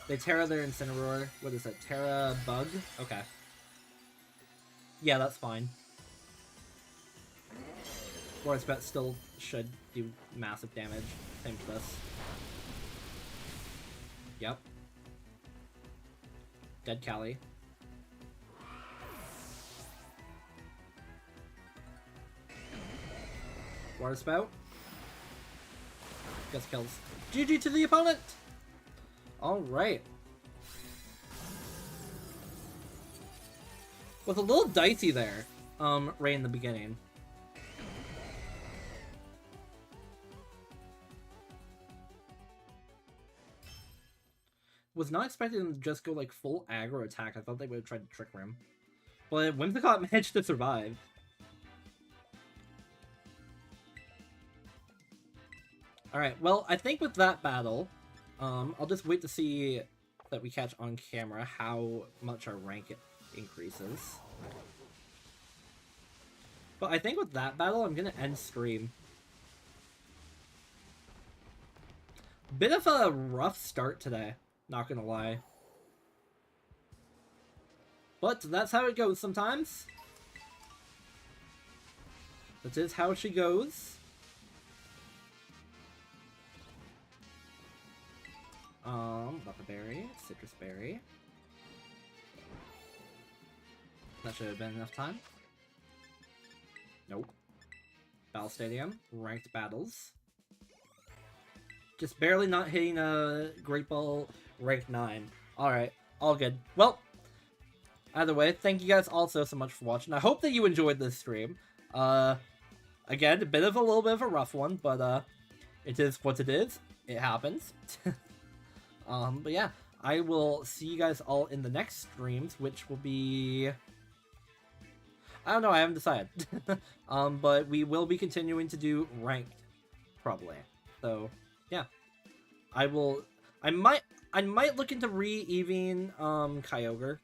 They Terra their Incineroar. What is it? Terra Bug? Okay. Yeah, that's fine. Water Spout still should do massive damage. Same for this. Yep. Dead Callie. Water Spout. Gets kills. GG to the opponent! Alright. Was a little dicey there, right in the beginning. Was not expecting them to just go like full aggro attack. I thought they would have tried to Trick Room. But Whimsicott managed to survive. Alright, well, I think with that battle, I'll just wait to see that we catch on camera how much our rank increases. But I think with that battle, I'm gonna end stream. Bit of a rough start today, not gonna lie. But that's how it goes sometimes. That is how she goes. Buckleberry, Citrus Berry. That should have been enough time. Nope. Battle Stadium, ranked battles. Just barely not hitting a Great Ball rank 9. Alright, all good. Well, either way, thank you guys all so much for watching. I hope that you enjoyed this stream. Again, a little bit of a rough one, but it is what it is. It happens. But yeah, I will see you guys all in the next streams, which will be... I don't know, I haven't decided. But we will be continuing to do ranked, probably. So, yeah. I might look into re-eving Kyogre.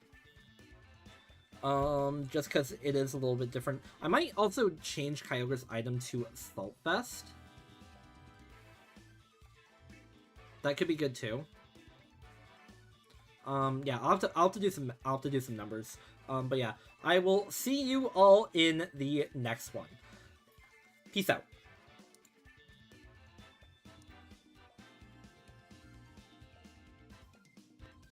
Just because it is a little bit different. I might also change Kyogre's item to Salt Vest. That could be good too. Yeah, I'll have to do some numbers. But yeah, I will see you all in the next one. Peace out.